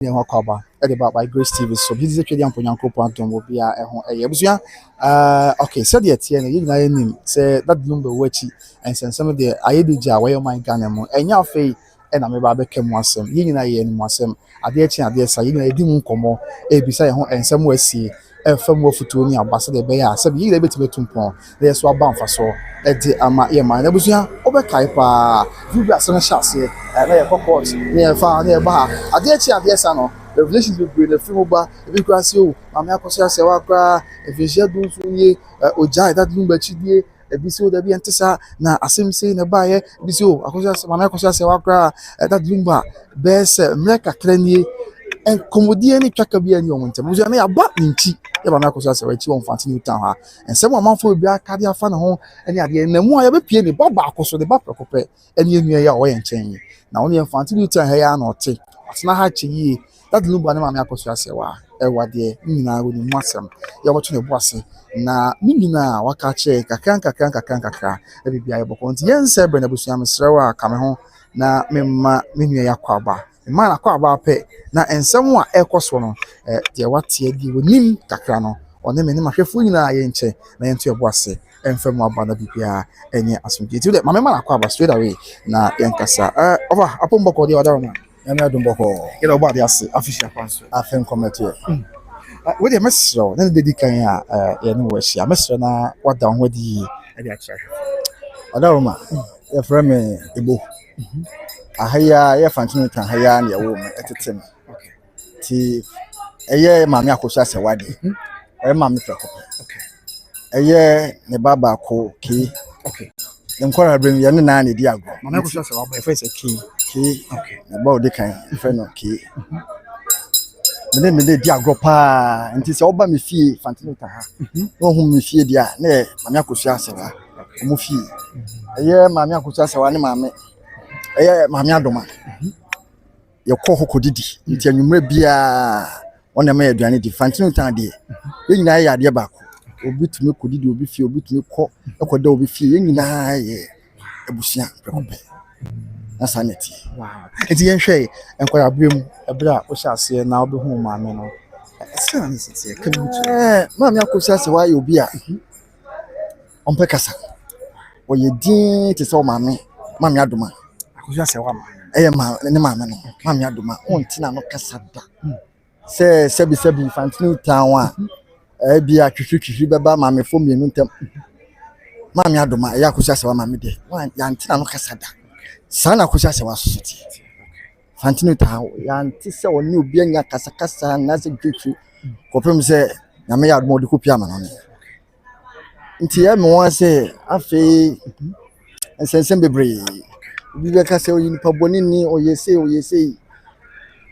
ne ho kwaba e de ba by Grace TV so bi ze twedi amponyankopon atombo bia e ho eye busua okay said the tie na yina enim say that number wachi and some de ayedija where my Ghana mo enya afei e na me ba be kemu asem yina ye enim asem ade achi ade sa yina edi mu nkomo e bisa ye ho ensem wasi e fam wofutuo ni abase de be ya sabi yina betime tumpon na yeso aba mfa so e de ama ye man na busua obekai pa vibu asem hyase na ye kokot na ye fa na ye ba ade achi ade sa no revelations be bring the film ba e be kwase o mama akoso ase wa kra e fisia dun so ye ojai that number chidie e bi so da bi entesa na asem sei na ba ye bi so akoso ase mama akoso ase wa kra that number bes mreka kranie en komodie ni twaka bi ani o ntem uzo na ya ba nti ya mama akoso ase wa chi won fantini utan ha ensem amanfo bi aka dia fa na ho ene ade na mu a ya be pie ni ba akoso de ba prekope ene enu ya o ye nchen na won ye fantini utan ha ya na ote atena ha chi yi that number na mama akoso ase wa ewade nyina woni mu asem ya woto ne boase na nyina waka che kakran e bibia ye boko nti yense bre na busua mesrewa ka me ho na memma menua yakwaba memma na kwaba pe na ensem a ekoso no de wate adi wonim kakra no one me ne mahwefu nyina ye nche na yento ye boase emfam aba na bibia enye asomdie ti de memma na kwaba straight away na yenkasa over apomboko de odaroma Ena dumboko. Ila oba de ase official panso Afen committee. we de mesro na de dikan a ye ne wo hia mesro na wada ho di e de akira Odaroma. Ye frame me Igbo. Ahaya ye fantini kan haya na ye wo me etetem. okay Ti eye maami akoso ase wade. Eye maami preko. okay Eye ne baba ko ki. okay Nkora brem ye ne na ne di agro. mama akoso ase wa ba e face ki Ki. okay Ne ba odi kan fe no ki. Ne di agro pa nti se oba me fie fantini kan ha. No hu me fie dia na maami akoso ase wa. Mu fie. Eye maami akoso ase wa ne maami. Eye maami adoma. Ye ko hokodidi nti anwumre bia wona ma aduane di fantini tan de. Ye nyina ye ade ba ko. Obi tumi kodidi obi fie obi tumi ko ekoda obi fie ye nyina ye ebusia prekope. Na sanity. wow enti yen hwe enkwara brem ebra o sha ase na obi hu maame no se na nsi ka bi tu maami akosi ase wa ye obi a ompe kasa oye din te se o maami adoma akoso ase wa ma eye ma ne maami no maami adoma onti na no kasa da se sebi fantini tan wa bia twitwi beba maami fo mienu ntem maami adoma eye akosi ase wa maami de ya nti na no kasa da sana akosi ase wa sosoti fantini tan ya nti se oni obi anya kasa na se twitwi kopem se na me ya adoma odi kopia ma no ne nti ya me wa se afi ensensem bebre bi be ka se oyin pa boni ni oyese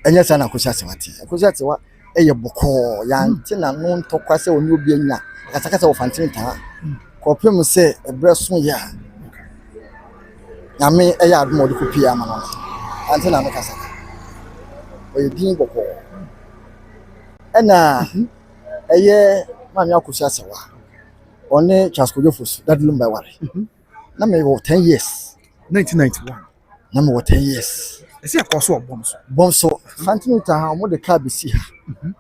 enya sana akosi ase wati akosi ase wa eye boko ya nti na no ntokwa se oni obi anya kasa wo fantini tan kopem se ebre so ya na me eye adoma odi kopia ma no anti na me kasa oye din boko ena eye maami akosi ase wa one Chaskojofosu that lumba ware na me wo 10 years 1991 na me wo 10 years ese akoso obom so bonso fantini ta mo de ka besi ha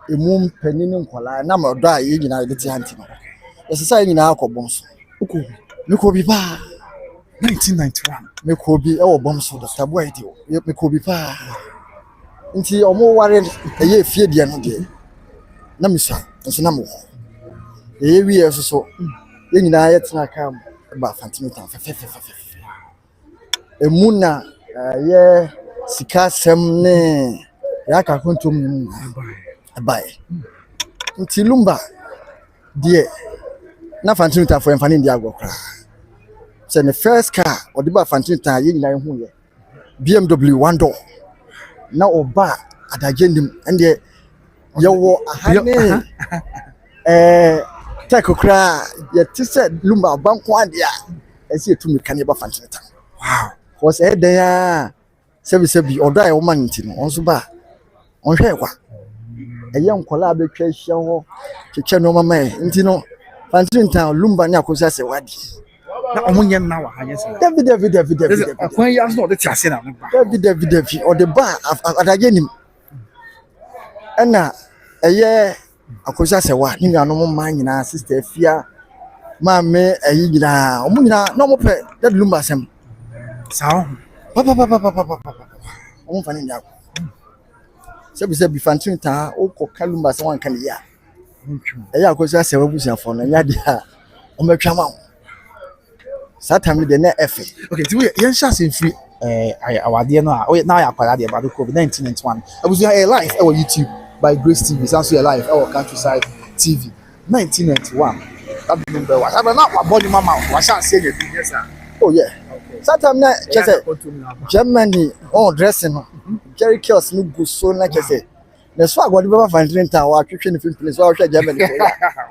emu panini nkola na me do a ye nyina de ti hanti no ese sai nyina akobom so uko me ko bi pa 1991 me ko bi e wo bom so Dr. Boy di me ko bi pa nti omo ware eye fie de no de na me sa nso na mo eye wi eso so ye nyina ye tena kam ba fantini ta fe emuna ye sika sem ne ya ka kontom ni bai nti lumba die na fantini ta fo enfani ndi agokra se ne first car odi ba fantini ta ye nyina hu ye BMW one door na oba adagendim ende ye wo ahane tekokra ye tise lumba banko ade a esi etumi kan ye ba fantini ta wow was there sebi odo ayo man nti no onso ba onhwe kwa eye nkola betwa hia ho keke no mama nti no fantini ta lumba ni akosi ase wadi na omunye na wa hanye se David akwan ya so de ti ase na no ba David o de ba adagenim ɛna ɛyɛ akosa sɛ wa ne nuanom ma nyinaa sister Afia maame ɛyi nyinaa ɔmo nyinaa na ɔmo pɛ Daddy Lumba asɛm Sao. papa ɔmo fa ne nyako sɛ bi fantin taa okɔ ka Lumba asɛm wanka ne ya ɛyɛ akosa sɛ wabusuafo no nya de a ɔmo atwa ma Satam de na efe. Okay, so yen sha se free awade no a na ya kwara de ba do COVID-19 and 21. Abusu ya live our YouTube by Grace TV. Sanso ya live our Countryside TV. 1991. That number was. Aba na wa body mama wa sha se ye yes sir. Oh yeah. Satam na chese Germany on dressing no. Jerry Kills no go so na chese. Na so agwade baba fantin ta wa twetwe ne film so wa hwe Germany.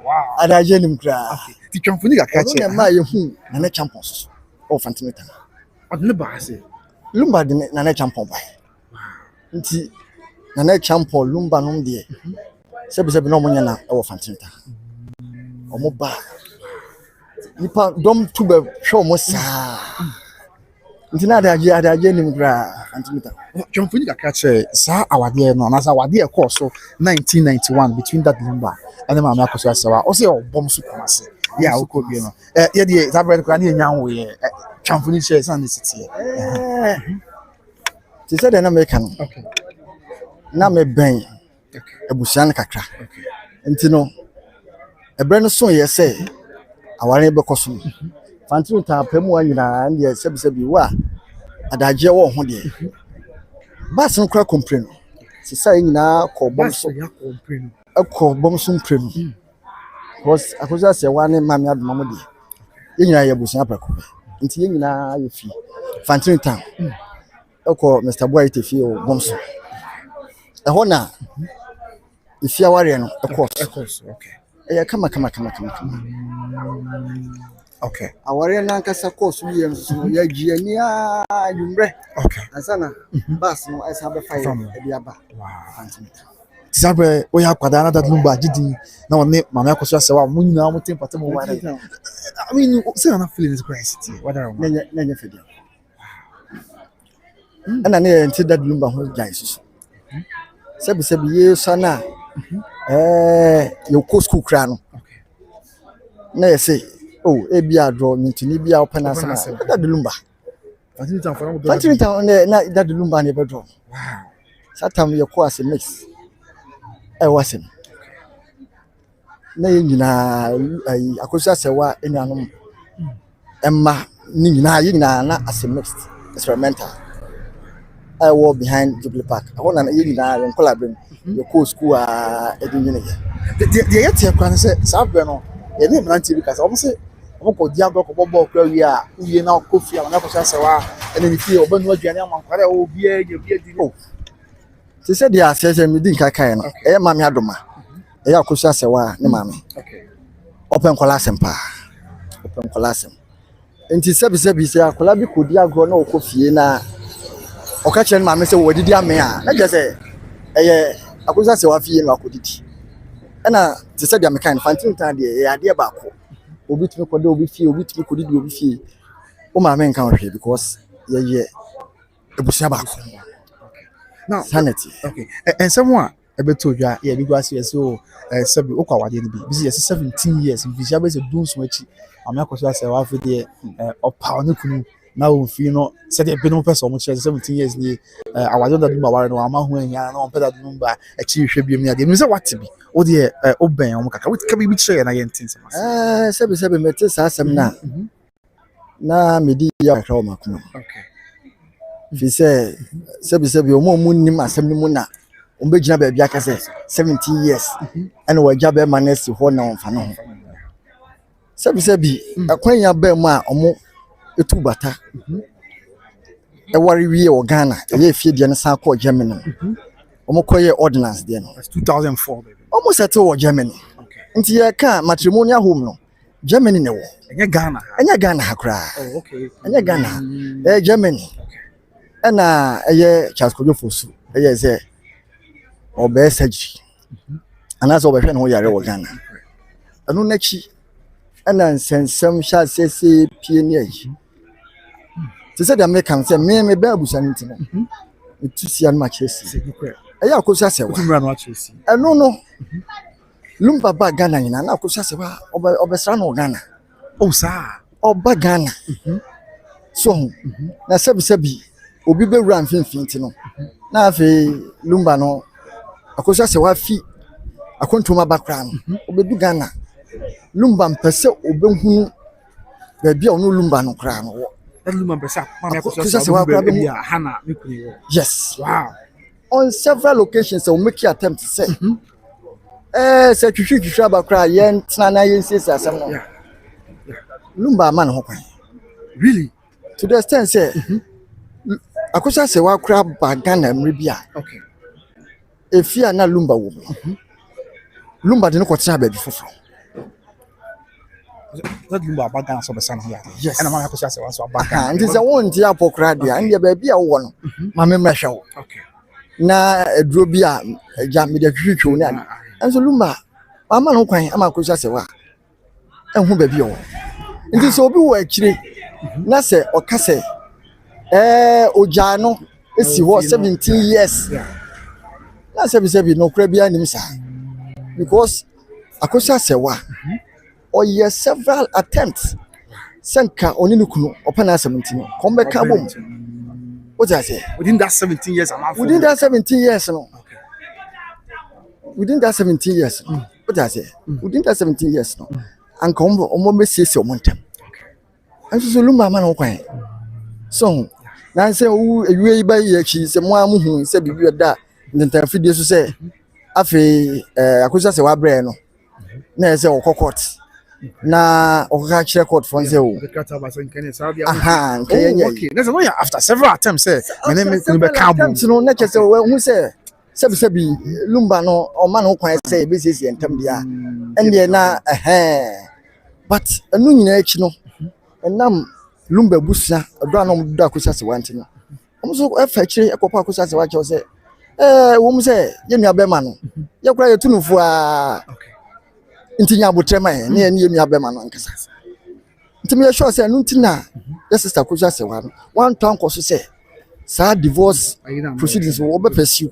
Wow. Adaje nim kra. Ti twamfoni ga ka che. Na ma ye hu na na champions. Oh fantin ta. Odne ba se. Lumba de na na champion ba. Nti na na champion Lumba no de. Sebi no mo nya na e wo fantin ta. Omo ba. Nipa dom tu be hwe mo saa. Nti na adaje nim kra fantin ta. Twamfoni ga ka che sa awade no na sa awade e course so 1991 between Daddy Lumba and Mama Akoso Asewa. O se o bom so komase. Yeah, o ko bi no. Ye de that bread kra na nya wo ye. Twamfoni share san the city. Ti se de na me kan. Okay. Na me ben. Ebusian kakra. Okay. Nti no ebre no so ye se aware be koso. Fantin ta pemu wa nyina na sebi wa adaje wo ho de. Bas no kra complain. Se sai nyina ko bom so ya complain. Akọ bom so mprenu. Because akoja se wa ne mami adoma mo de. Ye nyina ye busian apako. Nti ye nyina ye fi. Fantin ta. Akọ Mr. Boy te fi o bom so. Eho na ifia ware no Ekos. Okay. Eya kama. Okay. Aware na nkasa course wi yem so ya giani a yumre. Okay. Ansana bus no esa be fire e bia ba. Wow. Tisabre o ya kwada na Daddy Lumba gidi na woni Mama Akoso Asewa mo nyina mo tempa temo wa. I mean, say na feeling is crazy. What are we? Nanya fedi. Ana ne enti Daddy Lumba ho jan susu. Sebi ye so na yo ko school kra no. Okay. Na ye say oh ebia draw ntini bia open asema Daddy Lumba. Fantin ta na Daddy Lumba ne be draw. Wow. Satam ye ko as mix. Wasem. Na ye nyina Akoso Asewa enuanom emma ni nyina ye nyina na as mixed experimental. I walk behind Jubilee Park. I want na ye nyina ye collaborate. Ye ko school edinwene ye. The yet here kwan say sabre no ye ne mran TV kasa omo say omo ko dia bro ko bobo kra wi a uye na kofi a Mama Akoso Asewa ene ni fie obanu aduane amankware o bia ye bia di no. Ti se dia se me din kakai no. E mami adoma. E Akoso Asewa ne mami. Okay. Open class empa. Open class. Enti sebi se akola bi kodi agro na okofie na oka chen mami se wodidi ame a. Na je se eye Akoso Asewa fie no akodidi. Na ti se dia mekan fantin tan de e ade ba ko. Obi tumi kodo obi fie, obi tumi kodidi obi fie. O mami nkan hwe because ye ebusia ba ko. Now Sanity. Okay. And someone ebeto dwa ye bi gwa se so sabi okwa wade no bi. Bi se 17 years bi sia be se dunso achi. Mama Akoso Asewa fe de opa ne kunu na o fi no se de be no person mo 17 years ni awade Daddy Lumba ware no ama ho anya na on pe Daddy Lumba achi hwe bi mi ade. Mi se what bi. O de oben o kaka. What ka bi chere na ye ntin se mas. Sebi mete sa asem na medi ya kakra o makunu. Okay. Fi se sebi o mo nim asem ni mu na o be gina ba bia ka se 17 years and wa gya be manesi ho na onfa no. Sebi akwan ya ba mu a omo etu bata. E wari wie o Ghana e fie de ne san ko Germany. Omo koye ordinance de no. That's 2004 baby. Omo settle o Germany. Okay. Nti ye ka matrimonial home no Germany ne wo. Enye Ghana. Enya Ghana hakra. Oh, okay. Enya Ghana. Germany. Na eye Charles Kojo Fosu eye ze obe surgery anazo obe hwe no yare wo Ghana anu nachi na nsensem sha sese pie ni ayi ti se da me kan se me be abusa ni ntino etusia no ma chesi ɛyɛ akosi asewa Utumura no achesi. ɛno no lumba ba Ghana nyina na akosi asewa ɔbɛsra no Ghana Oh sir. ɔba Ghana so na sɛbi obi bɛwura mfimfini ti no na afei lumba no akosi asewa fi akontoma bakra no obedu Ghana lumba mpɛsɛ obehunu baabi a ɔno lumba no kra no wɔ That woman pesa. Mama Akosi Asewa kura bɛ mu. Hana mekuni wo. yes Wow. on several occasions I will make attempt to say say twitwi abakra yen tena na yen sisi asem no Yeah. lumba man ho kwan Really? to the extent say Akosi Asewa kura ba Ghana mre bia Okay. efia na lumba wo lumba de no kwotena ba bi foforo That lumba bagan so besa no ya. Yes. And mama Akosi Asewa so ha bagan. nti say won ti apokra dia ande ba bia wo no ma me mrehwe wo Okay. na eduro bi a ja me de twitwi ne ade enso lumba mama no kwan ama Akosi Asewa enhu ba bia wo nti so obi wo akire na say okase oja no esi ho 17 years Yeah. na sebi no kura bia nim sa because Akosi Asewa oye several attempts senka oni ne kunu opana 17 come back bom what I say Within that 17 years I'm out. within that 17 years no Okay. within that 17 years no what I say within that 17 years no and come omo mesiesie omo ntem and so lumba man kwan so na say wu ewie yi ba yi chi se mo amuhu se bibi da ntan fidie so say afi Akosi Asewa bre no na say okokot na okaka kire court for say o The cat about saying Kenya Saudi. aha Oh, nkeye okay. There's no after several attempts say my name is Nube Kambu. no na kese we hu say sebi lumba no o man ho kwan say be sisi entam dia ende na but anu nyina echi no enam lumba busia do anom do Akosi Asewa ntino omo so efa kire ekopa Akosi Asewa che say wo mu say ye nua be ma no ye kura ye tunufo a Okay. ntinya abotrema ne ye nua be ma no nkasa ntimi ye sure say anu ntina ye sister Akosi Asewa no one time koso say sa divorce proceedings wo be pursue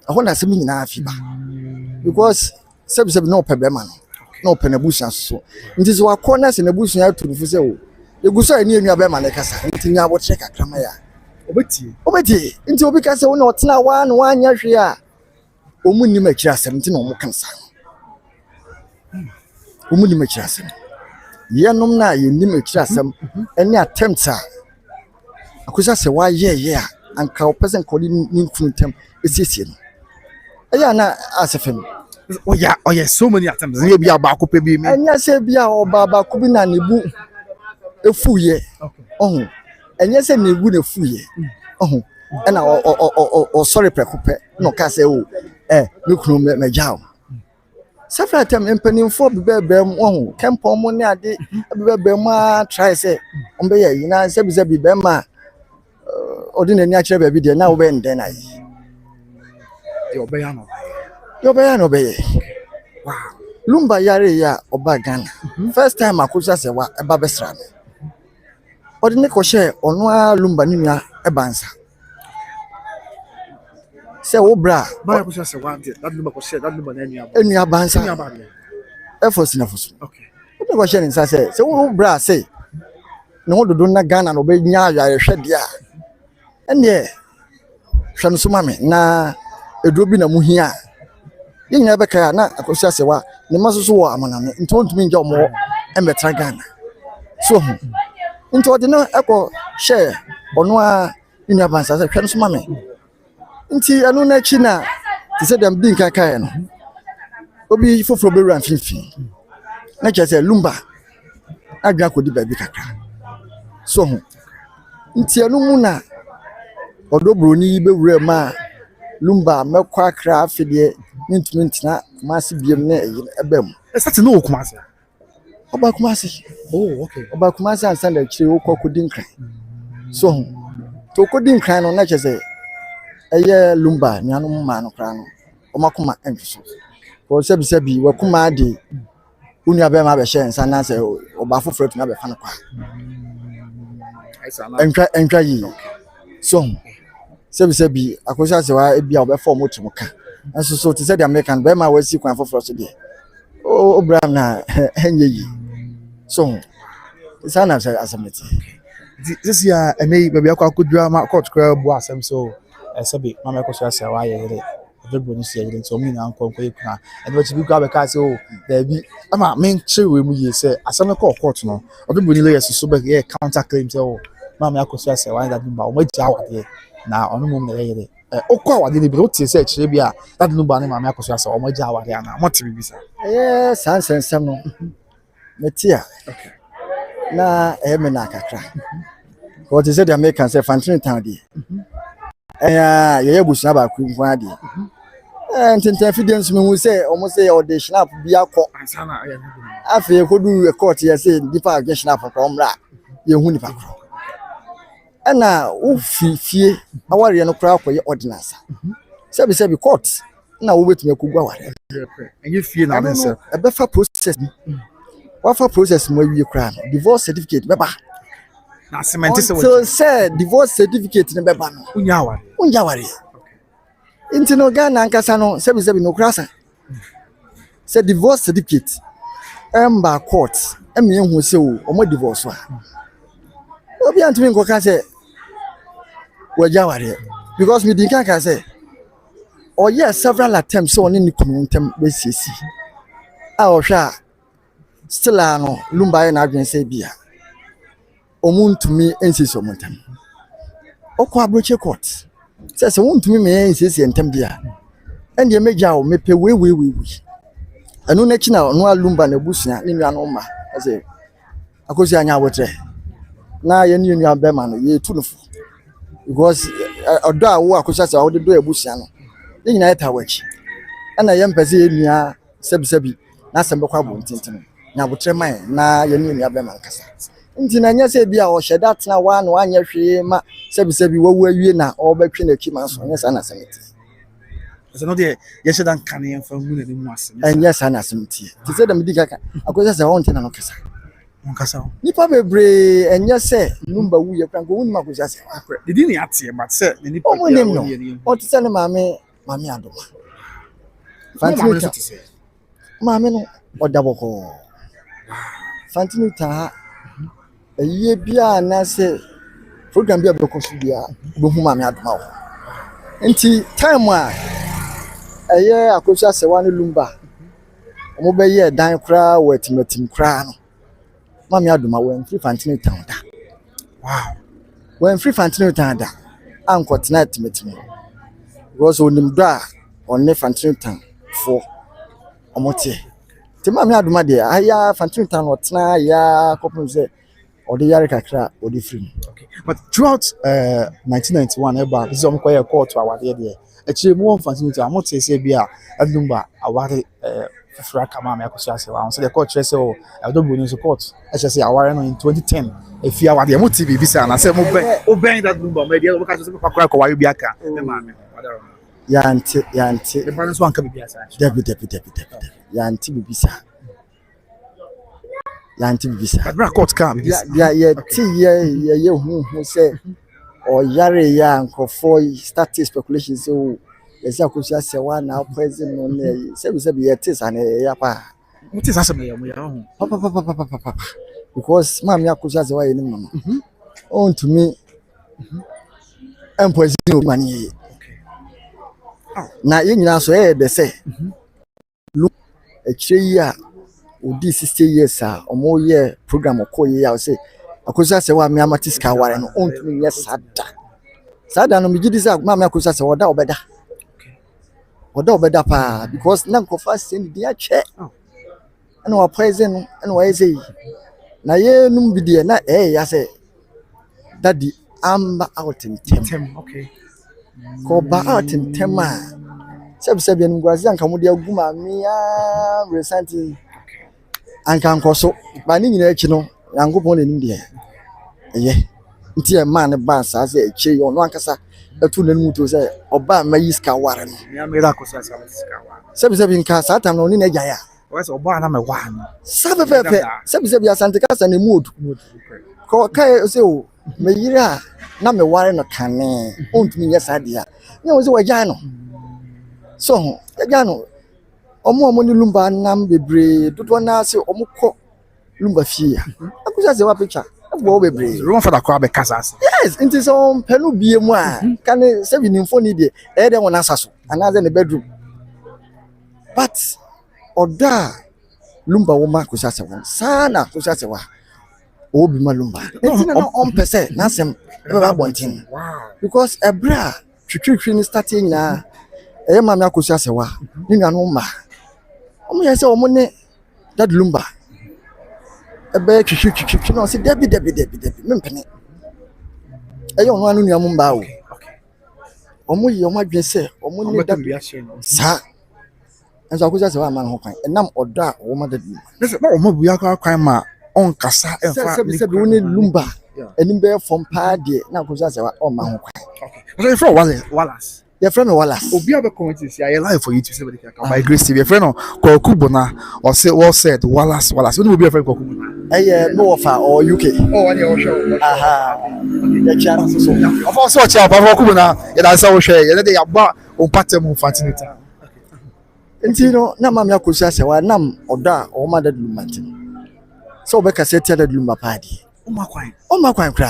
aho na asem nyina afi ba because sebi no pe be ma no no pe na busia so nti so akọ na se na busia tunufo say o egusa ni nua be ma ne kasa ntinya abotre kakrama ya obeti nti obi ka say wo na otena wa na wanya hwe a omu ni makira asem nti na omu kansa omu ni makira asem yenom na ye ni makira asem any attempt a Akosi Asewa ye a anka person kodi ni kuntem esiesie no eya na asefem Oh yeah, so many attempts. You be about to pay me. enya se bia oba ku bi na nebu efuye ohun enya se nebu na efuye ohun na o sorry prekope no ka say o me kunu me jao several time empanimfo bebe ohun kempo mo ne ade bebe ma try say on be yi na se bi be ma ordinary akire be bi de na wo be nden na yi You be no. yo be ya no be ye Wow. lumba yare ya oba Ghana first time Akosi Asewa eba besra no odine ko share ono a lumba ni nua ebansa se wo bra But Akosi Asewa that number was share that number na enu aba. enu abansa Enu aba. efos na fos Okay. odine ko share nsa se wo bra se ne ho dodo na Ghana no be nya ayare hwede a ene hwe no so mame na eduro bi na muhia yenya be ka na Akosi Asewa ne masoso wo amana no ntontumi nja omo embetra Ghana so nti odi no eko share ono a nya bansa se hwe no so mame nti anu na chi na ti se dem din kaka no obi foforo be ran finfin na che se lumba adwa kodi ba bi kaka so nti anu mu na odobroni be wura ma lumba mekwa kra afide ntina masi biem na ebem It's no Kumasi. oba kumasi Oh, okay. oba kumasi ansa na kire wo kokodi nkran so to kodi nkran no na che se eye lumba nyano ma no kra no o makoma enfiso ko sebi wa kuma de unia be ma be hye nsa na se oba foforo tuna be fa no kwa I saw entra yi so sebi akosia se wa bia obefo mo tumuka enso so te say the American be ma wasi kwan foforo so de o bram na enye yi so sana asameti this year ene baby akwa kodua ma court kra bu asem so sabi mama akosia se wa ye everybody see everything so me na nko ikuna and what you go be ka say oh there be ama men chiwe mu ye say asem ko court no everybody lawyers so be here counter claim say oh mama akosia say why that number o ma ja awade na onu mum na ye okọ awade ni bi o tie say chire bi a that number na mama akosia say o ma ja awade ana mo tibi bi sa sansensem no metia okay na me na kakra what is the American say Fantini town dey ye busu ba ku nkwaa dey ntintin evidence me hu say almost say audition up bi akọ ansana afi kodu court ye say dipa audition up ko mra ye hu nipa kro ana wo fie aware no kra akoye ordinance sebi court na wo betumi akugwa aware enye fie na den se e be fa process wafa process mo wie kra divorce certificate beba na cement so say divorce certificate ne beba no unya aware Inti no Ghana nkasa no sebi no krasa. Say divorce certificate. Emba court. Emi ehun se o omo divorce wa. Obi antimi nko ka say wajaware because me din ka say oh yes several attempts so oni ni community be sisi. A o hwa still ano lumba na adwen say bia. Omuntumi ensisi omuntam. Okwa abroche court. Se wontumi me nsisi entem bia ende meja o mepe we anu na china no alumba na busua ne nua no ma ase akosi anya wotre na ye ne nua be ma no ye tunufo because odo a wo akosi ase wo de do ebusua no ne nyina eta wachi ana ye mpese ye nua sebi na sembe kwa bo ntintin nya wotre man na ye ne nua be ma nkasa nti na nya se bia o sheda tena wa no anya hwe ma sebi wawu awie na obetwe na kima so nya sana semeti so no de ye sheda kan ye fa hu na ni mu ase nya sana semeti ti se da medi kaka akosa se won tena no kasa nkasa nipa bebre enya se number wu ye kranko woni makosa se didi ni atie but se ni nipa ya woni o ti se ne maame adoma Fantini maame no odaboko Fantini ta eye bia na se program bia be koso bia be hu maame adoma wo nti time a eye akosa se wa ne lumba omo be ye dan kra wa timatim kra no maame adoma wo free Fantini town da wow when free Fantini town da anko tena timatim because onim do a onne Fantini town for omote ti maame adoma de aya Fantini town otena ya kopun se odi yare kakra odi free. Okay. But throughout 1991 eba this on koye court awade de actually mo Fantini to amot say bia adumba aware fifra kama me akoso ase wa so the court say o adobo ni so court e say aware no in 2010 e fi awade mo TV bi say na say mo ben that number me dey we ka so kwakra ko ware bi aka e ma me yanti the balance one can be asa debi yanti bibisa but bra court can ya ti ye hu say o yare ya nkofo start speculation say o yes akosia se wa na president no na sebi ye tis an ya pa mutis asem ya mo ya hu papa because maami akosia se wa ye ni mama on to me empoisi o mani na ye nyina so de say look ekire ya odi 60 years a omo ye program okoye ya say akosia se wa me amatis ka ware no on to me yes sada no migidi say maami akosia se oda obeda pa because na nkofa send dia che ana wa president ana wa say na ye num bidie na ya say daddy amba out in tem okay ko ba out in tem a sebi ngwazi anka mo de aguma mi a recently anka nkoso ba ni nyina echi no yankopon na nim de ye nti e man ne ba sa say echi yo no ankasa etu na nmu to say oba ma yiska ware no ya me ra ko sa yiska ware sebi nka sa tam no ni na gya ya o say oba na me wa no sebi asante kasa na mu odu ko kai say o me yira na me ware no kane ontumi nya sadia nya wo se wagya no so wagya no omo ni lumba nam bebre dodo na se omo kọ lumba fie akusa se wa picture wo bebre Roman father kwa be kasa ase. yes nti so pelu bie mu a kan se bi nimfo ni de e de wona saso anaze ne bedroom but oda lumba wo ma akusa se won sana akusa se wa obi ma lumba nti na on pese na sem e ba bontin because ebra twitwitwi ni starting na e ma me akusa se wa ni nanu ma omo ye se omo ne dad lumba ebe twitwitwi no se debi mempene e yo no anu nuamu mba o omo ye omo adwen se omo ne dad sa enso akusa se wa ma ho kwan enam odo a wo ma dad lumba Listen, na omo buya kwa kwan ma on kasa enfa. Se bi woni lumba enim be fom pa de na akusa se wa o ma ho kwan So you from Wallace. your friend Wallace Obi abe comment is here live for YouTube say be by Grace TV. Your friend no Kwaku Bona or say what said Wallace. When will be your friend Kwaku Bona? no offer or UK Oh, and you show. aha the chance so Of course, watch out. Kwaku Bona. You that's how share. You dey aba on pattern mu fatinita. nti no na ma me akosia se wa nam odo a o ma dad lumba ntim so be ka se tia dad lumba pa di O o ma kwan kra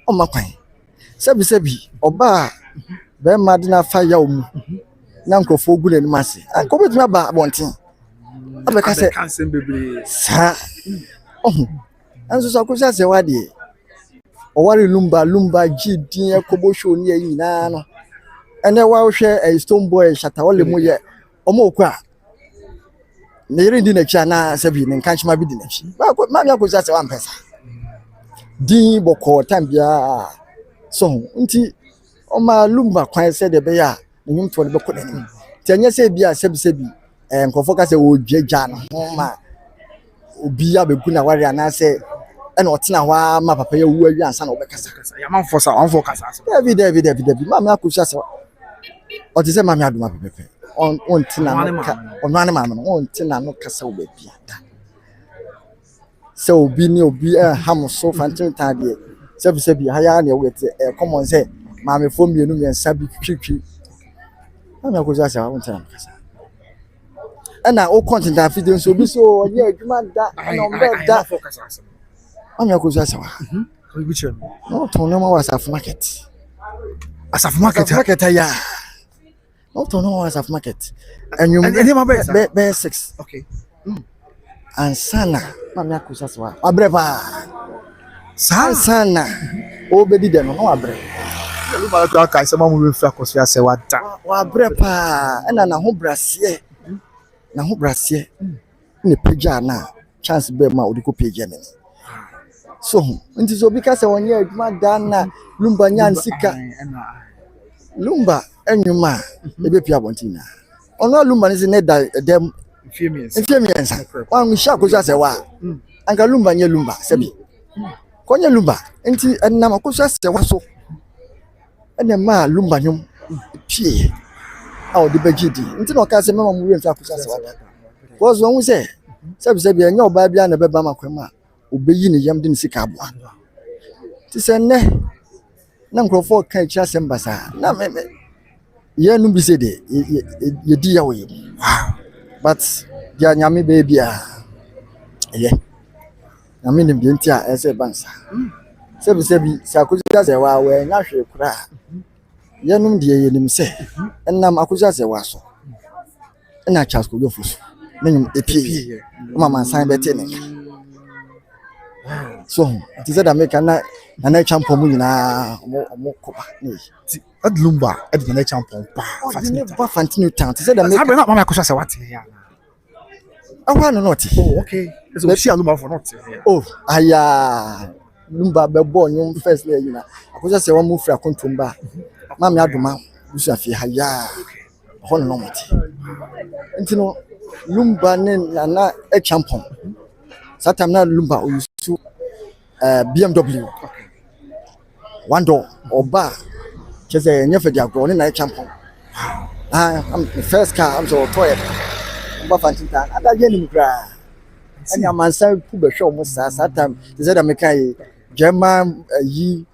o ma kwan sebi oba be ma de na fa ya omu na nkrofo gu n'anim ase anko betumi aba bonten abe ka se cancel bebre. sa anso so akosia se wa di o wari lumba gidin ekobo show ni nyina no ene wa wo hwe a stone boy shata wole mu ye omo kwa ne yiri ndi na chia na sebi ne kanchima bi di na chi ba ma mi akosia se wa mpesa din boko tambia so nti o ma lumba kwan se de be ya ne nyumto ne be ko dani ti anya se bia sebi nkofo ka se wo dwagya no ho ma obi ya be gu na wari ana se ena otena wa ma papa ya wu awi ansa na obekasa Ya man for kasa. David ma me akosia se o ti se ma me aduma pepepe on tina no ka ono ane ma no on tina no kasa obabi ada se obi ni obi ham so fantin tade sebi ha ya na we te common say ma me fo mienu me nsa bi twitwi ma me akosia se on tina no kasa ena o content afide so bi so onye adwuma da na on be da ma me akosia se wa no to no ma wasaf market Asaf market. ya no to no wasaf market and you be 6 Okay. and sana ma me akosia se wa abreba Sa sana obedi de no abre lumba kwa kai se ma mu refa kosia se wata. wa abreba ena na ho brase ne pagya na chance be ma odiko pagya ne so nti so bi ka se wonye adwuma da na lumba nya nsika lumba enwuma ebe pia bontina ono lumba ne se ne da dem infemiensa wa ngisha ko se wa anga lumba nye lumba sebi konye lumba nti enna makosa se wa so ene ma lumba nyum pie a odi bagidi nti no ka se mama mu wi nfa akosa se wa ko zo hu se sebi enye oba bia na beba makwema obeyi ne yam de ne sika aboa ti se ne na nkrofo kan kira se mbasa na me ye nu bi se de ye di ya we but ya nyame baby a ye nyame ne bi nti a ese bansa sebi se akuja se wa we nya hwe kura ye num de ye nim se enam akuja se wa so na chas ko yofuso menyum epie mama san bete ne so ti said America na champion mu nyina omo koba ne Adlumba ed na champion pa ba Fantino town ti said America na mama kosa se wate ya na awa no not oh okay so we see Alumba for not here oh aya lumba be ball nyum first le nyina akosa se won mu fra kontomba mama adoma busu afi haya ho no moti ntino lumba ne na champion satam na lumba o yusu BMW one door oba chese nyefe dia gro ne na champion I'm first car I'm so toy ba fantinta ada je ni mkra anya mansa pu be hwe mo sa satam they said America German yi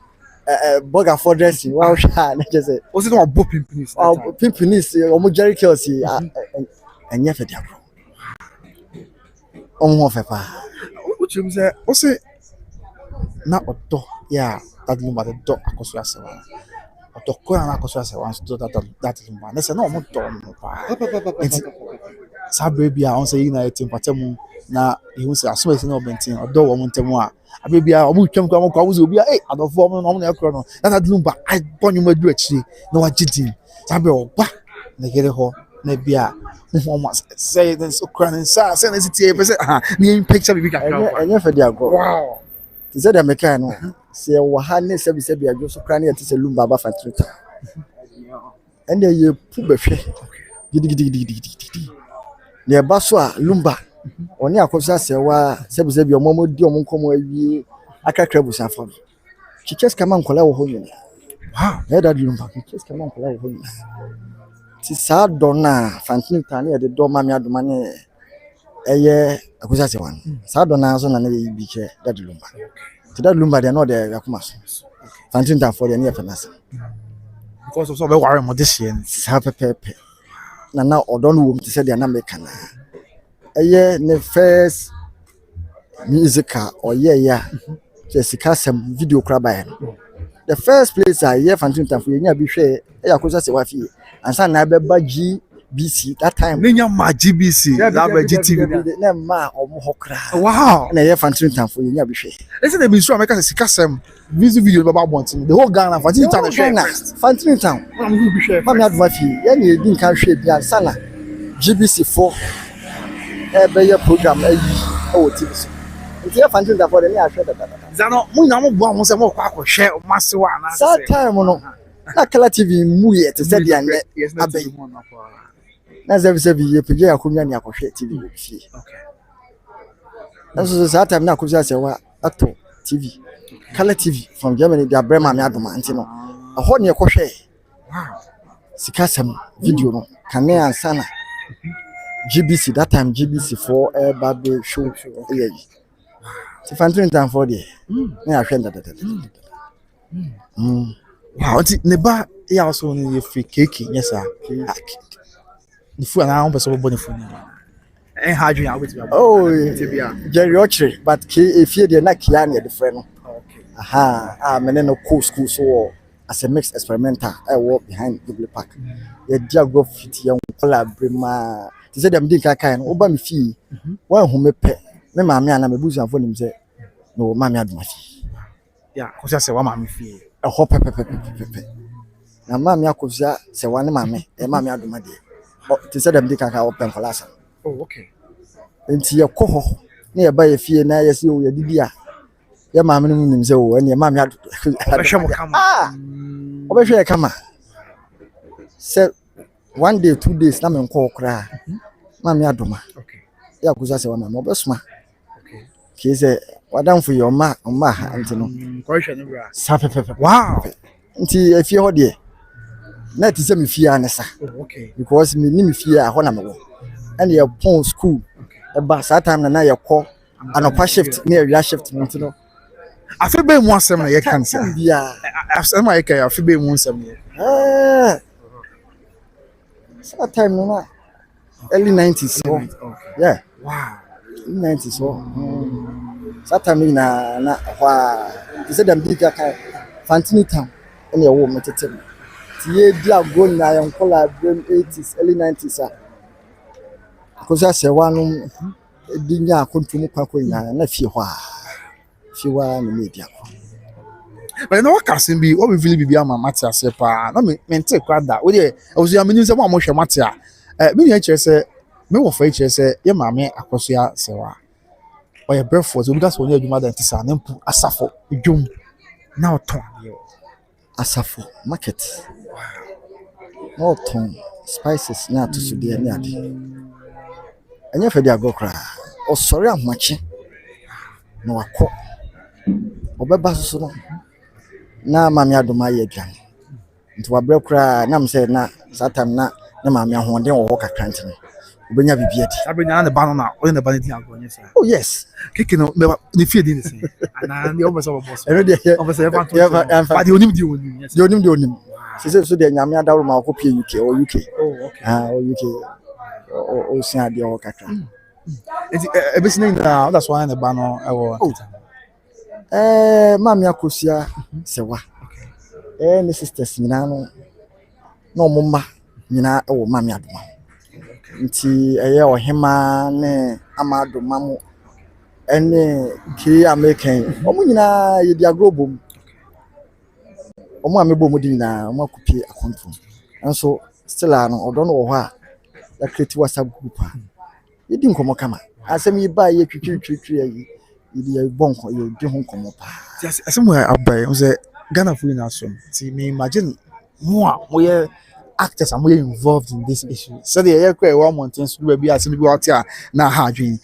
burger for dressing wow sha na je say o se no bo pimpinis pimpinis omo Jerry Kelsey enye fe dia bro omo fe pa o chim se o se na odo ya that lumba the dog akoso asewa odo ko na akoso asewa so that lumba na se na omo do no pa sa baby a on say na etim patemu na ihu se aso ese na obentin odo wo mo ntemu a baby a omo twam kwa mo zo bia adofo omo no na ekro no that lumba I bonyu madu achi na wagidin sa be oba na gere ho na bia mo say this Ukraine say na city person ni picture bibi ka enye fe dia go wow ti say dem mekan no se wo ha ne se bi adwo so kra ne ti se lumba ba fatrita ende ye pu be hwe gidi ne ba so a lumba oni akosa se wa se bi omo di omo nkomo awie akakra busa fa chikes kama nkola wo ho nyina wow da lumba chikes kama nkola wo ho nyina ti sa dona fatrita ne de do ma mi adoma ne eye akosa se wan sa dona so na ne bi che da lumba ti da lumba de no de yakuma so fatrita for de ne fanasa because of so be worry mo this year sa pepepe na odo no wo ti se de na meka na eye ne first musical or yeah Jessica some video crab the first place I hear Fantin for nya bi hwe yakosa se wa fie ansa na be ba GBC that time nenya ma GBC that be GTV na ma omo hokra wow na hear Fantin for nya bi hwe listen they be sure make us sikasem video baba bontin the whole Ghana Fantin town Fantin town ma me adva fie ya na edi nka hwe bia ansa na GBC 4 be your program ayi o TV so nti ya Fantin for the na hwe da zano mu nya mo bo mo se mo kwa hwe o masewa na that time no na Kala TV mu ye te said ya ne abey na zevi ye pege akonya ne akohwe TV wo fie okay na so that time na akonya se wa ato TV Kala TV from Germany they bring ma me adoma nti no ho ne akohwe wow sikasem video no kane ansana GBC that time GBC 4 baby show yeah ti Fantin for there na ahwe ndada wow nti ne ba ya also ne free cake yes sir the food na on person body food en hadwin a wetin oh Jerry Ochre but if you dey na kia na the friend no okay aha mene no cool school so as a mixed experimental I work behind Google Park ye dia go fit ye collaborate ti say dem din kan no oba me fi wan hu me pe me ma me ana me busuafo nim say no ma me adoma fi ya ko say wa ma me fi ho pepe na ma me akosia se wa ne ma me ma me adoma de ti say dem din kan open class oh okay enti ye ko ho na ye ba ye fie na ye se o ye didi a ye ma me no nim say o ne ma me adoma hwe mo kama obehwe kama se 1 day 2 days na me nko okra ma me adoma okay ya kuza se wa ma obesuma okay ki se wadam for your ma anti no ko hwe ne bra sa pepe wow nti efie ho de na ti se me fie anesa okay because me ni me fie a ho na me wo and ye pon school e ba sa time na ye ko anopa shift na area shift nti no afi be mu asem na ye kan sa bia asem ma ye kan afi be mu asem ye sa time no na early 90s so yeah wow 90s so sa time na wa ti se dem bi ka Fantin town ene wo metete ti ye dia go na yan kola brain 80s early 90s ko sa se wa no di nya kontumu kwako na fie ho a fie wa na media ko but no kasim bi o be feel bi ama mate ase pa na me mente kwada we dey ozu ya menim se mo hwe mate a me nya kire se me wo fa kire se ye maame akoso ya se wa o ye breakfast obi da so nya adwuma da ntisa na mpu asafo dwum na oton asafo market no oton spices na to so de ni ade anya fa dia go kra o sori ahmachi na wako obeba so no na mami adoma ye aduan nti wabre kra na mse na satam na mami ahonde wo kakra ntene obenya bibia di. Sabrina na ba no na o na ba di agro nyesa. Oh yes. Keke no me ni fie di ni se. Ana ni o be so boss. Eno de O be so ever to. yeah, But the onim di onim. Yes. de onim. Sese so de nyame adawro ma ko pie UK or UK. Oh, okay. O UK. O sia de o kakra. Enti e be sine na that's why na ba no e wo. Mami akosia sewa. Ni sisters nyina no na omumma nyina e wo mami adoma. Nti eye ohema ne amadoma mu ene ki American omu nyina ye dia global omu amebo mu di nyina omu akopie akonto nso still ano odo no wo ho a ya create WhatsApp group a yedi nkomo kama asem yi ba ye twitwi yi ye bonko ye di ho nkomo pa asem we abai o say Ghana for na so ti me imagine mo ye actors are involved in this issue. So the year kwe one mountain so be as be out here na ha adwin.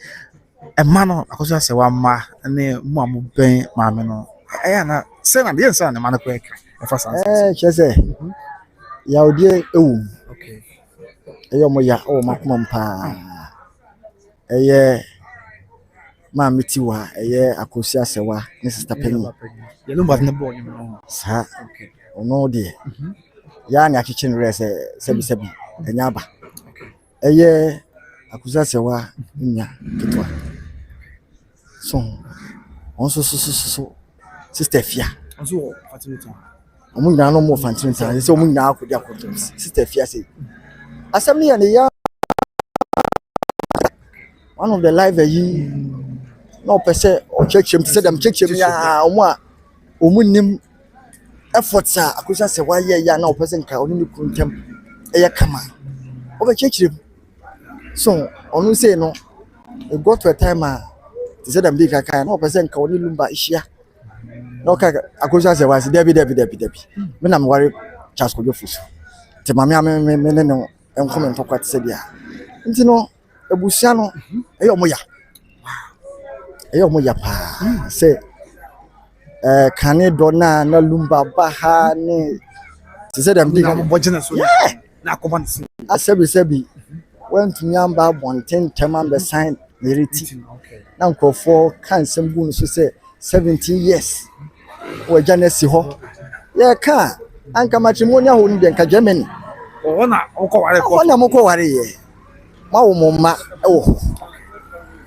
E ma no akoso say wa ma ne mo amben ma me no. E na say na dey say na ma no kwe ka. E fa san. Chese. Ya odie ewu. Okay. Eyo mo ya o makoma mpa. Eye ma metiwa eye akosi asewa ne sister Penny. You know what the boy you know. Sa. Okay. Ono de. Ya na kitchen rese sebi enya ba. Eye akuza sewa nya kitwa. So on so sister Fia. Also fatimita. Omu nyina no mo fatimita. Se omu nyina akodi akoto. Sister Fia say. Asem ne ya one of the live yi no pese o chechem say dem chechem ya omu nim efforts a akusa se wa ye ya na opese nka oni kuntem eye kama o be chechire so onu say no it got to a time they said them big kaka na opese nka oni lumba ihia na ka akusa se wa se debi me na me ware chas ko jofusu te mama me ne no enkomen to kwat se dia nti no ebusia no eye omoya pa se kane dona na lumba baha ne ti se dem na bojina so na akoban si asebi when tunyamba bonten tema be sign neriti okay na nkrofo kan sembu so say 17 years o janesi ho ye ka anka matrimonial ho ni nka Germany ona okoware ko ona mokoware ye ma wo mumma ewo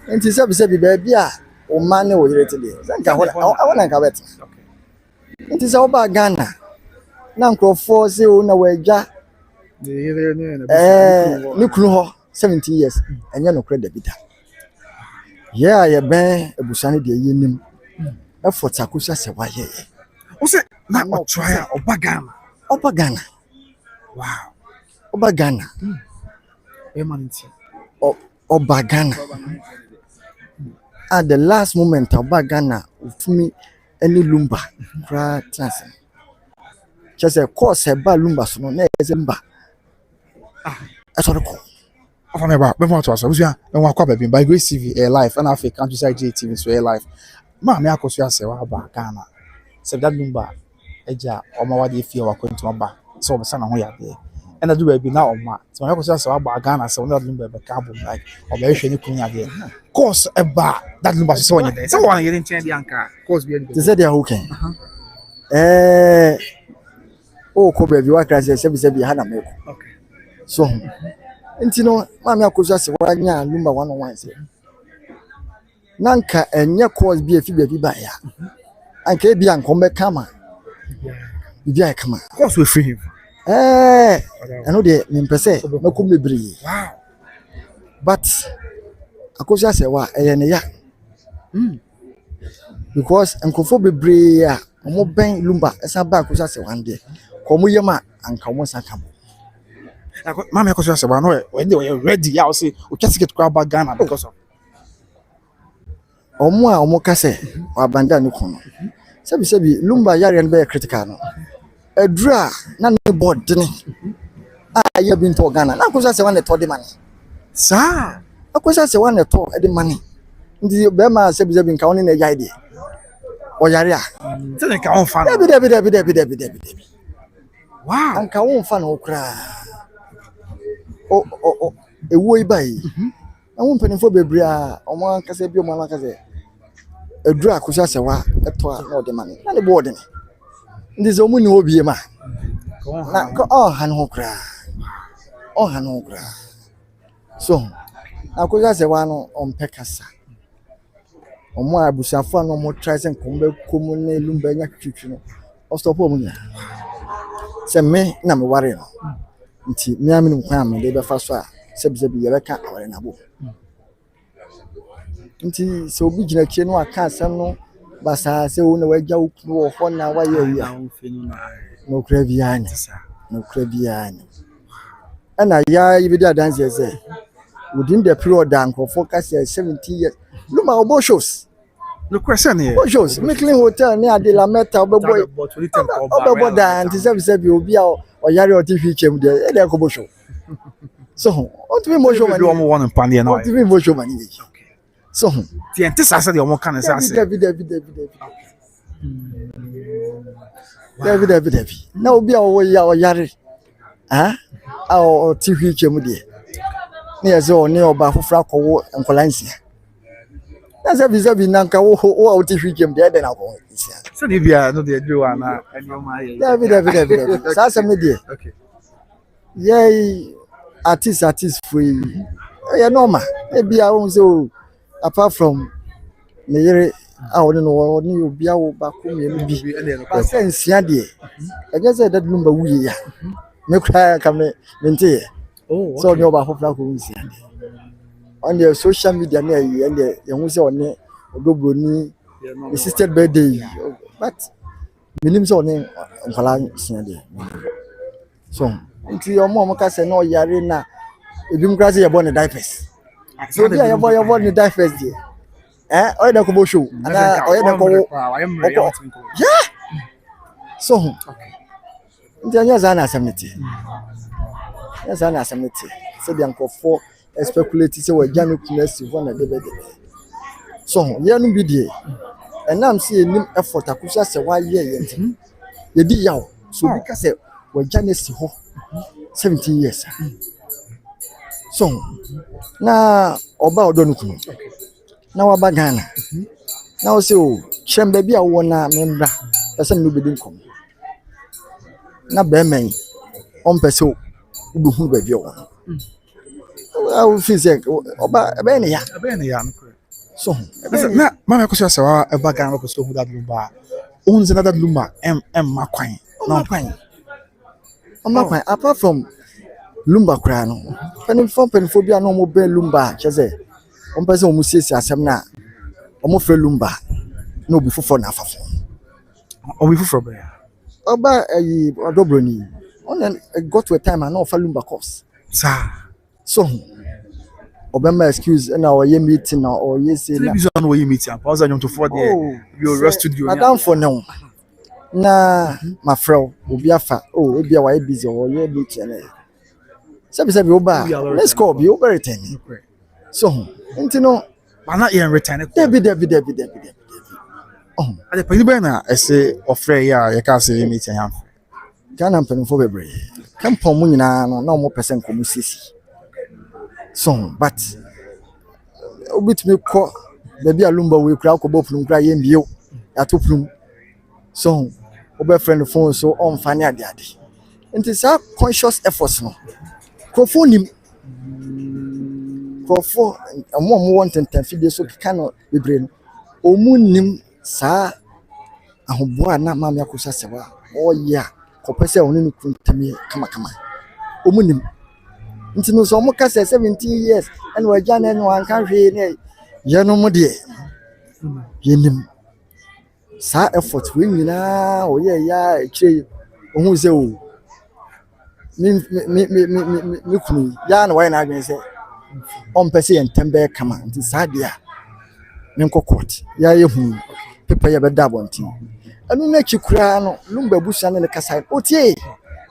nti sebi ba bia o ma ne o yerete de zanka ho awona nka bet nti se oba Ghana na nkrofo se o na waja ni kunu ho 17 years enye no credit bida yeah ye ben ebusane de yenim effort akosia se wa ye o se na o try oba Ghana wow oba Ghana emanti oba Ghana at the last moment oba Ghana ufumi any lumba kra trans just a course e ba lumba so no na ezemba asoro ko afame ba be mo to aso busia e wa kwa ba by Grace TV air live and Africa Countryside JTV so air live ma me akoso ase wa ba Ghana se that lumba eja o ma wa de fie wa kwento ba so be sana ho ya de ena do ba bi na o ma so me akoso ase wa ba Ghana se that lumba be ka bo like o be hwe ni kunya de course e ba that lumba so onye de se wa na yere nchen de anka course bi they said they are okay o ko be bi wa kra se bi ha na me ko okay so nti no mama akoso ase wa nya lumba 101 se nanka enye course bi efi ba ya anka e bi anko me kama bi ai kama course we free him eno de me mpese meko mebri wow but akoso ase wa eye ne ya because enkofo bebre ya omo ben lumba esa ba akoso ase wa nde ko mo yema anka mo saka mo mama akoso ase wa no when they were ready ya o say o just get to go Ghana because of omo kase abanda ne kono sebi lumba yare no be critical no edura na ne board ne ye bi nto Ghana na akoso ase wa ne to de mani sa akoso ase wa ne to de mani ndi be ma sebi nka woni na yai de o yare a se ne ka on fan debi wow anka won fan okra ewo ibai na wo mpanimfo bebre a omo ankasa bi omo ankasa edura akosa sewa eto a na ode mane na ne board ne ndi zo mu ni obi ma na ko han ho kra so akosa sewa no ompe kasa omo abusafo no mo try sen kombe komu na elumba nya twitwi no o stop omo nya se me na me ware no nti me amene kwan me de be fa so a sebisebi ye beka aware na bo nti so obi gina kie no aka asem no basa se wo na wagya wo wo ho na wa ye ya no kra biani ana ya ibidi adanse se within the period and focus 17 years look my obo shows no question here shows Michelin hotel near de la meta obo da nti sebisebi obi a oyare o TV chem de e de ko show so what we mo show man do one pan here now what we mo show man so the antisa de omo kan say David na obi a wo ya oyare o TV chem de na yeze o ne oba fofra kowo enkolansia na sebisebi nanka wo TV chem de na ko isia so the bia no dey do ana anyoma here David sa se me de okay yeah artist free yeah normal e bia won so apart from me yere a won no ni obi a wo ba ko me bi ba se nsia de e je say that number wuye ya me kra ka me nte so ni oba fofra ko nsia de on the social media na yi and the you say on odobro ni assisted birthday but minim so on nkwala nsia de so nti omo ka se no yare na ebim kra se ye born diapers so dia ye born diapers de oye da ko bo show ana oye da ko yeah so nti anya za na asemnity se dia nkofo speculate se wagya no kunasi ho na de so ye no bi de enam se enim effort akusa se wa ye nti ye di yaw so bi ka se wagya no si ho 17 years so na oba odo no kunu na waba Ghana na o se o chembe bia wo na membra pese no bedi nkom na be men on pese o hu ba bia wo I will feel like oba be ne ya so na mama ko se wa eba Ghana ko so hu that lumba unze na that lumba makwan na kwan apart from lumba kra no penifo bia no mo be lumba cheze on pese o musisi asem na o mo fre lumba na obi fofo na afafo obi fofo be oba ayi odobroni on got to a time and no fa lumba course so obema excuse na o ye meeting na o ye say na television no ye meeting pause on to for there you rest studio madam for now na my friend obi afa obi a wa busy o ye meeting na sabi oba let's go be over return so ntino bana ye return David ade pani be na ese ofre ya ye ka say meeting ya Ghana penfo bebre kampon mu nyina no na mo pese nkomu sisi so but obitumi ko baby alumba we kra ko bopulum kra ye mbio atopulum so obe friend phone so on fani ade nti sa conscious efforts no crofone crofo mo want tentanfide so kika no bebre no omunim sa ahoboa na ma me akosa sewa oya ko pese oni no kuntami kama omunim nti no so mo ka 17 years and we jana no an kan hwe ne ye no mo de yenim sa effort we nyina oye ya kire ohun se o mi kunu ya na why na adwen se on pese ye ntembe kama nti sa dia me court ya ye hu pepa ye be da bonti anu na chikura no lumba busa ne kasa otie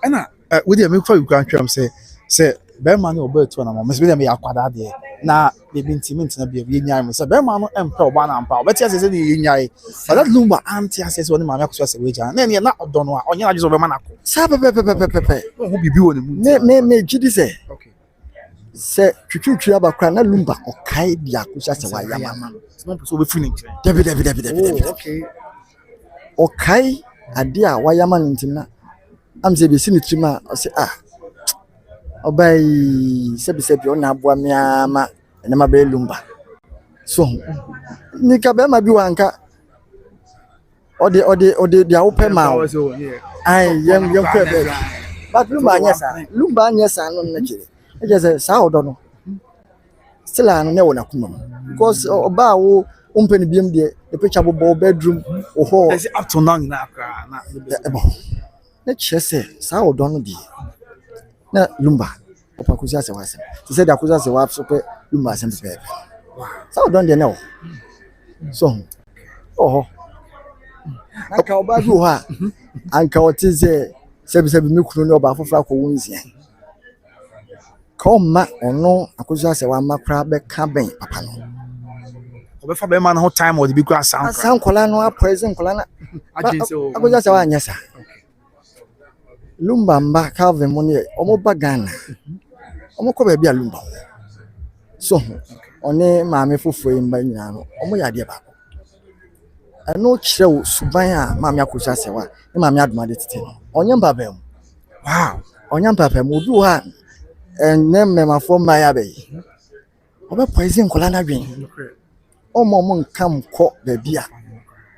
ana we dey make for you kan twam say be man no oba tu na mo me dem ya kwada de na be intimate na be ye nyaay mo say be man no empa oba na ampa obeti ase say ye nyaay that lumba anti ase say woni ma me akoso ase we jan na ne na odo no a onye na jiso be man akọ sa pepe ho bibi woni mu me gidi say okay se twitwitwi abakra na lumba okai dia kusa se wa yama Some people be feeling it. David. Okay. Okai ade a wa yama ntina am se be sini trima o se obai sebi ona aboa me ama na ma be lumba so ni ka be ma bi wanka ode dia wo pe ma ai yem kwe be but lumba anyesa no na kire e je se sa odo no still an ne wona kuma because oba wo umpeni biem de the picture bo bedroom ho Is it up to now na akra na. na chese sa odo no di na lumba opa kuzi ase wase ti se da kuzi ase wa so pe lumba ase pe sa odo de na o so aka oba bi ho a anka oti se sebi mi kunu ne oba afofra ko wonzia koma ono akuzi ase wa makra be ka ben papa no Obefa be man ho time or the big sound. asan kola no a present kola na akuzi ase wa anyesa lumba mba Calvin mo ne omo ba Ghana omo ko ba bia lumba so one maame fofo mba nyina no omo yade ba eno kirew suban a maame akosa sewa ne maame adoma de tete no onye mba ba mu Wow. onye mba ba mu odu ha ne mmemafo mba ya be obe poison kola na dwen omo nkam ko ba bia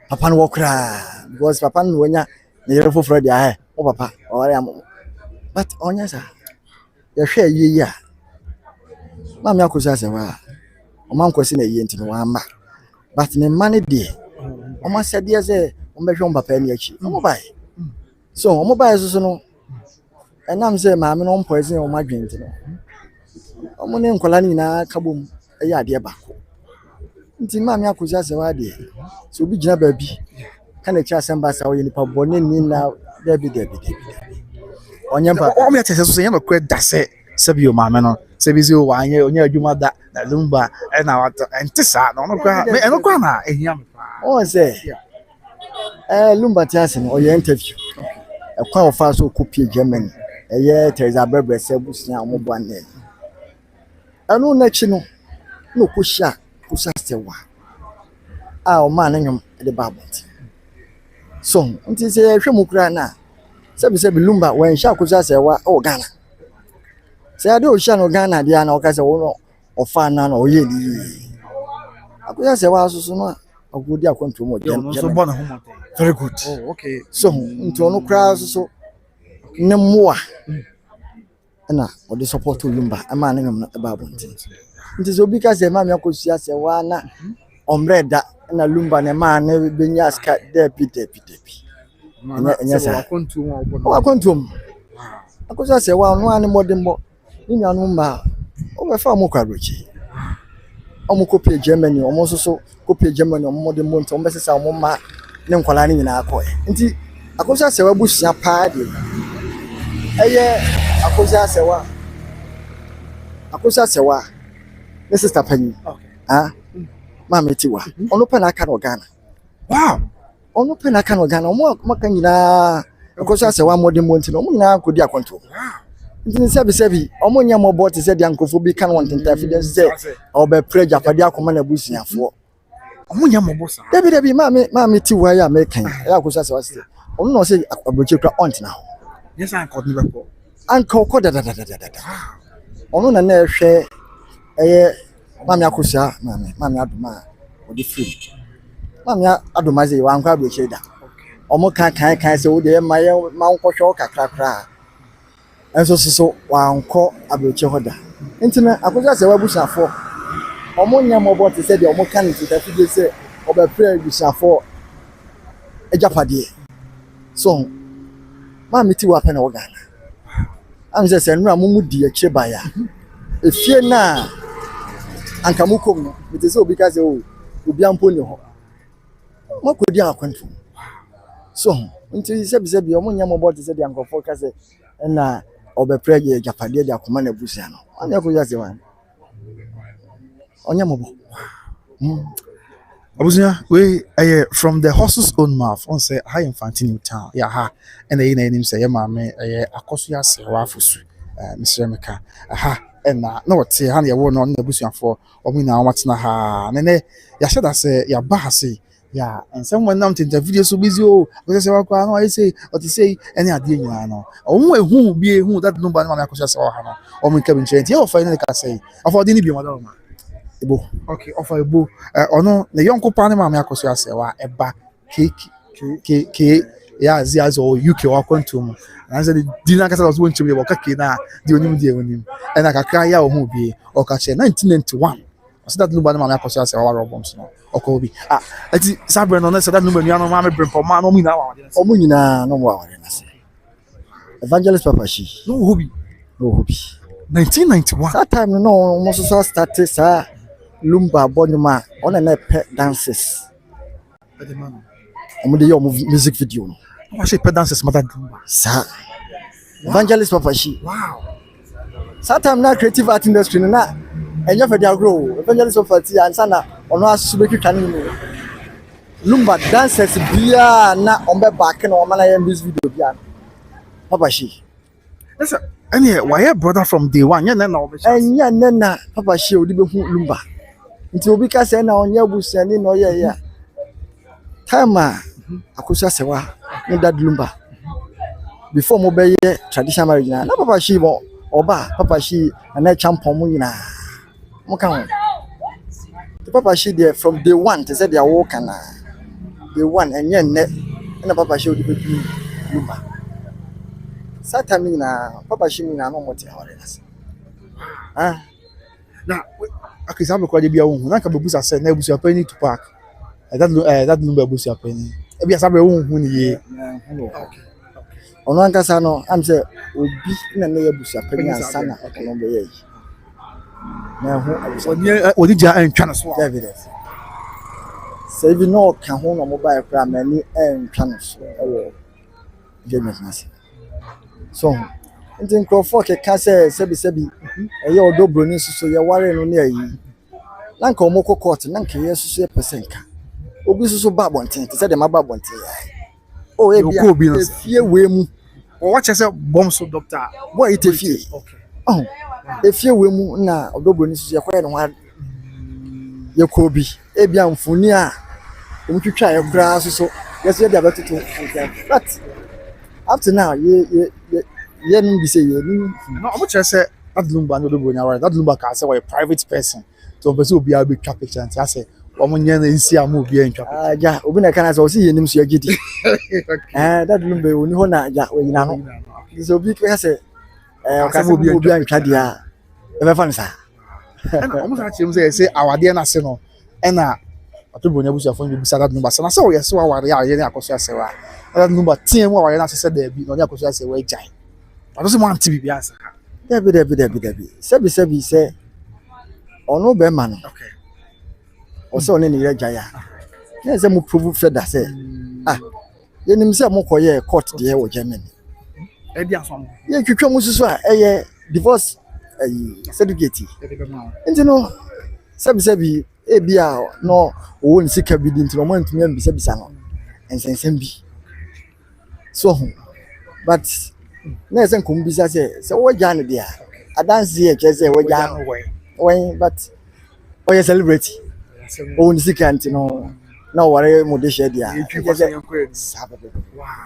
papa no wokra because papa no wonya ne yere foforo dia o papa ore am but onya sa ye hwe yiyi a maame akosa sewa o man kwesi na yiyi ntino wa ma but ne mane de o ma se de ze o be hwe papa ni achi o mo bai so o mo bai so no enam se maame no poison o ma dwen ntino o mo ne nkola ni na kabom eya ade ba ko nti maame akosa sewa de so bi gina ba bi kana cha samba sa o ye nipa bone ni na Debi. Onye ba. O me atese so yema kwe dase sebi o maame no. Sebi zi o wanye onye adwuma da na lumba e na wato entisa no no kwa me eno kwa na ehia me pa. O se. Lumba tiase no o ye interview. E kwa ofa so kopie Germany. E ye Teresa Bebre se busia o mo bwane. Anu na chi no no kuhia kusa sewa. O ma na nyom de babot. So nti se hwe mu kura na sebi lumba wen sha kuza se wa o Ghana se ade o sha no Ghana dia na o ka se wo no o fa na na o ye ni akuza se wa susu no agudi akonto mo So born home. very good Oh, okay. so nti ono kura susu ne moa na o de support lumba ama na ngam na babo nti so bi ka se ma me akosia se wa na omreda na lumba ne ma na benya ska depi enya sa akontum akosa se wa no ane modembo ni nanu mba o be fa mo kwarochi o mo kopie Germany o mo soso kopie Germany o mo modembo nti o be sesa o mo ma ne nkwala ni nyina akọ nti akosa se wa busia pa de eye akosa se wa ne sister pani Mama tiwa ono pe na aka no Ghana Wow. ono pe na aka no Ghana omo maka nyina akosa se wa modem monti no omo nyina akodi akonto nti sebi omo nya mo bot se dia nkofo bi kan won tenta evidence say obe pressure padi akoma na busiafo Omo nya mo bossa. Debi mama tiwa ya American ya akosa se wa se ono no se abroche kra aunt na Yes, I called me before. anko ko da ono na na ehwe eye mami akosia mami adoma o di free mami adoma ze wa nkwa abroche da omo kan se wo de ma nkwohwe kakra enso so wa nkọ abroche hoda ntina akosia se wa busafo omo nya mo bot se de omo kan nti afide se oba pray busafo ejapade so mami ti wa pe na wo Ghana am se nura mumu di eche baya efie na anka mukom no it is obi ka se o obi ampo ni ho makodi akwantu so nti sebi omo nya mo bot se de ankofo ka se na obe prege japade de akoma na busia no anya ko ya se wan onya mo bo Abusia, we from the horse's own mouth. On say high infantine in town. Yeah, ha. And the name say, "Mama, akosu ya se wa fusu." Mr. Emeka, aha. ɛna na wɔte ha na yɛwɔ no na abusuafoɔ ɔmo nyinaa wɔatena ha nene yɛahyɛ da sɛ yɛaba ha se ya nsɛm wɔn nam tenta video so busy o wɔsɛ sɛ wakɔ na wɔayɛ sɛ ɔte sɛ ɛne adeɛ nyinaa no ɔmo ehu bi ehu that number no ma akɔhyɛ sɛ wɔ ha no ɔmo nka bi nkyɛn nti yɛwɔ fa ne ka sɛ afɔ ɔde ne bi wɔda ɔma ebo okay ɔfa ebo ɔno ne yɔnko pa ne ma akɔhyɛ asɛ wa ɛba ke ya zi azo UK wa kwantum na say di na kasa so nchim ye ka ke na di onim na kakra ya ohu bi o ka che 1991 so that number na ma akoso ase wa roboms no oko bi ati sabre no na say that number nuano ma me brempo ma no mu na wa omu nyina no wa na se Evangelist Papa Shi no hobi 1991 that time no mo so start sa lumba bonuma on na pe dances omu de yo music video no I should put dances mother Dumba. Sir. Evangelist Papa Shi. Wow. Sometimes na creative art industry na enye fe dia grow. Evangelist Papa Shi ansa na ono asube twitwa ne lumba dancers bia na ombe back na o mana ya music video bia. Papa Shi. Yes, any why brother from day one nya na obe. Enya na Papa Shi odi be hu lumba. Nti obi ka say na onya busuani na oye ya. Time akosia sewa no dad lumba before mo be ye traditional marriage na Papa Shi mo oba Papa Shi na champon mo nyina mo kan the Papa Shi there from day one they said they walk na day one enye nne na Papa Shi odi be lumba satan nyina Papa Shi nyina no mo te hore na na akisa me kwa de bia wo hu na ka bebusa se na ebusu apani to park that lumba ebusu apani ebi asabe wo hu ni ye ono ankasa no am say obi na na yabusu apani ansa na ono be ye na hu odi ja antwa no so evidence say bi no ka ho no mobile kra mani antwa no so ewo game mas so ntin crowdfund ke ka say sebi eye odobro ni suso ye ware no na yi nanka omoko court nanka ye suso ye percent ka obi suso ba bonten te say dem ba bonten o e bia efie we mu o watch say bomb so doctor boy it efie okay oh efie we mu na odobro ni suso ye kwaye no ye ko bi e bia mfuni a omtwitwa ye kura suso yes ye dia betutu but up to now ye no be say ye no omo chere say that lumba no odobro nya that lumba ka say we private person so person obi a be twa picture and say omo nya na nsi am obi a ntwa ja obi na kana so si ye nim so agidi that lumba oni ho na ja we nyina no so obi ka say o ka say obi a ntwa dia e be fa nsa na omo say awade na se no na odobro nya busu afon bi bisa that lumba say na say o ye so awade a ye na akoso asewa that lumba tie mu awade na say da bi no nya akoso asewa ejai I don't see one TV biasa. Debi. Sebi say ono be man. Okay. O say oni ni rejaya. Na say mo prove further say ye nim say mo koye court de wo Germany. E dia so mo. Ye twitwa mo susu a eye divorce certificate. Nti no sebi e bia no wo nsika bi di nti no mo ntumi am bisa no. Ensensem bi. So but na esen kum bisa say wo jan dia adanse ye che say wo jan when but o ye celebrate o ni sika nti no na ware mo de share dia wow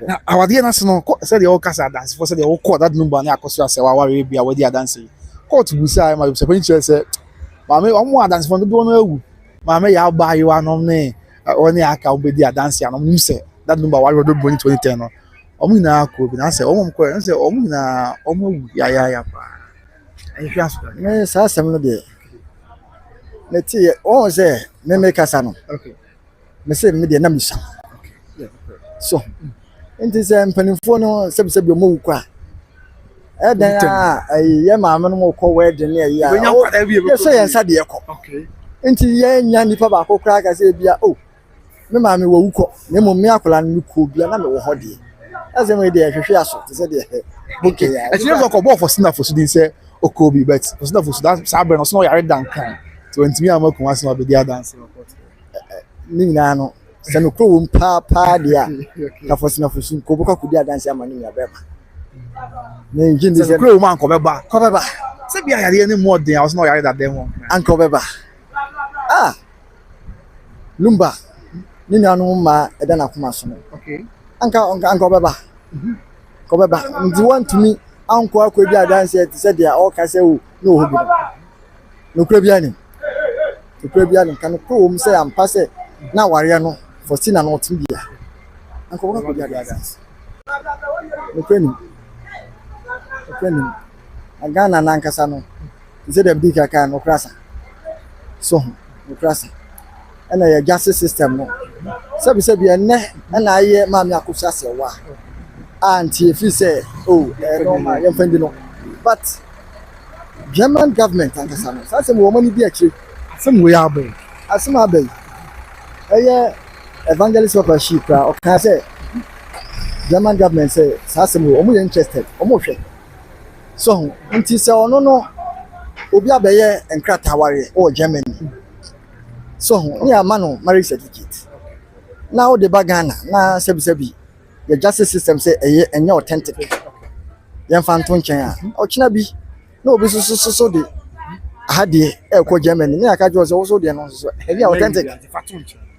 na awade na se no say the all kasa dance for say the all call that number na akoso ase wa ware bia we dia dance court busa ma se pani che say ma me omo dance for no awu ma me ya ba yi wa no ne oni aka obedi dance ya no nim say that number wa do boni 2010 no omu na ko bi na se omu ko na se omu na omu ya pa ehwe aso me sa sem no de na ti o se me kasa no okay me se me de na mi sa okay so enti se mpanimfo no sebi omu kwa e dan ye ma me no mo ko wedding na ya ye so ye nsa de ko okay enti ye nya nipa ba ko kra ka se bia o me ma me wo wuko me mo me akola no ko bia na me wo hode as em we dey hwehwe aso te say dey okay actually so ko ball for sinna for so dey say okobi but for sinna for so that sabre no so yare dan kan to ntimi amakun ase no be dey dance ni na no se no kro won pa dia na for sinna for so ko boko ku dey dance amani ya bema na engine Sɛ diesel kura wo man kɔbɛba. kɔbɛba Sɛ bi ayadeɛ ne more den a wɔsɛ na ɔyare dada ho. ankɔbɛba lumba ne nuanom ma ɛda n'akoma so no Okay. anka ɔbɛba kɔbɛba nti wɔntumi ankɔ akɔdi adanseɛ te sɛ deɛ ɔka sɛ o na ɔhɔ bi no nokura bi anim ka no kuro mu sɛ ampa sɛ na awareɛ no fɔsi na no ɔtumi bia anka wɔkɔdi adanseɛ nokura nim na Ghana nankasa no te sɛ dɛm di kaka nokura sa so nokura sa ɛna yɛ justice system no sɛbi ɛnɛ ɛna ayɛ maame akosua sɛwa a nti efi sɛ normal yɛmfa ndi no but German government ankasa no saa sɛm wɔn ani di akyire Asɛm wo yɛ abɛn. asɛm abɛn ɛyɛ evangelist papa shi kra ɔka sɛ German government sɛ saa sɛm wɔn yɛ interested wɔn hwɛ so nti sɛ ɔno no obi abɛyɛ nkrataa awareɛ wɔ Germany so ne ama no marriage certificate na wo de ba Ghana na sɛbi yɛ justice system sɛ ɛnyɛ authentic yɛmfa nto nkyɛn a ɔkyena bi na obi so de ahadeɛ ɛkɔ Germany ne aka gyɔ sɛ wo so deɛ no so ɛnyɛ authentic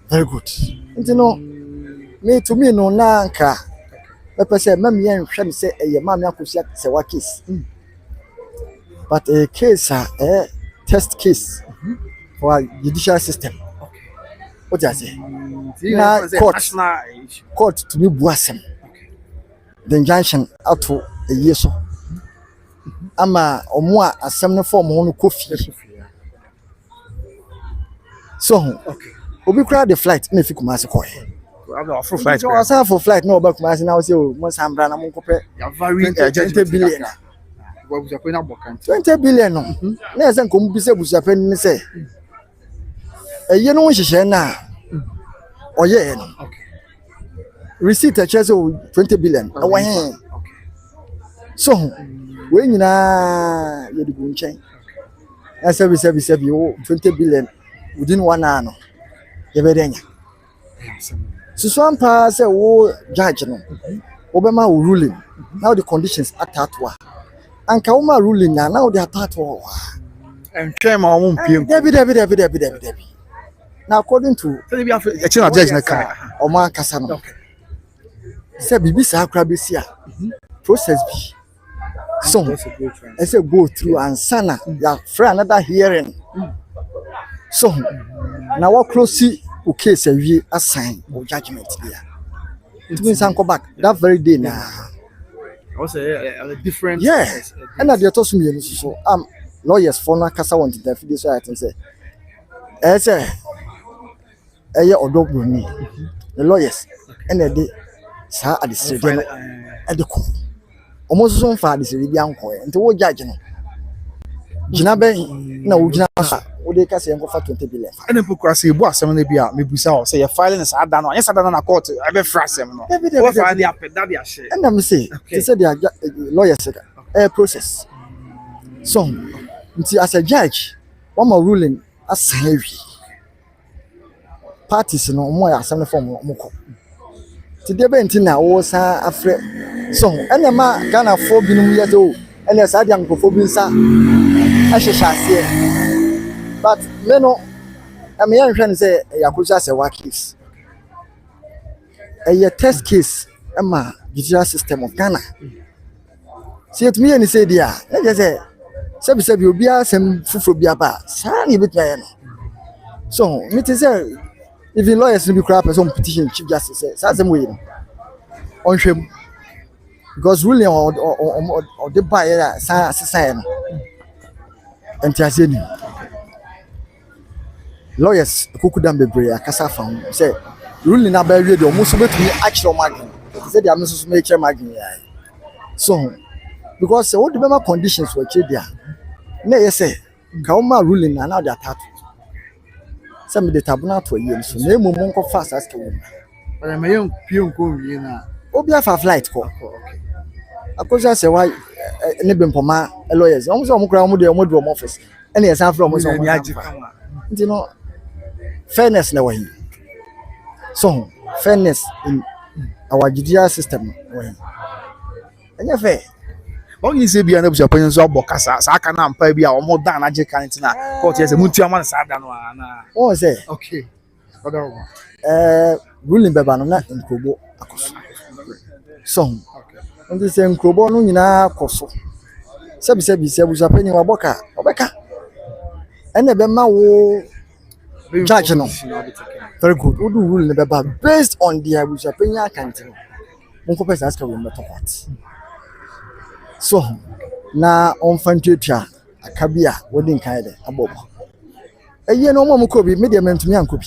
very good nti no me to me no na nka pɛpɛ sɛ mam yɛn hwɛ no sɛ ɛyɛ maame akosua sɛ wa case but a case a test case for our judicial system what you say na court to me buasem the injunction ato a year so ama omo a asem no form ho no kofi so obi kra the flight na fi Kumasi koy For flight. so asa for flight na oba Kumasi na say o mo sambra na mo nkopɛ Ya very 20 billion Wa buja ko na bokan. 20 billion no na yɛ sɛ nkomu bi sɛ busuapɛ ni sɛ ɛyɛ no hyehyɛ na ɔyɛ no receipt a kyerɛ sɛ 20 billion ɛwɔ he so we nyinaa yɛde gu nkyɛn na sɛbi wo 20 billion within 1 hour no yɛbɛdɛ nya susu ampa sɛ wo judge no wobɛma wo ruling now the conditions atato a anka wo ma ruling na now the atato Ɛntwɛn ma wɔn mpiem. Debi. Now according to Sɛ bi afɛ ɛkyɛ na judge na kan. Omo ankasa no. Say bibi sa akra besi a process bi. So I say go through and sana ya for another hearing. So now what close o case awie assign o judgment there. It means go back that very day na. Also a different. Yeah. And at the to so me so lawyers for na kasa want to fit so I think say say eye odobroni the lawyers and they sa adisiri no e de ko omo so mfa adisiri bi anko e nti wo judge no gina ben na wo gina so wo de ka say enko fa 20 billion Ɛna pokrasi ebu asɛm na bi a mebusa ho sɛ yɛ filing sa ada no. Anya sa ada na court ɛbɛ fra asɛm no. Wo fa de apɛda de ahye. and am say they say their lawyers process so nti as a judge one more ruling asan wi parties no mo ya asem form mo ko ti de be nti na wo san afre so ene ma Ghana fo binum ye so ene sa dia nkofo bi nsa ahyehyase but me no am yan hwe ne say yakoja say wa case a test case ama judicial system of Ghana see it me any say dia na je say sebi obi asem fufuro bi aba sa na ebetwa ye no so me te say even lawyers no be crap person petition chief justice say sa same way no on hwem because ruling or the buyer sa no entiase ni lawyers kokudam bebre akasa fa say ruling na ba wie de omo so betumi akire omagin say they am so make akire magin ya so because what the member conditions were akire dia na ye say ka o ma ruling na now they attack some the tabuna to ye so na emu mo nko fast as to But me yon pio nko wie na. obi afa flight ko akoja say why ne bempoma lawyers omo say omo kra omo de omo do omo office and yes after omo say omo Aji kama. you know fairness na wahi so fairness in our judicial system wahi Enye fe. Only say be na busa panyin so abokasa sa aka na mpa bia omo dan na je kan tina court say mutu ama sa da no na. O say. Okay. Odawo. Ruling beba no na Nkrobo akoso. So, ndi se Nkrobo no nyina akoso. Sebi busa panyin wa boka, obeka. Ene be ma wo judge no. Very good. We do rule beba based on the busa panyin account no. Monko pesa aska we meto court. So, na onfantuatua akabia wodi nkan de abobo. Eye no mo ko bi media mentumi anko bi.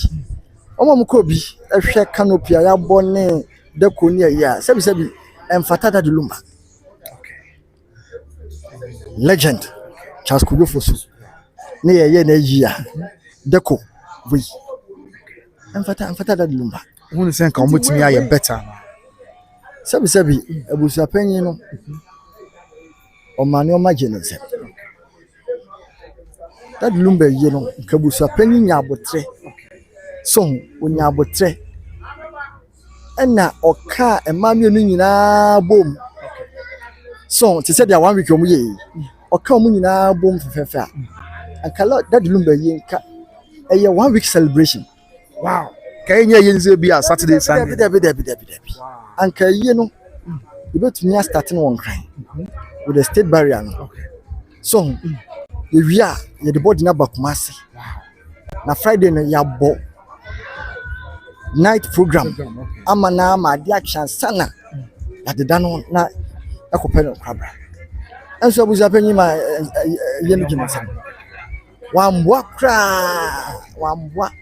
Omo ko bi ehwe canopy ya bone de ko ni ya. Sebi emfata da Lumba. Legend Charles Kujofosu. Ne ye na yi ya. Deco we. Emfata da Lumba. Who say kan mutumi aye better. Sebi abusu apanyin no. Omani omagenese. That Lumba ye no kabusu apanyin nya abotre. So onya abotre. Ena oka emamie no nyina bom. So te say dia 1 week omu ye. Oka omu nyina bom fefefe a. Ankala that Lumba ye nka eye 1 week celebration. Wow. Can you use be a Saturday Sunday? Wow. Anka ye no ibetumi start no one cry with the state barrier no. Okay. So the wia ye the body na bakumase. Wow. Na Friday no ya bo night program. Okay. Ama na ma di action sana. Ya de dano na akopɛ no kwabra. Enso abuza panyi ma ye no gina sana. Wambwa kra wambwa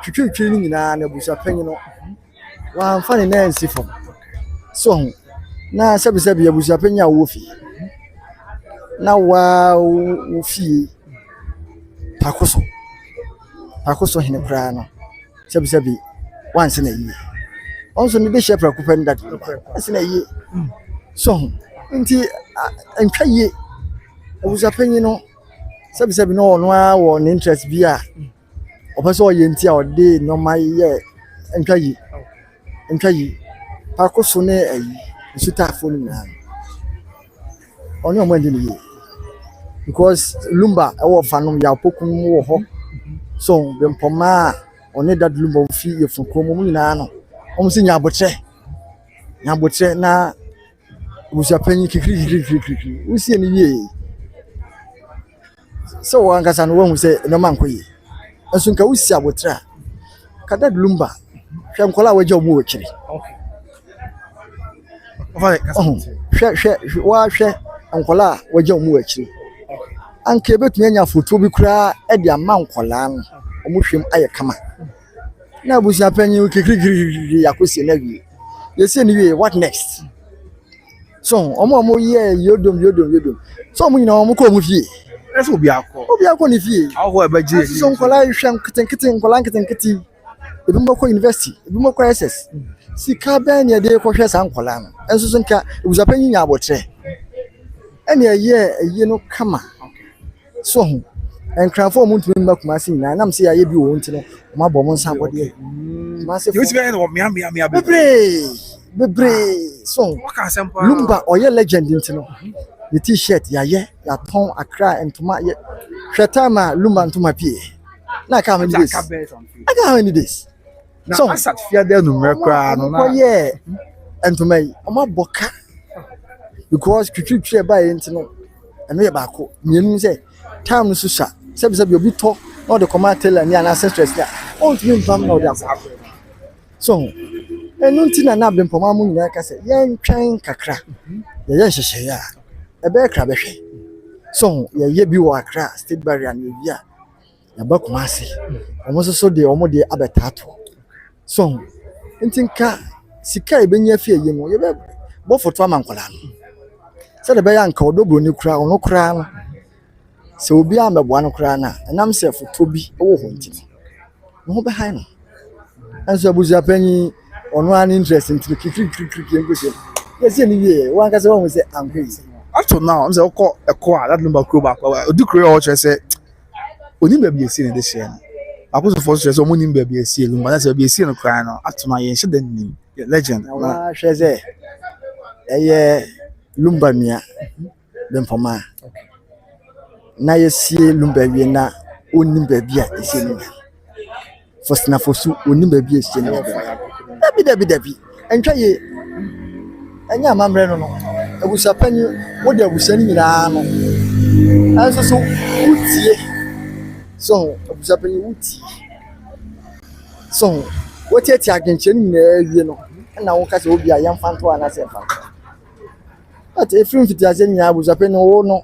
twitwi ni nyina na abuza panyi no. Wamfa ne na nsi fom. So na sebi abuza panyi a wo fi. Na wa wo fi pakoso hene kra no. Sebi wanse na yi. Onso ni de shepra kupa nda. Wanse na yi. So nti entwa yi abuza panyi no sebi no ono a wo ne interest bi a opeso ye nti a ode no mai ye entwa yi pakoso ne ayi sutafo ni na onye omo ndi ni yi because Lumba e wo fanom ya pokun mu wo ho so be mpoma one that Lumba fi ye funko mu nyina no omo si nya botre na busa panyi kikiri usie ni ye so wangasa no wahu se no mankoyi asu nka usia botra kada Lumba hwe nkola waje omo wachiri hwe nkola waje omo wachiri anke betumi anya foto bi kura e dia ma nkola no omo hwem aye kama na busa panyi kikiri yakosi na wi yesi ni wi what next so omo ye yodom so omo nyina omo ko omo fie Eso obi akọ ni fie awo ebeje so nkola hwem kitenkiti ebi mbakọ university ebi mbakọ SS sika ben ye de ko hwe san nkola no enso so nka busa panyi nya abotre ene ye no kama so enkranfo mu ntumi mbakuma si na nam se ya bi wo ntino ma bọ mo nsa bode ma se you see no mia bebre so Lumba oye legend ntino the t-shirt ya ton akra entuma ye hwetama Lumba ntuma pie na ka many days aka many days so asat fia de no mrekra no na ye entuma yi oma boka because twitwi e ba ye ntino eno ye baako mienu se time no susha sebi obi to na the command teller ni ancestors ya on to mbam na oda so enu ntina na be mpoma mu nyina ka se ye ntwan kakra ye hyehyɛ ya ebe kra behwe so ye bi wo akra state barrier na wi a ya ba kuma ase omo so de omo de abetato so ntinka sika ebenya fie ye mo ye be bo foto amankola no se de be ya nka odobro ni kura ono kura no se obi amebo an kura na enam se foto bi wo ho ntino no be han no enso abuza panyi ono an interest ntino kikiri ngosie yesi ni wie wan ka se won se ankwe up to now I'm say okọ a that Lumba kro back odi kro o che say oni ba bi esi na de share no akoso for say so moni ba bi esi Lumba na say bi esi no kra no up to now yen she den nim legend na hwe ze eye lumba mia bempoma na yesie lumba wie na onim ba bia esie no fosna fosu onim ba bia esie no dabi entwa ye anya amamre no abusa panyi wo de abusa ni nyina no anso so utie so abusa panyi utie so wotie tie agenche ni nyina wie no na wo ka se obi a yemfa nto ana se fa ati efrim fiti ase nyina abusa panyi wo no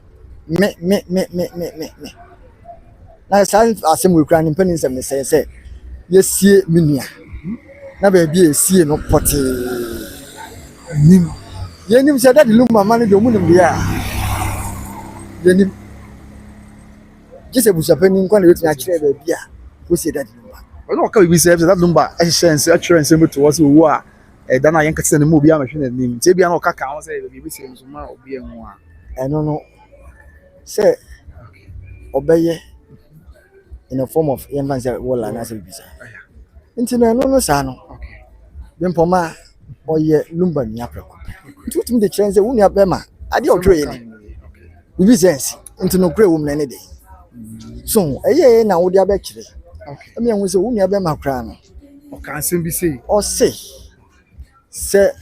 me na san asem we kra ni mpani nsem ne se yesie minua na ba bia esie no pote nim yenim se dadi lumba mane de omunim dia yenim jise busapani nkwa na wetu akire ba bia wo se dadi lumba ono ka bi se that lumba ehyense atrense meto wo se wo a da na yenka tse ne mu bia mahwe na nim tie bia na okaka ho se bi se nso ma obi enu a eno no se obeye in a form of embanse wala na se bisa nti na no sa no bempoma oye lumba ni apreko tutum de chenze wuni abema ade otwe ni bibi sense nti no kure wo mna ne de so eye na wo de abekire emi enwe se wuni abema kra no o kan sem bi sei o se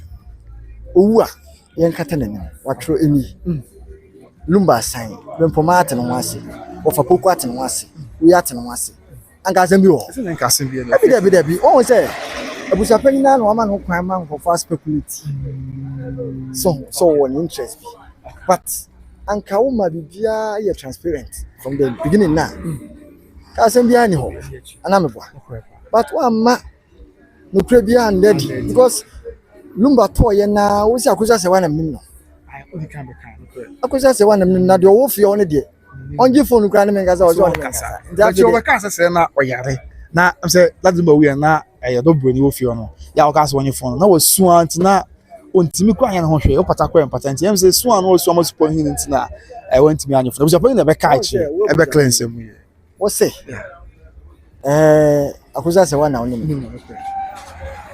owu a yen kata na ni watro eni lumba san bempoma ate no wase ofa poku ate no wase wi ate no wase anka sem bi wo se nka sem bi na bi o se abusa panyi na no ama no kwan ma nko for speculate so one interest but anka wo ma bibia ye transparent from the beginning na ka sem bia ni ho ana me boa but wa ma no pre bia ready because lumba to ye na wo si akosa se wa na mnim no odi kan be kan akosa se wa na mnim na de wo fie on de onji phone kra na me ngasa o jo kasa that you ka se na oyare na am say lazima we na do broni wo fie no ya o ka so onye phone na wo suan ntina ontimi kwa anya na ho hwe o pata kwa empata nti am say suan no wo suan mo support hin ntina wantimi anya phone so na be ka chi e be cleanse mu ye wo say akosa se wa na onim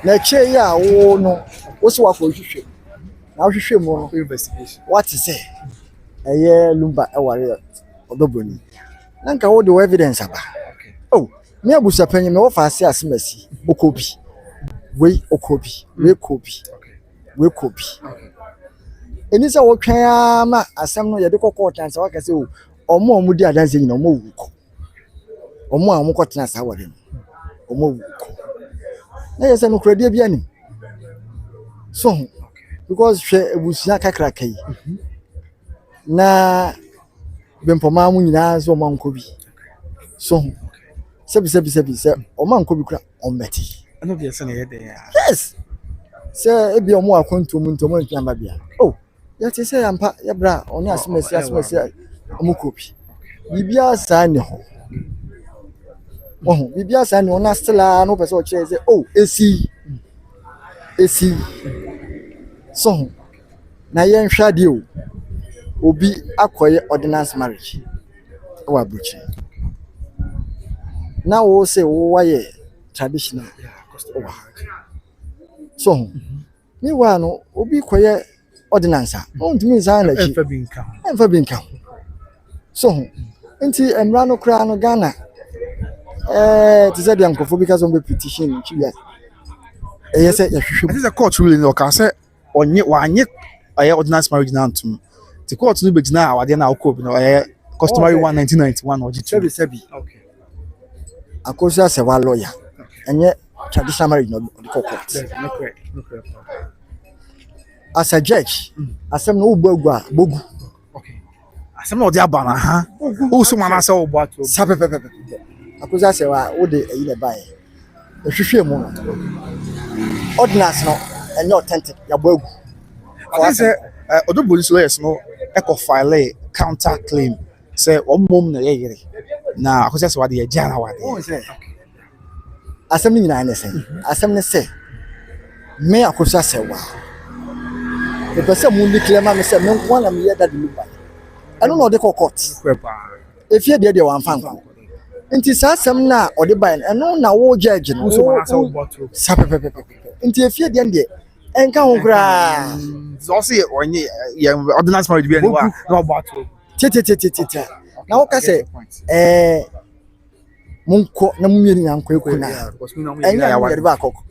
na che ya wo no wo so wa for hwehwe na hwehwe mu no investigation what is say lumba ware odobroni na nka wo de evidence aba oh me abusa panyi me wo fa ase asemasi okobi we okobi we kobi eni se wo twan ama asem no ye de kokko tan se wa ka se o omo di adanse nyina omo wuko omo a mo kotena sa ware no omo wuko na ye se no kradie bia ni so because hwe abusia kakra kai na bempoma mu nyina so omo ankobi so sebi se omo ankobi kra ombeti ano bi ese na ye de ya yes se ebi omo akonto mu ntomo ntamba bia oh ya te se ampa ya bra oni asemesi omo kopi bibia sa ne ho bibia sa ne ona stela no pese o kire se oh esi so na yen hwade o obi akoye ordinance marriage wa buchi na wo se wo waye traditional so mi wa no obi koye ordinance on timi san la chi enfa binka so nti emra no kra no Ghana ti se de ankofo bi ka so be petition chi ya se ya hwehwe this is a court ruling o ka se onye wanye ordinance marriage na antum the court no be gina awade na okobi no customary 1991 ojitu sebi okay akosa se wa lawyer enye traditional marriage no the court no correct as a judge asem no bogu okay asem no de abana ha o so mama se o bo ato sapepepe akosa se wa wo de eyi le bae ehwehwe mu no ordinance no enye authentic ya bogu I say odo police lawyers no eco file counter claim say omom na yeyere na akosa se wa de jana wa de asem ni nyina ne say asem ne say me akosa se wa the person mu declare ma me say me nko na me ye dad luba eno no de court efie de wan fan nti sa asem na ode ban eno na wo judge no so ma sa wo boto sapepepe nti efie de enka ho kura So say onye ordinance marriage be anywhere. No about to. tete na wo ka say monko na mumieni yanko ekuna Because me no enya ya ya de ba akoko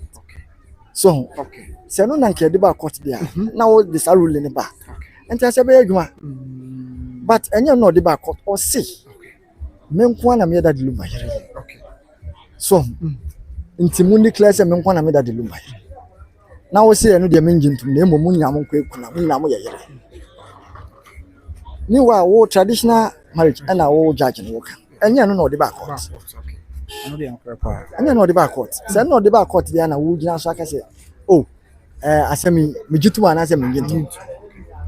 so Okay. se no na nke de ba court dia na wo de sa rule ne ba enta se be adwuma but enya no de ba court o say menko na me da de lumba yere Okay. so nti mu declare se menko na me da de lumba yere na wo say no de menjintum na emo munya monko ekuna munya mo yere ni wo traditional marriage and wo judge no ka enya no de ba court Okay. I know the uncle pa. anya no de ba court se no de ba court dia na wo gina so aka se oh asemi mejitu ana se menjitu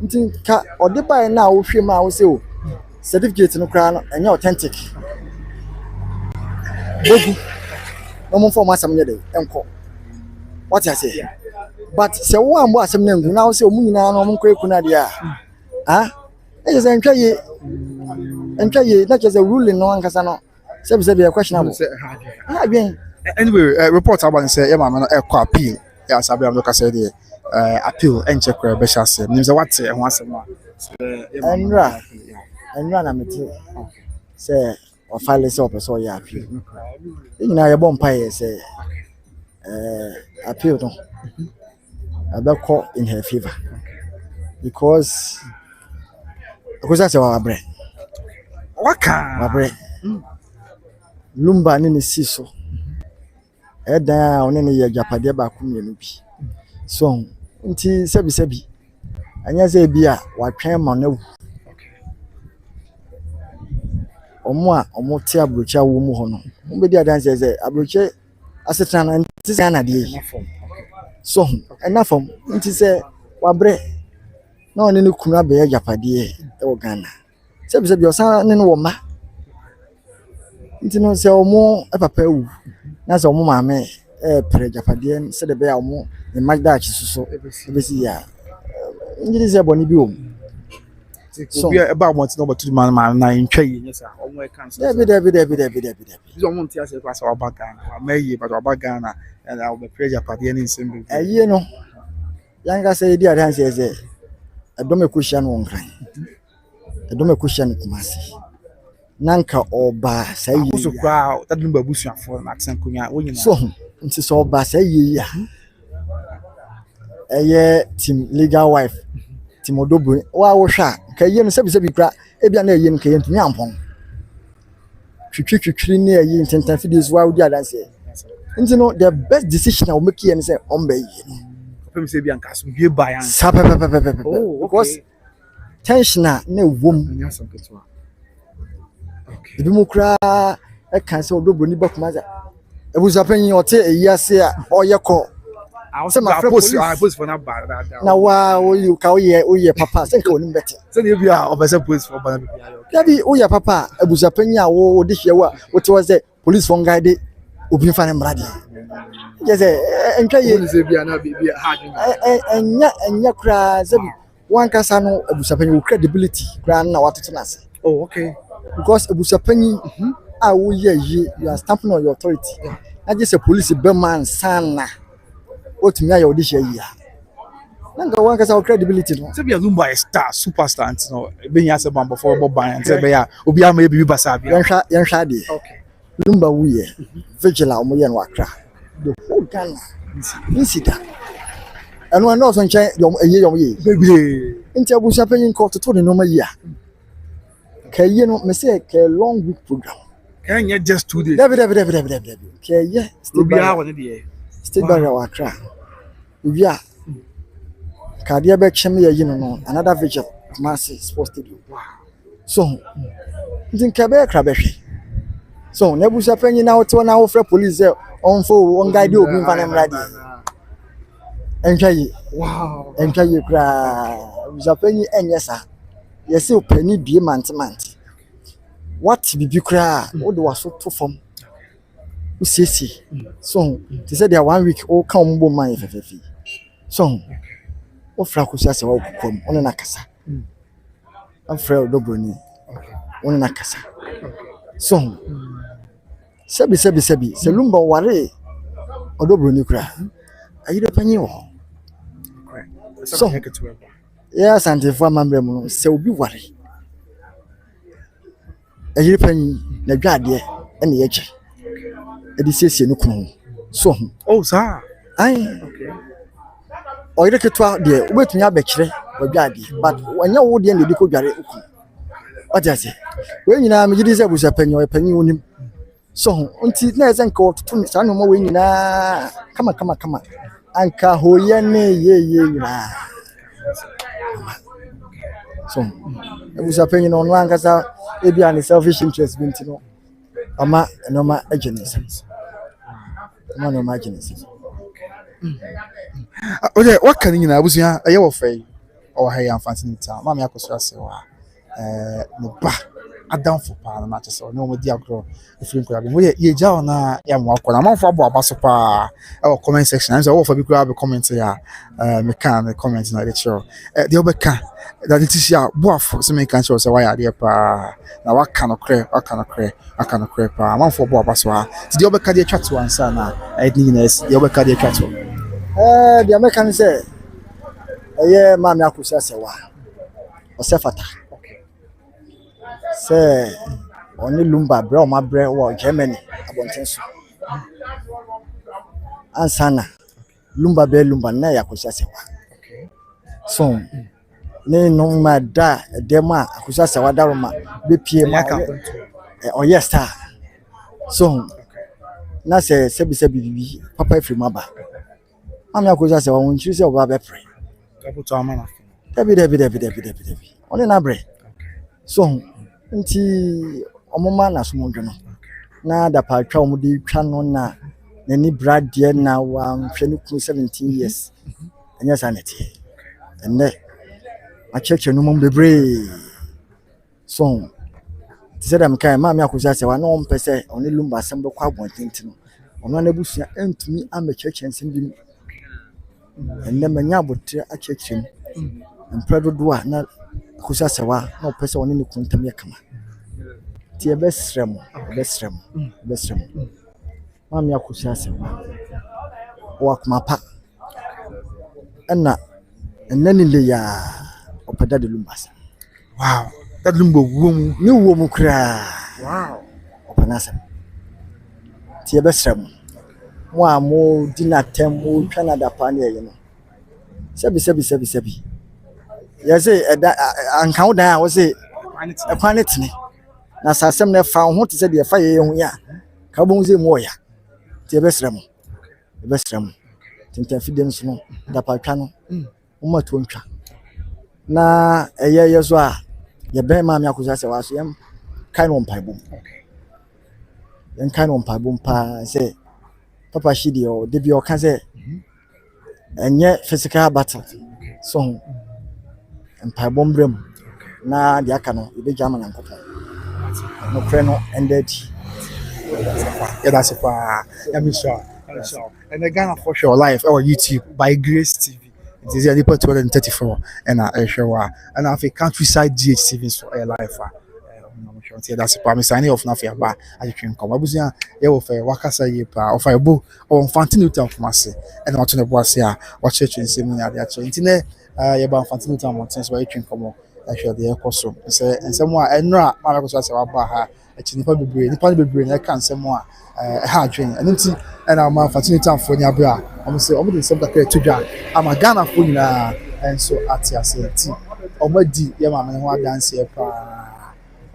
nti ka ode ba na wo hwe ma wo se o certificate no kra no enya authentic bogu no mo form asem nye de enko what I say but se wo ambo asem na ngu na wo se o mu nyina no mo nkwa ekuna dia e se ntwa ye na che ruling no ankasa no se be questionable bien Anyway, report about say yeah man no appeal. Yeah, sabi am look say the appeal and check be shase. Nim say what e ho asem ma. enra na meti se o file se o person ya appeal nyina ye bom paye se appeal no abeko in her favor because say wa bre Waka. lumba ni si so edan a one ne ye japade ba ku mienu bi so nti sebi anya se bi a watwen ma na wu omo ti abrocha wo mu ho no mo be di adanse se abroche asetan na nti se na de so ena fom nti se wabre na one ne kunu abe japade e wo Ghana sebi osan ne no wo ma nti no se omo papa wu na se omo maame pre japade se de be ya omo ne magda achisoso ebesi ya ngiri se boni bi om So we about want to know about two man na ntwa yi nyesa. Omo e kan so. Debi. This one tia say pass our back Ghana. Amayi but our back Ghana and I will praise your party any nsem. Aye no yanga say di adanse se edome kuhia no nkran edome kuhia no kumasi nanka oba say So kwa that number busuafo na aksan konya wonyina. so nti so oba say ye ya eye team legal wife team odobu wa wo hwa ka ye no sebi kra ebia na ye no ka ye ntumi ampon twitwitwitwiri na ye intentan fidies wa udi adanse nti no the best decision I will make here say omba ye no Pem say bia nkaso bie ba yan. Oh, because tension na wom Nyasa ketwa. Okay. ebi mu kra e kan say odobu ni bakuma za ebuza panyin ote eyase a oyeko I was my post for na bar that. na wa oyi ka oye papa say ka onim bete Say dey bia obese post for bana bia yo. dabi oye papa ebuza panyin a wo de hie wa wote was say police for guide obi fa ne mrade je say entwa ye Say bia na bia hard. enya kra zabi wan kasa no ebuza panyin credibility kra na watoto na se Oh, okay. because ebuza panyin a wo ye you are stamping on your authority na je say police be man sana otumi aye odi hie ya nanga wan kasa credibility no Say bia Lumba is superstar and no be nya say bamba for boban and say be ya obi ama be bi basa bia. yenhwa de Okay. lumba wuye vigila omo ye no akra the whole Ghana insida eno no so nchen yom ye Baby. nti abusa panyin ko toto de no ma ya ka ye no me say ka long week program Can you just 2 days? dabi ka ye Obi ha won dey. state barrier wa akra obi a ka dia be chem ye yi no another vigil massive sports stadium so nti ka be kra be hwe so na busa panyin na wote na wo fra police on fo on guide obi mfa na mrade enjaye Wow. enjaye kra busa panyin enye sa yesi opani due mantment what bibi kra wo de waso to fam usisi so they said there 1 week o kan mbo man fefefi so o fra ko sia se wa kukom ona na kasa afra odobroni ona na kasa so sebi se lumba ware odobroni kra ayire panyi wo So yes, and if one member say will be worry. A European the guardian and the edge. A decision no come. So sir. I or you get to there, wait me a betray or guardi, but when you're woody and the deco gary. What I say? When you know, me this was a penny or a penny on him. So until next and called to son more when you know. Come on. Anka hoyane ye. So it was a penny on one because maybe an selfish interest been to know. Ama no ma agencies. No ma agencies. Okay, what can you know? I was here a year of fame or hey, I'm fancy town. Mammy, I could say, no bah. I down for power matches or no media grow. If you could have been ye jaw na yam walk on a month for Basopa or comment section. I'm all for big grab a comment here. Me can comment na the show. The other can that it is ya buff so make can show so why are there pa na what cannot cray pa month for Basoa. The other can chat to answer na I think the other can chat to. The American say, yeah, Mammy, I could say, or Sefata. Say, only Lumba, bro, my bread, or Germany, about so. And Sana, Lumba, Lumba, Naya, could say, so, no matter, Dema, I could say, Wadaroma, BPM, or yes, star. So, na say, Sebi, Papa Frimaba. I'm not going to say, I want you to say, I'll be pray. Debbie. Only na bread. So, until Omoma na Sumogono. Na the Paltra Mudi Canona, Nenny Brad dear now, 17 years. And yes, Annette. And then I check your number brave. So, said I'm kind, Mamma could say, I know per se, only Lumba Sambo Quab one thing to know. On one of the end to me, I'm a church and sending. And then many about a church and Prado Dua, not Kusasawa, no person in the Kuntamia. Tia best rem. Mamma Kusasawa. Walk my pack. And then in the ya Opada de Lumbas. Wow, that Lumbo woman, new woman cry. Wow, Opanasa. Tia best rem. One more dinner temple, Canada pioneer, you know. Sebi. Yes, and count down was a planet. Now, some never found what to say the fire, ya. Cabonzi moya. The best ram. Tinta no, the Palcano, Umatuncha. Na a year as well. Your bear mamma was was him. Kind on pibum. Then kind on pibum pa say. Papa Shidio, Debio Kaze, and yet physical battle. So, and Pibom na the Akano, the German and Papa. No Preno ended. Yeah, that's a far. I'm sure. And the Ghana for sure live or YouTube by Grace TV. It is a report 234 and I show and I have a countryside GHTV so a live. That's a promise. I know of nothing about I can come. I was here, you of a Wakasa Yepa, of a book, or Fantino Town for Massey, and not to the boss here, or church in seminar. That's internet, about Fantino Town Mountains where you can come. I shall the costume. And somewhere I know my was about her. Actually, probably brain, I can't say more. Hard drink, and I'm a Fantino Town for Yabra. I'm saying, I'm some that to John. I'm a Ghana for you, and so at your city. Or my D, Yaman, who dance here.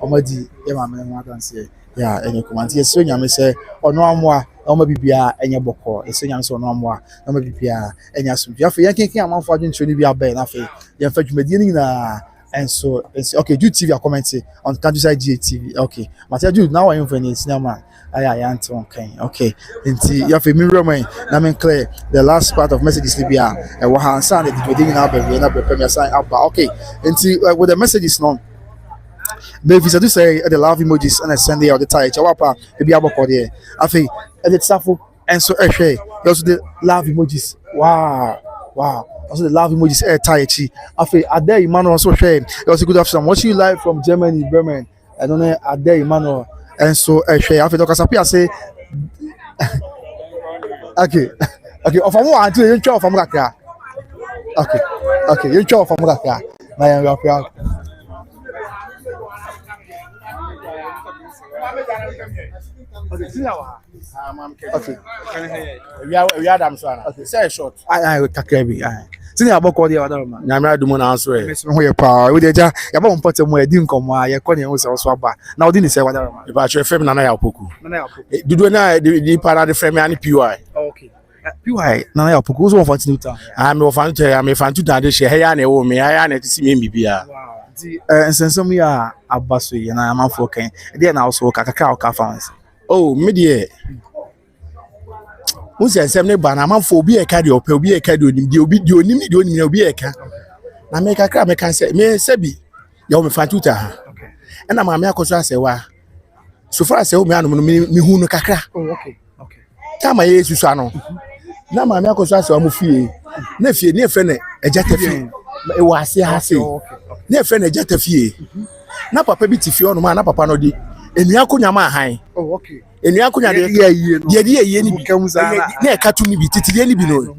Omadi yema me wan say ya enye command yeso nyame say ono amoa oma bibia enye boko yeso nyame say ono amoa oma bibia enye asumdua afa yankenken amanfo adwentro ni bia ba na afa ye fa dwumadie ni na and so it's okay do TV are commenting on countryside GTV okay Matia do now I am for any cinema aya yanti okay okay nti ya fa mi roman na me clear the last part of messages libia e wo hansa na the wedding na ba na premier sign up okay nti with the messages no Baby, I do say the love emojis and I send the other tie. Chawapa, maybe I work there. I think it's Safo and so also the love emojis. Wow. Also the love emojis air tie. I think Ade Emmanuel also share. It was a good afternoon. Watching you live from Germany, Bremen. I don't know Ade Emmanuel and so share. I think Dr. Sapia say okay. Of I'm going to you from okay. Okay, you try from kakra. Na ya wrap ya. Okay. We are damn son. Okay. Say short. I kakra bi. Sini aboko dey wadaro ma. Nyame adumo na answer. Miss me ho ye pa. We dey ja ya ba mpɔtɛ mu edi nkɔmɔ a ye kɔ ne ho sɛ so aba. Na odi ni sɛ wadaro ma. If I try fem nana ya opoku. Na ya opoku. Dudu na di para de frame ani PY. Okay. PY na ya opoku so 14 town. I'm fan to am fan to that she here na e wo me here na ti me bibia. Wow. Di nsensem ya abaso ye na amanfo kan. Dey na also kakaka ka fans. Oh, me de Musi ensem ne ba na amanfo obi e ka de ope obi e ka de onim de obi de onim de onim obi e ka. Na me kakra me kan say me sabi ya wo me fan tuta ha. Okay. E na ma me akoso asewa. So far say wo me anu me hu no kakra. Oh, okay. Okay. Tama ye susu ano. Na ma me akoso asewa mo fie. Na fie ne fe ne eja tafie. E wo ase ha se. Na fe ne eja tafie. Na papa bi ti fie ono ma na papa no di enua konya ma han. Oh, okay. Enua konya de ye no. Ye ni bi. Na e katu ni bi titire ni bi no.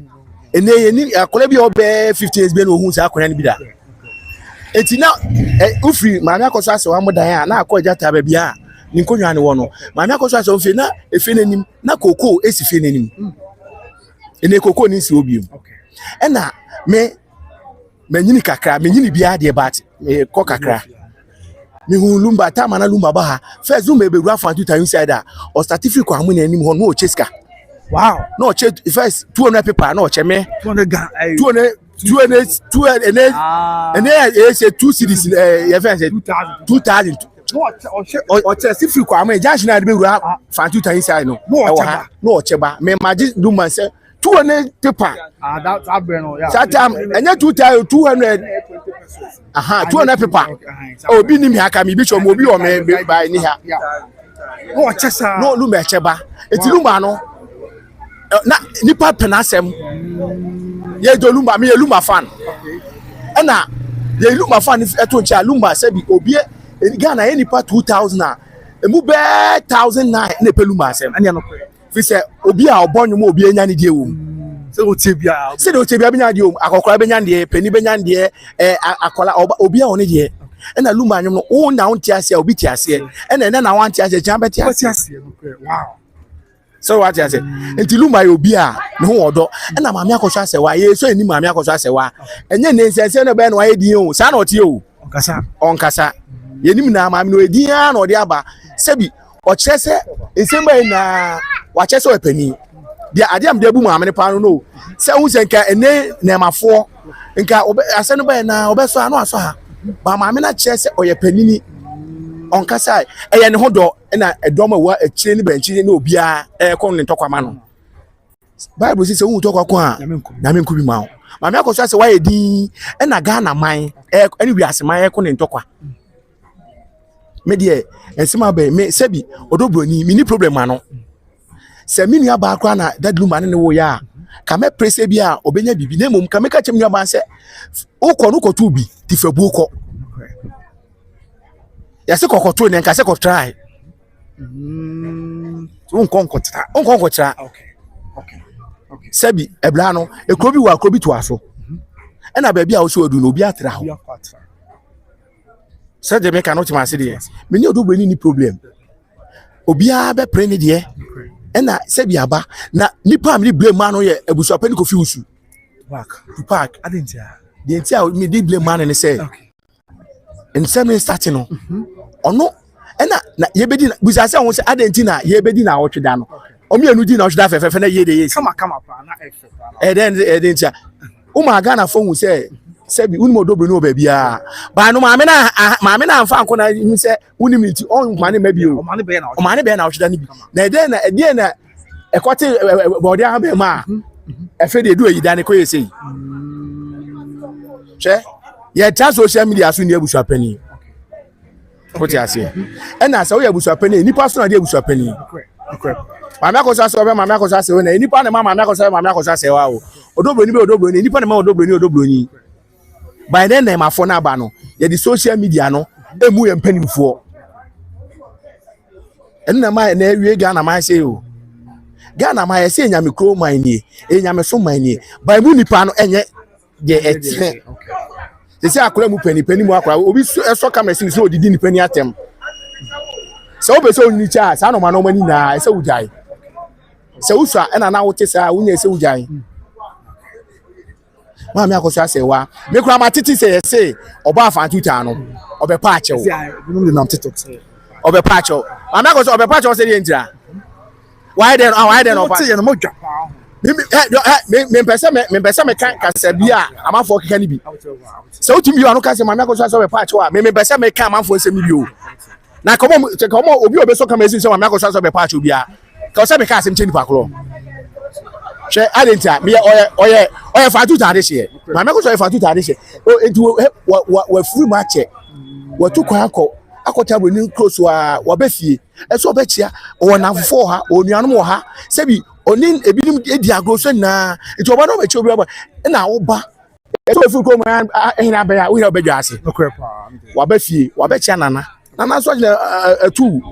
Ene ye ni akola bi obe 50 years be no hu sa akonya ni bi da. Eti na ufri ma me akoso asewa mo dan a na akoja ta ba bia ni konya ni wo no. Ma me akoso asewa fe na efe nanim na koko esi fe nanim. Ene koko ni si obium. Okay. Ena me nyini kakra me nyini bia de bat me ko kakra me hu lumba ta mana lumba ba ha first lumba be gura fan tuta inside o certificate ko amu na anim ho no o cheska. Wow. No o che first 200 paper na o che me 200 gan. 200 ene e say 2 cities ye first 2000 o certificate ko amu ja shina de be gura fan tuta inside no no o cheba me maji lumba say 200 paper. That brand no, yeah. That time, and 200. 200 paper. Oh, be nim haka mi bishop mo bi o me by ni ha. Oh, chesa. No, lumba cheba. Eti lumba no. Na nipa penasem. Ye do lumba me ye lumba fan. E na ye lumba fan eto ncha lumba se bi obi Ghana ye nipa 2000 a. Emu be 1009 na pe lumba asem. Ani no. Fi se obi a obonyo mo obi enya ni die wo. Se o tebia. Se do tebia benya die wo akokora benya die pani benya die akola obi a one die. E na luma anyum no wo na wonte ase obi ti ase. E na na wante ase jan beti ase. Wow. So what ase. Enti luma ye obi a ne ho odo. E na maame akoso ase wa ye so eni maame akoso ase wa. Enye ne nsense no be na wa ye din o. Sa na otie o. Onkasa. Ye nim na maame no edin a na ode aba. Sebi o kyerese esemba na wa kyerese o pani dia ade am de bu maame ne pa no se hu se nka ene na mafo nka ase no ba na obeso ano aso ha ba maame na kyerese o ye panini onkasa eye ne hodo na edom wa akire ni banchi na obia kon ne tokwama no Bible say hu tokwa a na me nkubi ma maame akoso ase wa ye din na Ghana man ene wi ase man kon ne tokwa me de ensema be me sebi odobroni mi ni problem ano se mi nua ba akra na that luma ne wo ya ka me presse bi a obenya bibi na mum ka me ka chem nua ba se ukọ no kotu bi ti fabu ukọ ya se kokoto ne nka se ko try unko tra okay sebi ebla no ekro bi wa akro bi to aso e na ba bi a wo se odu no obi atra ho so de me cannot man say yes me ni odobroni ni problem obia be pre ni de ena sebi aba na nipa am ni blame man no ye abusu apani ko fi usu park Adentia. de entia me di blame man ne say en same starting no ono ena na ye bedi na busa say won say adenti na ye bedi na otweda no omi anu di na otweda fefe na ye de yes Kama pa na efe. then edentia o ma Ghana fo hu say sebi unimo odobroni o ba bia ba no maame na amfa anko na hu say unimi nti on mane ma bi o O mane be na. o mane be na otweda ni bi na ede na ekote body ha be ma efe de do yi dan ko yesi che ye ta social media so ni abusu apani what you say na say we abusu apani ni pastor na de abusu apani maame akoso ase obe maame akoso ase we na nipa na maame akoso ase wa o odobroni nipa na ma odobroni by then na ma fo na aba no ye di social media no emu ye mpanimfo enna ma na ewie Ghana ma say o Ghana ma ye say nyame kro man ni enyame so man ni by mu nipa no enye de etre se akora mu pani mu akora obi so camera sin so odidi ni pani atem se obe so ni cha sa no ma no mani na se ujai se usua na na wote sa wunya se ujai ma me akoso asewa me kura ma titi se yese oba afantu ta no obe pa ache wo no dey na TikTok say obe pa ache ma me akoso obe pa ache wo se dey ntira why then oba say no mo dwa me pese me kan kasabia amafo keka ni bi se utimi anu kase ma me akoso asewa obe pa ache wa me pese me kan amafo se mi bi o na komo obi so kama esi se ma me akoso asewa obe pa ache obi a ka o se me ka asem cheni pa kro she adentia me oye fatu tade she ma me ko so fatu tade she o edu wa furu ma che wa tu kwa akota bro ni close wa ba fie e so ba chia o na fo ha o nuanom wo ha se bi oni ebinim edi agro so na etu oba no ba che obi oba na wo ba e so furu ko ma ehina ba ya wo ya ba dwa ase wa ba fie wa ba chia nana so atu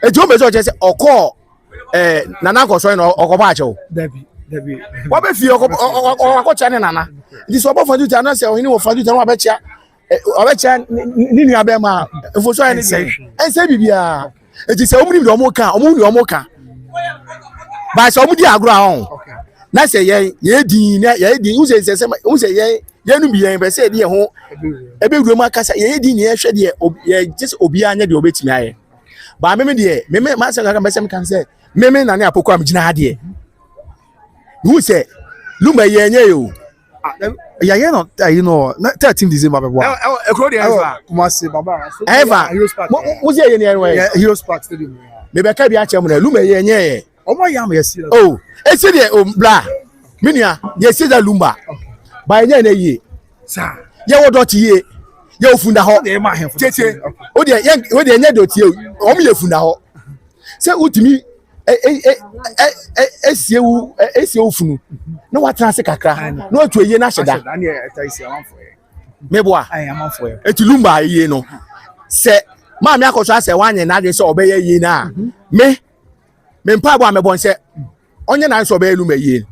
etu o be so che se okọ nana ko so no okoba acho David wa be fi okọ cha ne nana di so bo fadu ta na se ohini wo fadu ta wa be cha ni ni abe ma efo so ni se bibia eti se omuni do mo ka ba se omudi agro ahon na se ye din u se ye nu bi ye be se de ho ebe wuro ma kasa ye din ye hwe de ye just obi anya de obetimi aye ba me de me ma se ka be se me kan se meme na ne apoko am gina ha de who say lumba ye nye yo ya ye no you know 13 December be wa ekro de eva kuma se baba eva mo se ye ne enwe Heroes Park Stadium me be ka bi a chem na lumba ye nye ye omo yam ye see oh e se de o bla minia ye se da lumba ba ye na ye sa ye wo doti ye ye ofunda ho tete o de nye doti ye o mo ye funda ho se utimi esiewu funu na watra se kakra na otu eye na hyeda meboa eti lumba eye no se ma me akoso ase wanye na de se obeye eye na me mpa bo amebon se onye na nso obeye lumba eye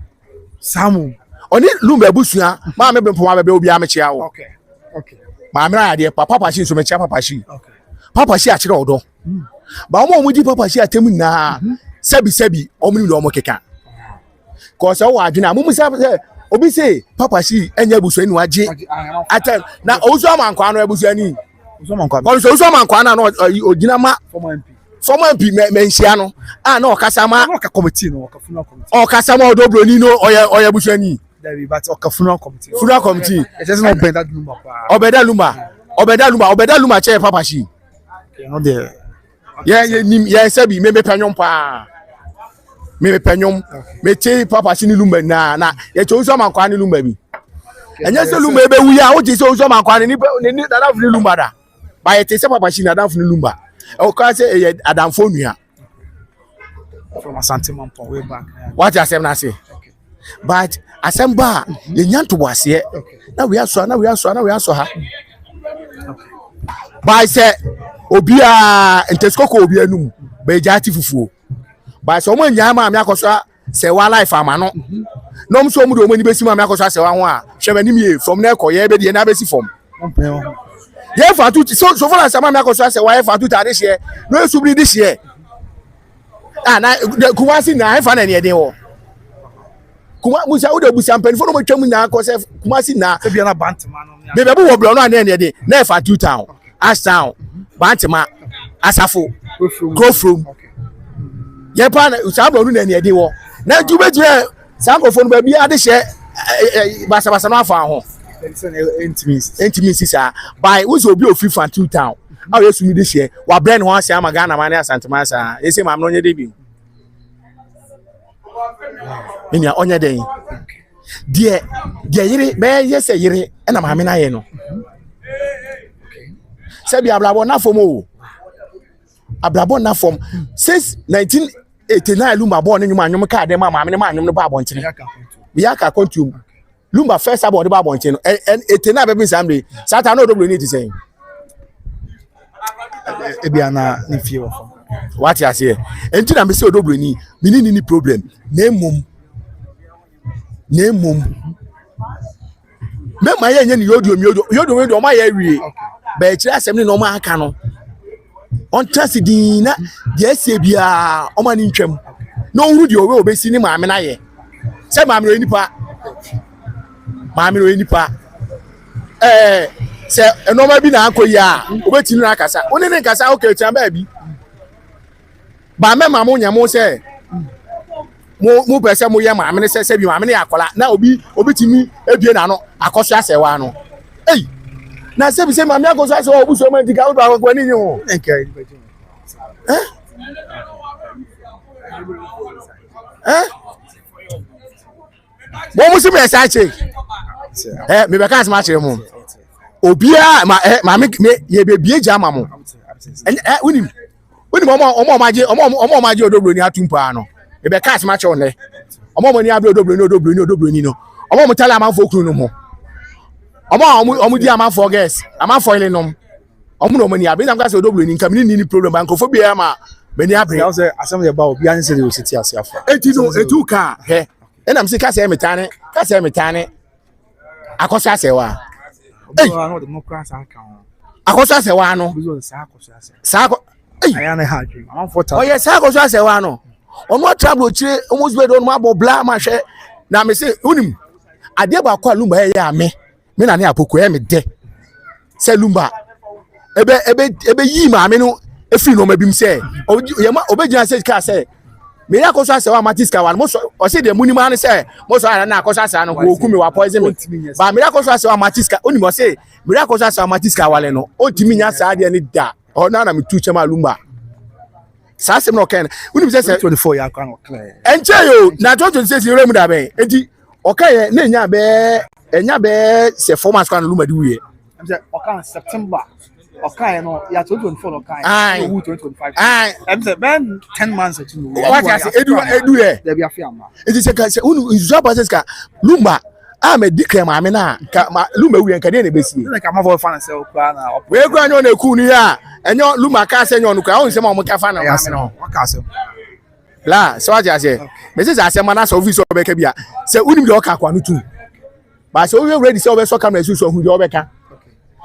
samu oni lumba busua ma me bempo ma bebe obi amechia wo okay ma me ade papa shi so mechia papa shi a kire odo ba omo di papa shi atemu na sebi omuni lo mo keka ko so wa adwena mumu se obi say papa shi enya buso ni waje atem na ozo amankwa no abuso ani ozo amankwa na no ogina ma former MP menhia no na okasa ma committee no okasa ma odobro ni no oya buso ani but okafuna committee funeral committee it is not bend that obeda lumba che papa shi no there ye sebi me panyom pa me panyom me che papa shi ni lumba na ye che ozo mankwa ni lumba bi enye se lumba ebe wu ya o ti se ozo mankwa ni dada fu ni lumba da ba ye te se papa shi na dada fu ni lumba o ka se ye adamfo nua from Asante Mampo way back what you say na say but asemba ye nyanto wase na we aso ha ba se obi a nteskoko obi anum ba jati fufuo ba se omo nya ma me akoso se wa life ama no no mso omu do omo ni besi ma me akoso se wa ho a hwemanim ye from na ekoye be de na besi from ye fatu so for na me akoso se wa ye fatu tade hye no esubri di hye na kumasi na fa na ne de wo kuma musa wo de busa mpanifo no matwam na akose kumasi na se bia na bantama no me be wo blo no na ne de na fatu town Ashtown, Bantama, Asafo, go from. Ye pa na usabro nu na ne de wo. Na jubeje sankofo no ba bia de hye basa no afa ho. Intimacy sa by we so obi ofi fan 2 town. How you sumi de hye wa brand ho ase ama Ghana man Asantema sa. Ese mam no nye de bi. Enya onye den. Die yire be yes yire na ma me na ye no. Sebi ablabo na fom o ablabo na fom since 1989 lumba born nyuma anyum ka dem ma me ma anyum no ba abonchene ya ka kontum lumba first about ba abonchene no 89 be bin samde sata na odoblo ni ti sen e bia na ni fie wo what you say enti na me say odoblo ni me ni problem na emom me ma ye ni yodo ma ye wie ba kire asem ni no ma aka no on trust din na de asie bia o ma ni ntwam no hu de owe obesi ni maame na ye se maame ro nipa se enoma bi na akoyi a obeti ni akasa oni ni nkasa okay chamba bi ba me ma mo nya mo se mo pese mo ye maame ne se bi maame ne akola na obi timi ebie na no akoso asewa no na se bi se maame akoso asewa obu so ma ndika odo akwa ni ho mo musi me sa che me be ka asma che mo obia maame ye be bie ja ma mo unim omo maje odobro ni atumpa no e be cash match on le omo ni abro odobro ni no omo tala amanfo kunu no mo omo di amanfo guys amanfo ile no omo no mani abi na kwase odobro ni nkam ni problem bankofo bia ma mani abre ya say asem ye ba obi an say the city asiafa etu ka he enam se kase metane akoso asewa no democrats aka akoso asewa no sa ayane ha dream am for oh yes ha akoso asewa no ono travel chire almost be don ma bobla ma hwe na me se unim ade ba kwa lumba ya me na ne apoko ya me de se lumba ebe yi ma me no efi no mabim se obegina se ka se me ya akoso asewa matiska wa mo o se de munima ne se mo so ara na akoso asewa no go ku me wa poison me ba me ya akoso asewa matiska unim o se me ya akoso asewa matiska wale no o timi nya sa de ne da o na me tu chema lumba sa sem no ken unim se 24 ya kan o clear enche yo na 26 remu da ben enti o kan ye na enya be se format kan lumba di wie am say o kan September o kan no ya 2024 o kan no 2025 am say ben 10 months ago what I say edu ye there be afia ma enti se unu izu abases ka lumba a me dikre ma me na ka lumba wie nka de na besi na ka ma for fan say o kwa na we kwa anyo na ku ni ya enyo lumba ka se enyo no kwa o se ma mo ka fa na ma me no o ka se la so aja se me se ase ma na so office o be ka bia se unim de o ka kwa no tu ba se o we ready se o be so camera su so hu de o be ka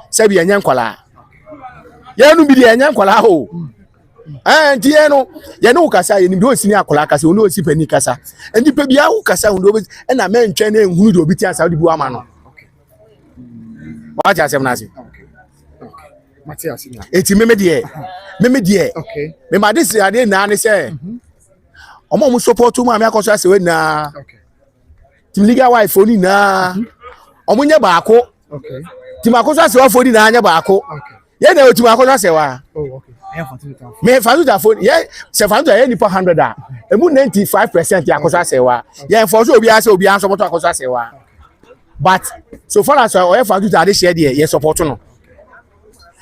se bi enyen kwala ye nu bi de enyen kwala ho enti ye no ye no kasa ye ni do sini akwala kasa o no si pani kasa enti pe bia wo kasa hu do e na me ntwe na ehunu de obi ti asa de bu ama no wa ja se na se Matias na eti meme de okay me ma dis ade na ne se omo mo support mu ami akoso ase we na okay tim legal wife oni na omo nya baako okay tim akoso ase wa foni na anya baako okay ye na otim akoso ase wa oh okay I for 2000 me fazuta phone ye se fazuta ye nipa 100 a emu 95% ya akoso ase wa ye for so obi ase obi an support akoso ase wa but so far as o ye fazuta ade share there ye support no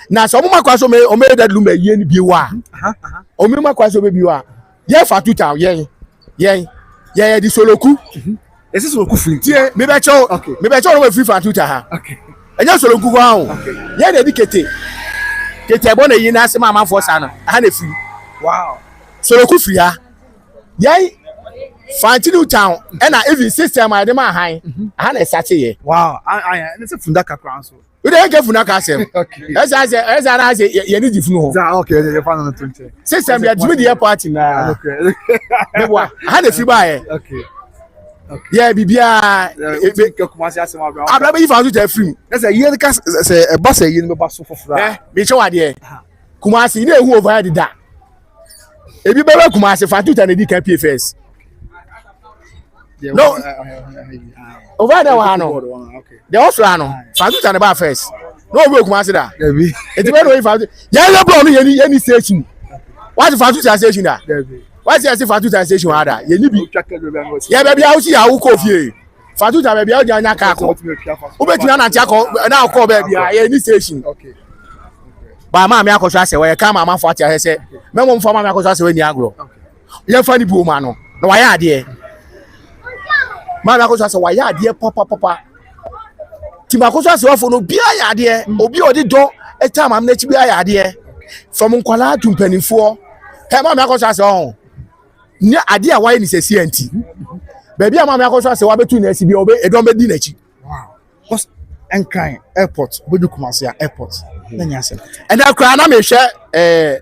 na so mo makwaso me o me that lumba ye ni biwa o me makwaso be biwa ye fazuta ye di soloku ese soloku free tie me be cho no free fazuta ha okay enya soloku kwa ho ye na dikete kete bo na yi na asema amanfo sa no ha na free wow soloku free ha ye Fantinu town and even system I demand high. I had a satire. wow I it's a fundaka council We don't get Funaka sem. okay As I say, you need to know. okay you find on the 20 System, you are doing the party now. okay I had a few by okay yeah, Bibia. Kumasi asema bra I'm not if I do free. that's a year ka say e ba say yin me ba so foforo Me show idea. Kumasi, you who over the that. If you better Kumasi, Fatuta and the DKP first. No. Over there, okay they also are no. Fatuta and the bar first. No, we Kumasi that. Debbie It's very if yeah, bro, any station. What's the Fatuta station that? Debbie What's the Fatuta station ada? You need be. yeah Yeah, baby, I see how coffee. Fatuta baby, I don't know. Ubeti na chako na call baby, any station. okay Ba ma me akoso ase we ka ma ma fo ati ase. Me mo mfa ma me akoso ase we ni agro. Ye fa ni bu ma no. Na wa ya ade. Ma me akoso ase wa ya ade papa. Ti ma akoso ase wa fo no bia ya ade. Obi odi do e ta ma na chi bia ya ade. From nkwala tumpanifo. He ma me akoso ase on. Ni ade a wa ni sesi anti. Baby ama me akoso ase wa betu na esi bia obe edon be di na chi. wow because Enkran airport bodu Kumasi airport na nya asem and akra na me hwe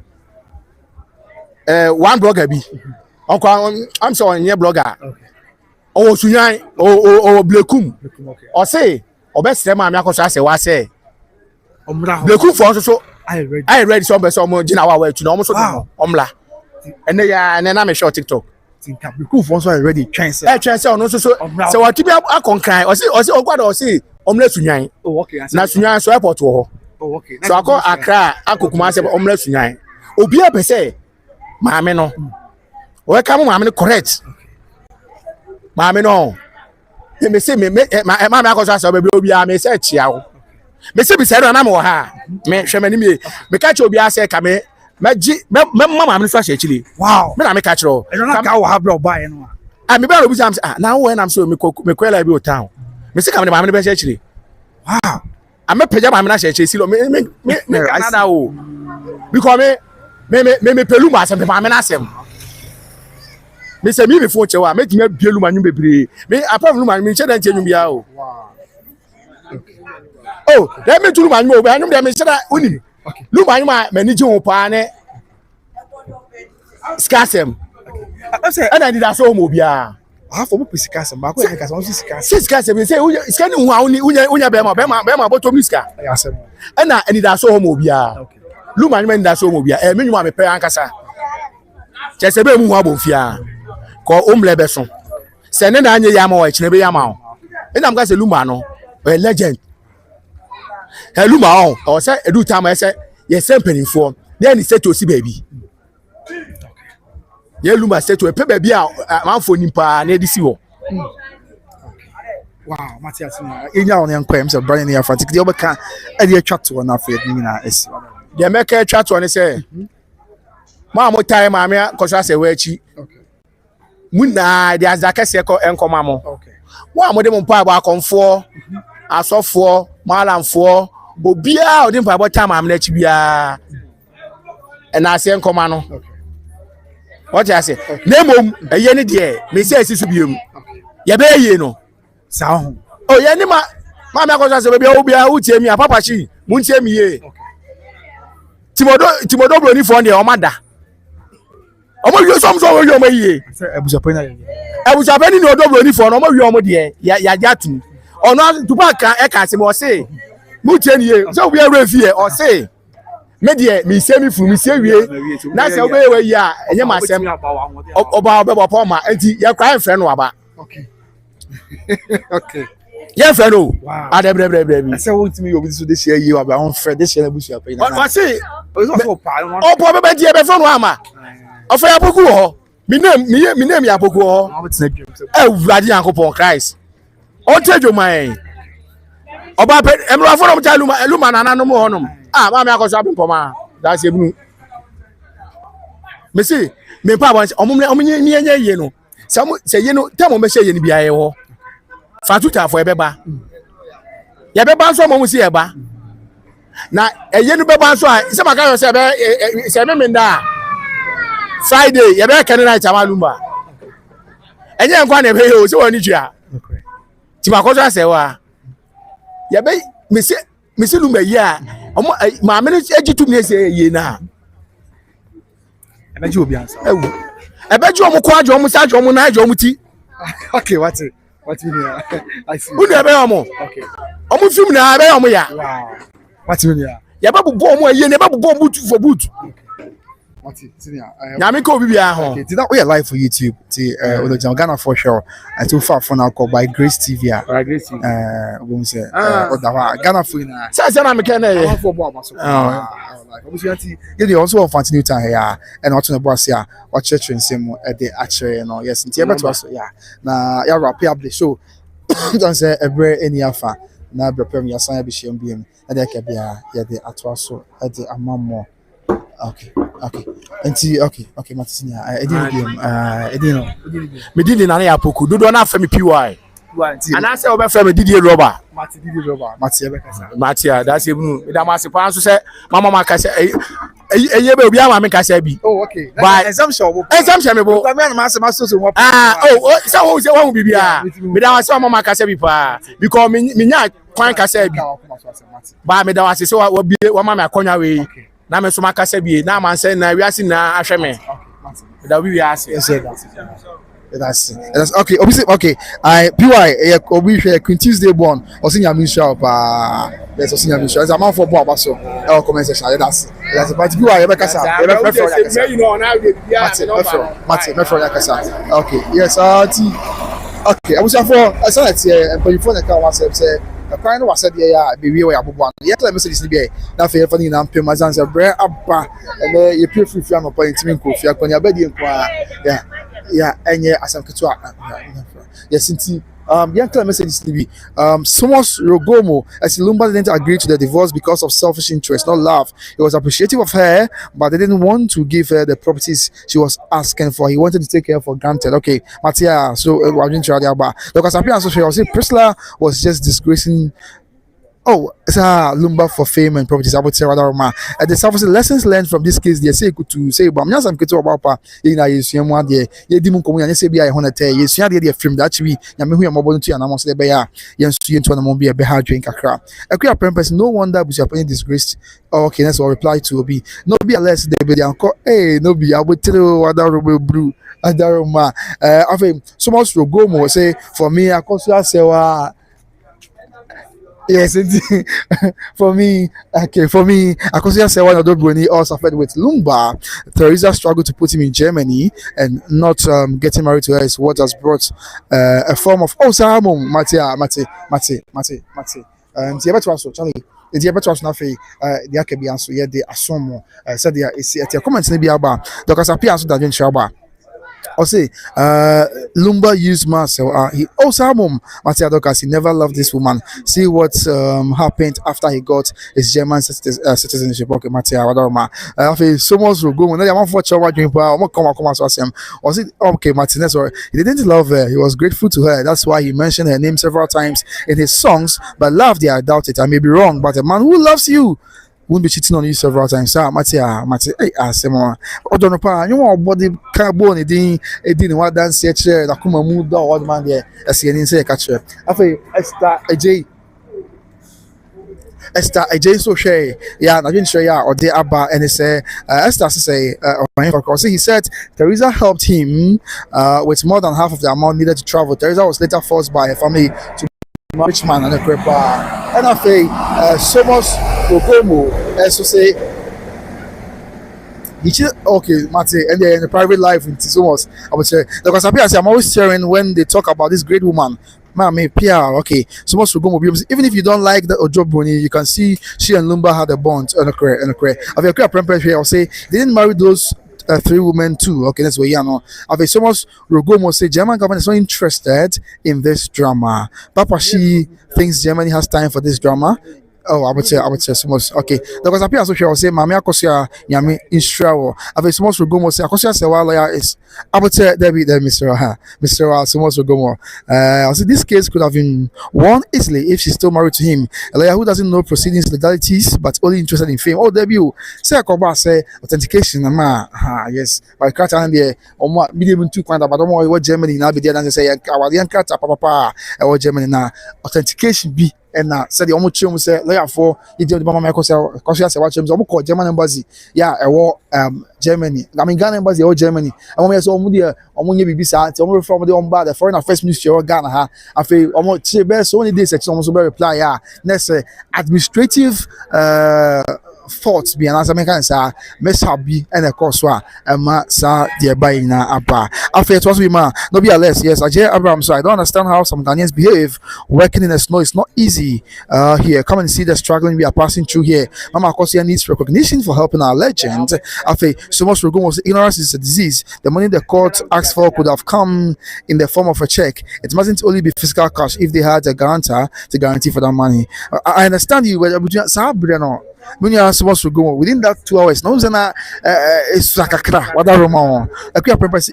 one blogger bi I'm so on blogger o sunyan o blekum o say obesere ma me akoso ase wa say blekum for so I ready so be so mo gina wa wa tu na o so omla ene ya na me short TikTok tinka blekum for so ready chance chance no so so what be akonkran o say okwada o say omla sunyan na sunyan so airport wo ho so akọ Accra akokuma se omla sunyan obi a be say maame no we ka mo maame no correct maame no me say me maame akoso ase obi obi a me say chia wo me say bi say na mo ha me hwe mani me ka che obi ase ka me me maame no so ase chile wow me na me ka chiro e no ka wo ha bro buy no me be obi sam say na wo na am so me kwela bi o town me say ka me maame no be ase chile wow I'm a peja maame na ase chile silo me Canada o because me pelu ma asem maame na asem me say me before chewa make me bielu manyu bebre me apart from man me che dan tenyu bia o wow oh let me tulu manyu o be anyu dem me che da uni lu manyu ma mani je ho pa ne skasem I say ana di da so mo bia half of physical sem ba ko e ka so physical skasem me say ska ni hu a unya be ma botom ni ska asem ana ani da so mo bia lu manyu ma ni da so mo bia me nyu ma me pe ankasa che se be mu hu abofia ko omlebe so se ne na anye ya ma wa chine be ya ma o ina mka se luma no a legend luma o se edu time se ye sempenifo na ni set osi baby ye luma set o pe baby a manfo nimpa na edisi wo wow Matias enya on enkwem se Brian ya fatik de obeka e de atwa to na fa ni na esi de meka atwa to ne se ma mo time ma me ko so ase wa chi muna de azakese ko enkoma mo okay wo amode mo pa ba konfo asofo malamfo obia odi mpa bo time am na chi bia na ase enkoma no what you say nemom eye ne de me say asisu biem ye be ye no sa ho oh ye ni ma me akoso se bia obia utie mi papa chi mu ntie mi ye timodo bro ni fo de o mada omo yo som so yo mo yie ebuja pe ni odobro ni fo no omo wi omo de ya jatu ono tupa kan e kan se mo se mu tie ni ye so we are fie o se me de mi se mi fu mi se wie na se we we ya enye ma sem oba oba pa ma enti ye kwa en friend no aba okay okay ye friend o adebre I say won timi obi so de share yi aba on friend de share na busu apa na o se o pa o po be die be friend no ama ofa ya boku ho mi name ya boku ho ewurade yankopon Christ o tejo man oba pe emro aforo mo chalu eluma nana no mo honom ma me akoso abempoma da se bunu me see me pa bon omnye ye no se ye no temo me she ye ni bia ye ho fatuta fo ebeba ye beba so mo mu si eba na eye no beba so a se maka yo se me nda Friday ye be kan night amalumba enye nkwa na be o se woni twa ti makoso asewa ye be me se lumba yi a omo ma me no egitu me se ye na ebeji obi ansa ewu ebeji omo ko ajo omo sa ajo omo na ajo omo ti okay what mean I see unu ebe omo okay omo film na ebe omo ya wow what mean ye ba bubo omo ye ne ba bubo boot for boot Nyame ko bibia ho. Okay, did that we are live for YouTube. The Ghana for sure. And too far for now called by Grace TV. By Grace TV. We say Ghana for na. Say na me ken na. For boy amaso. Like obviously you also want fancy new time here and also the boss here. What church in same at the actually no. Yes, nti ebe to us yeah. Na ya wrap up the show. Don't say every any afa. Na be prem ya san be share mbiem. Na dey ka bia ya dey atwa so at the amamo. Okay. Okay, Martinia. I didn't know. Me didn't na ya poku. Dodo na fa me PY. And I say obe fa me Didier Robber. Matia, that's even me da ma se pa so say mama ma ka say eye be obi ama me ka say bi. Oh, okay. But Exemption me bo. Me na ma se ma so say wo bibia. Me da ma say mama ka say bi pa. Because me nya kwan kasa bi ba me da wase se wa bie wa ma me akonwa we na me so makasa bie na man say na wiase na ahwe me da wi wiase that's okay. Obviously, okay. PY obi hwe Queen Tuesday born. Osinya Misha pa. Yes, Osinya Misha. It's a man for boy so. E comment section. That's but PY be kasa. E be for yakasa. You know now we be Mate, me for yakasa. Okay. Yes, okay. I was for I saw that but before the car was say the kind was said yeah be we abobo. Yet let message be na fe for ni na mpem azan say bre aba and you pay free no point me ko fi akonya be di nko yeah enye asam ketua yes inti young clear message to be Somos Rogomo as Lumba didn't agree to the divorce because of selfish interest, not love. He was appreciative of her, but they didn't want to give her the properties she was asking for. He wanted to take her for granted. Okay, Matia, so I didn't try the about because appearance of her, Priscilla was just disgracing. Oh, it's a Lumba for fame and properties. I would say rather ma. The surface lessons learned from this case. They say to say, but I'm not some kid about pa. You know, you see one day. You didn't come and say be I want to tell you. See the film that we. You me who am about to and I'm say be ya. You see into one be a be hard drink a crap. A queer person. No wonder we are paying disgraced. Okay, that's what reply to be. No be a less they be the uncle. Hey, no be. I would tell you what that brew. Adaroma. I think so much to go more say for me. I consider say yes, for me, I consider say one of those Bruni also suffered with Lumba. Teresa struggled to put him in Germany, and not getting married to her is what has brought a form of Mate. Charlie. The diabetes was not free. The Akabi answer yet the Asomo said there is a comment in the Biaba. Because appear answer that in Shaba. I'll say, Lumba used Marcel. He also mom Mattia Docas. He never loved this woman. See what happened after he got his German citizenship. Okay, Mattia, Wadoma. I feel so much will go. When I want for Chawa drink, come as him. Was it okay, Martinez? Or he didn't love her. He was grateful to her. That's why he mentioned her name several times in his songs. But love, I doubt it. I may be wrong, but a man who loves you won't be cheating on you several times. So, Mate, hey, Asemo. Odonopa, you want body carbon, it didn't what dance yet, the Kuma mood, or man there, as he didn't say a catcher. I feel Esther AJ so share, yeah, I didn't share, yeah, or they abba, and they say, Esther say, he said Teresa helped him with more than half of the amount needed to travel. Teresa was later forced by her family to rich man and a crepa. And I feel so much Okomo, as to say, okay, Mate, and then in the private life in Tisomos, I would say, because I'm always sharing when they talk about this great woman. Mami, PR, okay. So much Okomo, even if you don't like the Ojo Bruni, you can see she and Lumba had a bond and a career. Of your career, I'll say they didn't marry those 3 women too. Okay, that's what you know. Ave so much Rogomo say German government is not interested in this drama. Papa she thinks Germany has time for this drama. Oh, I would say so much. Okay, because appear so sure say Mami Akosia Yami Instrawo. Ave so much Rogomo say Akosia say lawyer is. I would say there Mr. So much Rogomo. I say this case could have been won easily if she's still married to him. A lawyer who doesn't know proceedings legalities but only interested in fame. Oh, debut. Say Akoba say authentication. Yes, but cat and there medium 2 kwanda but what Germany now be there and say our young cat papa or Germany now authentication be. And now said the almost chum say lawyer for you did the mama cause say watch him call German embassy yeah Germany I mean Ghana embassy or Germany and when so omo bibi sa ti omo from the foreign affairs ministry or Ghana ha afi omo che be so many days omo so be reply yeah next administrative faults be an answer can say mishap be and of course ma sa the buy na apa after it was we ma no be less yes Ajay Abraham so I don't understand how some Ghanaians behave working in the snow. It's not easy here. Come and see the struggling we are passing through here. Mama Akosia needs recognition for helping our legend. After so much ignorance is a disease. The money the court asked for could have come in the form of a check. It mustn't only be physical cash if they had a guarantor to guarantee for that money. I understand you, but when you are supposed to go within that 2 hours, no, it's like a crack.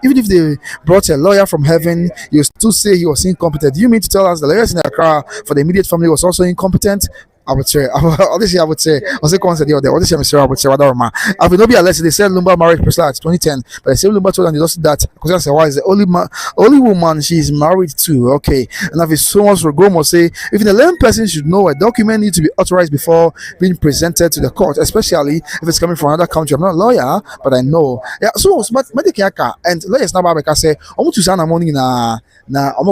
Even if they brought a lawyer from heaven, you still say he was incompetent. Do you mean to tell us the lawyers in Accra for the immediate family was also incompetent? I would say, obviously, I would say, I say, concept the other. Obviously, I'm sure I would say, what I will not be alleged. They said Lumba married Priscilla at 2010, but they say Lumba told them they lost that because I said, why is the only woman she's married to? Okay, and if it's so much Rogomo say, if the layman person should know a document needs to be authorized before being presented to the court, especially if it's coming from another country. I'm not a lawyer, but I know. Yeah, so Medicare and lawyers now because say, I want to sign a money na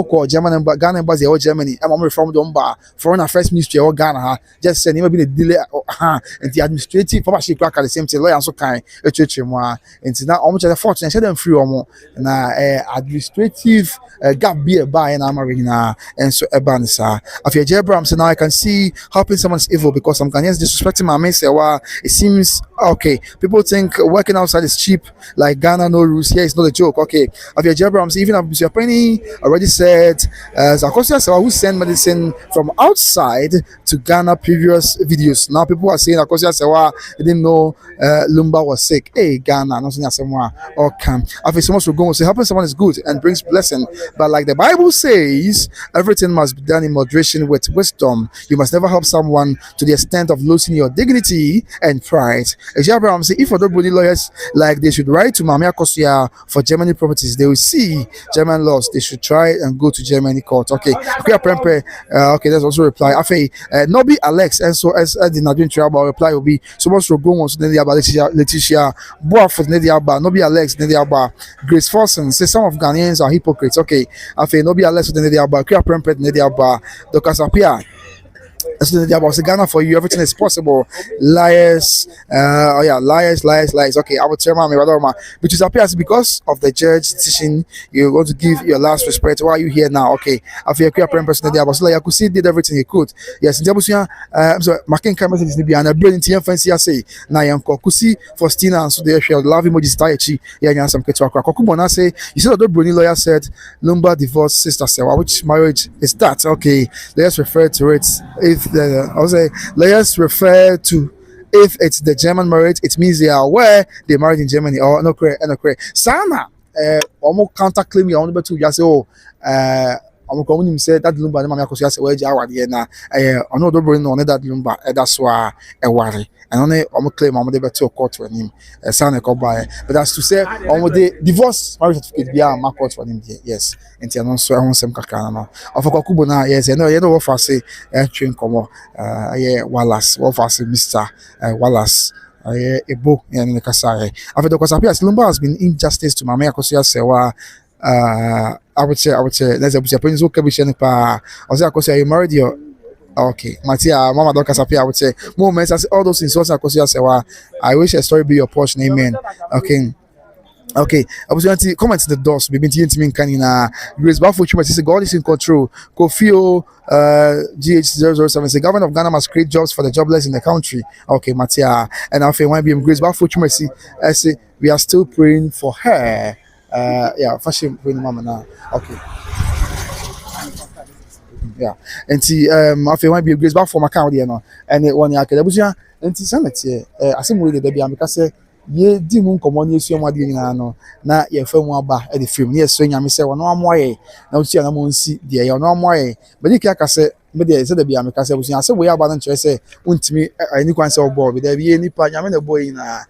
call German and Ghana embassy or Germany. I'm from the foreign affairs ministry or Ghana. Just say never been a delay and the administrative probably crack at the same thing. Lawyer so kind a church more and now almost the fortune said them free or more na administrative gap be a buy and I'm arena and so a bansa. Of your Jebram, so now I can see helping someone's evil because some Ghanaians disrespecting my mate. Well, it seems okay. People think working outside is cheap, like Ghana no rules. Here it's not a joke. Okay, of your Jebrams, even if your penny already said, Akosia who sent medicine from outside to Ghana previous videos. Now people are saying Akosia Sewa didn't know Lumba was sick. Hey, Ghana, not saying someone or can. I feel so much will go and say helping someone is good and brings blessing. But like the Bible says, everything must be done in moderation with wisdom. You must never help someone to the extent of losing your dignity and pride. Abraham say if other body lawyers like they should write to Mamia Kosia for Germany properties, they will see German laws. They should try and go to Germany court. Okay, okay, there's also a reply. Afe, Nobi Alex, and so as the Nadine Trouble reply will be so much for going on to Letitia Boa for Nediaba, Nobi Alex, Nediaba, Grace Forson. Say some of Ghanaians are hypocrites. Okay, Afe, Nobi Alex with Nediaba, Kia Prempet, Nediaba, Dr. Sapia. That's the idea about Ghana for you. Everything is possible. Liars, liars. Okay, I would tell mommy, which is appears because of the judge decision. You're going to give your last respect. Why are you here now? Okay, I feel a parent person there, but like Yakusi did everything he could. Yes, in Jabusia, so Makin Cameron is be an ability to fancy. I say, Nayanko Kusi for Stina, so they shall love emojis Taichi. Yeah, some Ketua Kokubona say, you said the Bruni lawyer said Lumba divorced sister Sewa. Which marriage is that? Okay, let's refer to it. Let's refer to if it's the German marriage, it means they are where they married in Germany or no correct. Sana almost counterclaim your own but to just say I'm going to say that Lumba Mamma Kosia where Jawadiana no double no that Lumba that's why a worry and only claim I'm able to court for him Sana by but that's to say on the divorce marriage certificate be a court for him yes and no so I want some kakana of Kokubona yes you know what I say train come Wallace what I say Mr. Wallace Ebo and the Kasai after the Kasapia Lumba has been injustice to Mamma Kosia Sewa I would say let's say Prince Okabish pa I was say you married your okay Matia Mama Doka Sapia I would say moments as all those things also say I wish a story be your portion amen okay I was going to comment the doors we've been to me canina Grace Bafo Chuma say God is in control Kofio GH007 say government of Ghana must create jobs for the jobless in the country okay Matia and I feel when Grace Bafo Chuma say we are still praying for her fashion when mama now okay and see I feel be Grace back for my account there no and one ya kedabusia and sanity asem we dey bia because say ye di mu nkomo na esu amade nyina no na ye fa mu aba e dey film na yeso nyame say wono amoye na uti na mo nsi de ye wono amoye but you ka say me dey say dey bia me ka say busia say we aba na nche say untimi ani kwan say obo be dey bi nipa nyame na boy na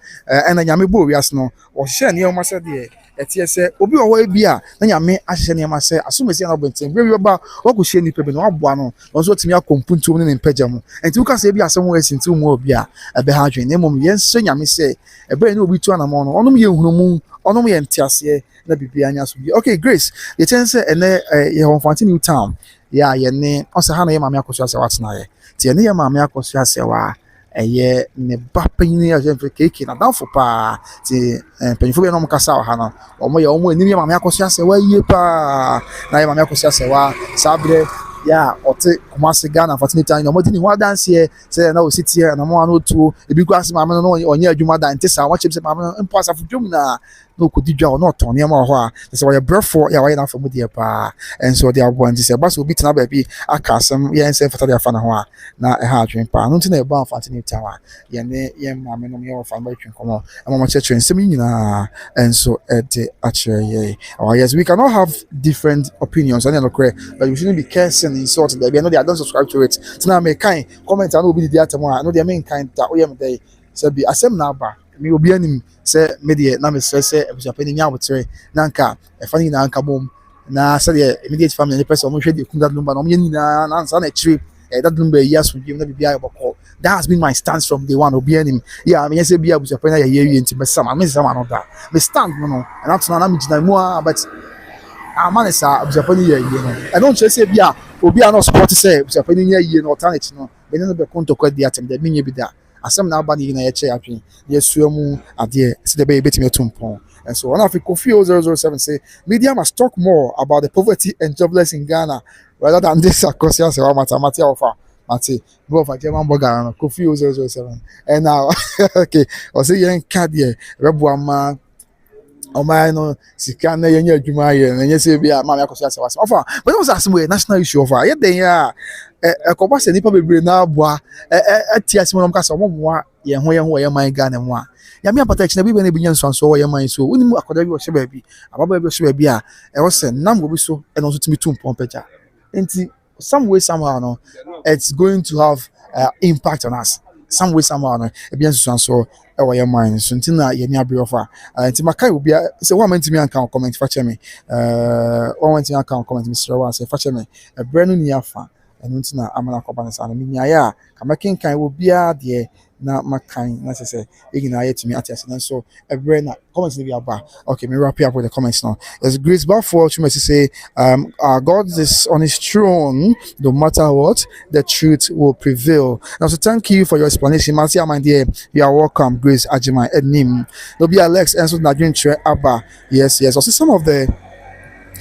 na nyame bo wias no o hye ne o ma say dey etie say obi owo e bia na nyame ahye ne ma say asumesi na obenten bre ba wo ko hye nipa bi no aboa no so timi akompuntu ne mpagya mu enti wo ka say bia asem wo esinti mu obi a ebe ha adwen ne mom yen so nyame say ebe ne obi tu anamo no onom ye hunumu onom ye ntiase na bibia anya so bi okay Grace ye ten say ene ye Honfanti New Town ya ye ne o say ha na ye mama akoso ase watena ye ti ene ye mama akoso ase wa eye ne ba panyin ya je keke na danfo pa ti panyin be no mo kasa ha no omo ye omo eni ye mama akoso ase wa yie pa na ye mama akoso ase wa sabre ya ote Kumasi Ghana fatinita no modini ho dance here say na o sit here na mo anu tu ebi kwase mama no onye adwuma da ntesa wa chip say mama mpo asafo dwum na no kodi dwa no ton nneɛma wɔ hɔ a sɛ wɔyɛ brɛfo yɛ wɔyɛ n'afɔ mu deɛ paa ɛnso ɔde aboa nti sɛ ɛba so obi tena baabi aka asɛm yɛn nsɛ mfata de afa ne ho a na ɛha adwene paa no nti na ɛbɔ amfa ne tam a yɛne yɛn maame nom yɛwɔ fa no bɛtwe nkɔmmɔ ɛma mo kyerɛkyerɛ nsɛm yi nyinaa ɛnso ɛde akyerɛ yɛn yes, we cannot have different opinions ɛne nokorɛ but we shouldn't be cursing insult daabi ɛno deɛ I don't subscribe to it nti na mekan comment a na obi didi atam a ɛno deɛ menkan da woyɛ me dɛ sɛ bi asɛm na aba me obi anim sɛ me deɛ na mesrɛ sɛ abusuapɛ no nya abotere na nka ɛfa no nyinaa nka bom na sɛdeɛ immediate family ne pɛ sɛ ɔmo hwɛ deɛ kum dadlumba na ɔmo yɛ nyinaa na ansa na akyire dadlumba yi asomdwem na biribiara yɛ bɔkɔ that has been my stance from day one obi anim yeah menyɛ sɛ bia abusuapɛ no yɛyɛ wie nti mɛsama mesama no da me stand no ɛna tena na megyina mu a but ama ne saa abusuapɛ no yɛ yie no ɛno nkyerɛ sɛ bia obi a na ɔsupɔte sɛ abusuapɛ no nyɛ yie no ɔta n'akyi no bɛne no bɛko ntɔkwa di atam dɛ menyɛ bi da asɛm na aba ne nyinaa yɛkyɛ adwene yɛsua mu adeɛ sɛ dɛ bɛyɛ bɛtumi ato mpɔn and so one of Kofi 007 say media must talk more about the poverty and jobless in Ghana rather than this akosia se wa mathematics offer mate bro for German burger no Kofi 007 and now okay o say yen ka de rebuama ọmọ no sika na yenye adwuma yɛ na yenye se bia ma me akosia se wa offer but it was as we national issue offer ye den ya ɛkɔba sɛ nipa bebree na aboa ɛti asɛm nom ka sɛ ɔmo mmoa yɛn ho yɛ man Ghana mu a yame apata na bi na bi nya nsanso wɔ yɛ man so wonim akɔda bi wɔ hyɛ baabi ababa bi wɔ hyɛ baabi a ɛwɔ sɛ nam go bi so ɛno nso tumi tu mpɔn pɛgya nti some way somehow no it's going to have impact on us some way somehow no ebi nsanso ɛwɔ yɛ man so nti na yɛ ni abere ofa nti makai obi sɛ wo amantimi anka comment fa kyɛ me wo amantimi anka comment mi srɛ wa sɛ fa kyɛ me ɛbrɛ no ni afa ɛno nti na amana kɔba ne saa no menyaeɛ a kamakenkan wɔ biara deɛ na makan na sɛ sɛ ɛnyinaa yɛtumi ate ase nanso ɛberɛ na comments no bi aba okay me wrap up with the comments now there's Grace Baffo Chumasi say our God is on his throne no matter what the truth will prevail now so thank you for your explanation Marcia my dear you are welcome Grace Ajima Enim there'll be Alex and so Nadine Abba yes also some of the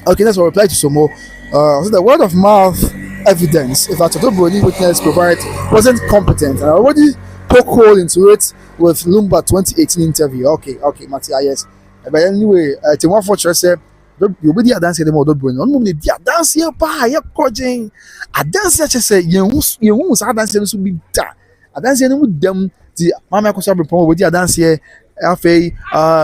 okay that's what reply to Somo so the word of mouth evidence if Atodoboni witness provide wasn't competent and already poke hole into it with Lumba 2018 interview okay Matia yes but anyway Timwa Fortress said you be the dance them Odoboni no me dia dance here pa ya kojen a dance ya say you sa dance no so bi da a dance no dem di mama ko so be pon we dia dance here afei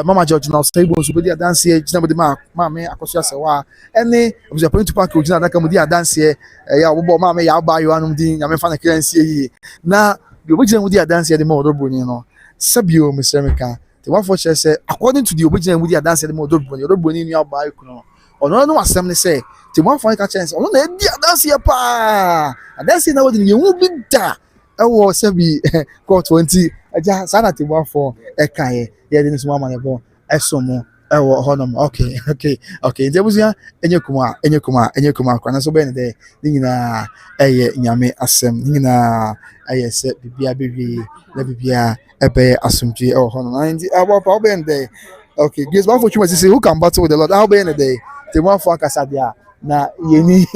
mama George now stable so be dia dance here gina be ma me akoso asewa ene obusuapɛ to park gina adaka mu dia dance here ya wo ma me ya ba yo anum din ya me fa na kransie yi na the original with the dance the more Odoboni no sabio Mr. Meka the one for say according to the original with the dance the more Odoboni ni aba ikuno ono no asem ne say the one for chance ono na di dance ya pa dance na wodi ni hu bi da ewo sabi court 20 aja sana the one for ekaye ye de nso ma bo esomo ewo honom okay ndebusia enyekuma kwana so be ne de nyina eye nyame asem nyina aye se bibia bewie na bibia ebe asomdwe ewo honom and about how be ne okay guys one for you say who can battle with the Lord how be ne de the one for akasadia na yeni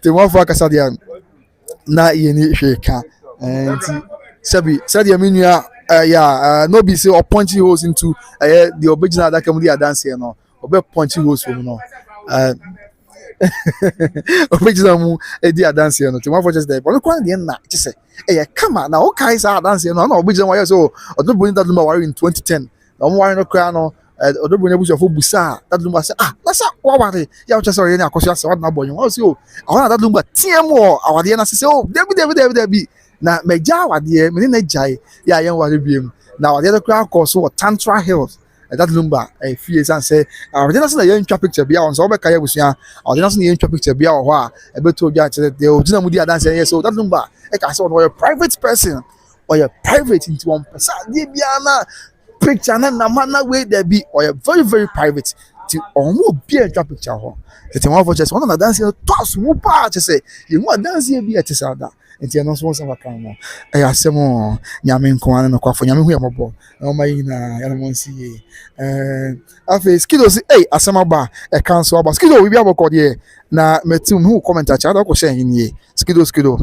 the one for akasadia na yeni hweka and sabi menua no be say or punching holes into the original that come there dance here no or punching holes from no original mu dey dance here no to one for just there but no kwan dey na just say come on now okay say dance here no original why so Odoboni that number in 2010 no why no kra no Odoboni abusu for busa that number say na say waware ya just say na akoso say what na boy why say I want that number team awade na say David na meja awade me na jai ya yen ware biem na awade the crowd call so Tantra Hills that number fie san say awade na say na yen twa picture bia on so be kaya busua awade na say yen twa picture bia ho a e beto bia che the original mudi dance yes so that number e ka say on a private person or your private into one person dey bia na picture na na way there be or a very very private ti omo bia twa picture ho the one for just one na dance toss mu pa che say you want dance bia che say that nti no so so kan no asemo nyame nko an no kwafo nyame hu yambo na o mayi na ya no nsi afi skido si asema ba kan so aba skido we bi aboko de na metum hu comment acha da ko share yin skido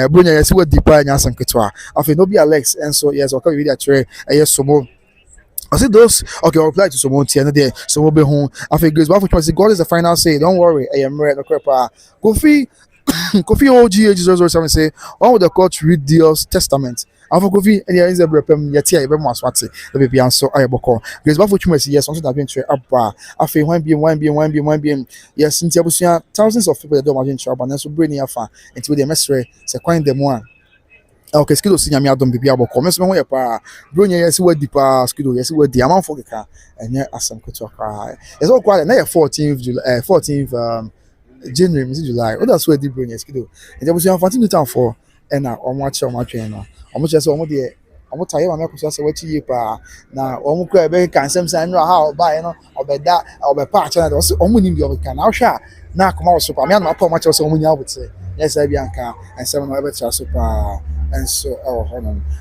bronya yesi wa dipa nya sanketwa afi no bi Alex enso yes o ka bi dia chere somo I see those. Okay, I'll reply to someone here. There, someone be home. I think Grace Baffo say God is the final say. Don't worry. I am ready. No crap. Kofi, Kofi OG Jesus 07 say, "When will the court read Dios testament?" And for Kofi, and there is a brepem yet here. Even more swati. The baby answer. I boko. Grace Baffo say yes. Also, that been to up. I think one BM. Yes, since you thousands of people that don't imagine trouble, and so bring your fan until they mess with. Say, coin them one. Okay, skido si nyame adom bibia bɔkɔ mɛso me ho yɛ paa bro nya yɛsi wadi paa skido yɛsi wadi amanfo keka ɛnyɛ asɛm ketewa koraa yɛsɛ wokɔ na yɛ 14th July 14th January misi July oda so wadi bro nya skido ɛnjɛ busu yan fanti nutan for ɛna ɔmo akyɛ ɔmo atwɛn no ɔmo kyerɛ sɛ ɔmo deɛ ɔmo taye ma mɛkɔ so sɛ wachi yie paa na ɔmo kɔ ɛbɛ ka nsɛm sɛ no ha ɔba no ɔbɛda ɔbɛpa akyɛ na ɔsɛ ɔmo nim deɛ ɔbɛka na ɔhwɛ a na akoma wɔ so paa me anam apɔ ɔmo akyɛ sɛ ɔmo nya abotre yɛsɛ bi anka nsɛm no ɛbɛtra so paa. And so,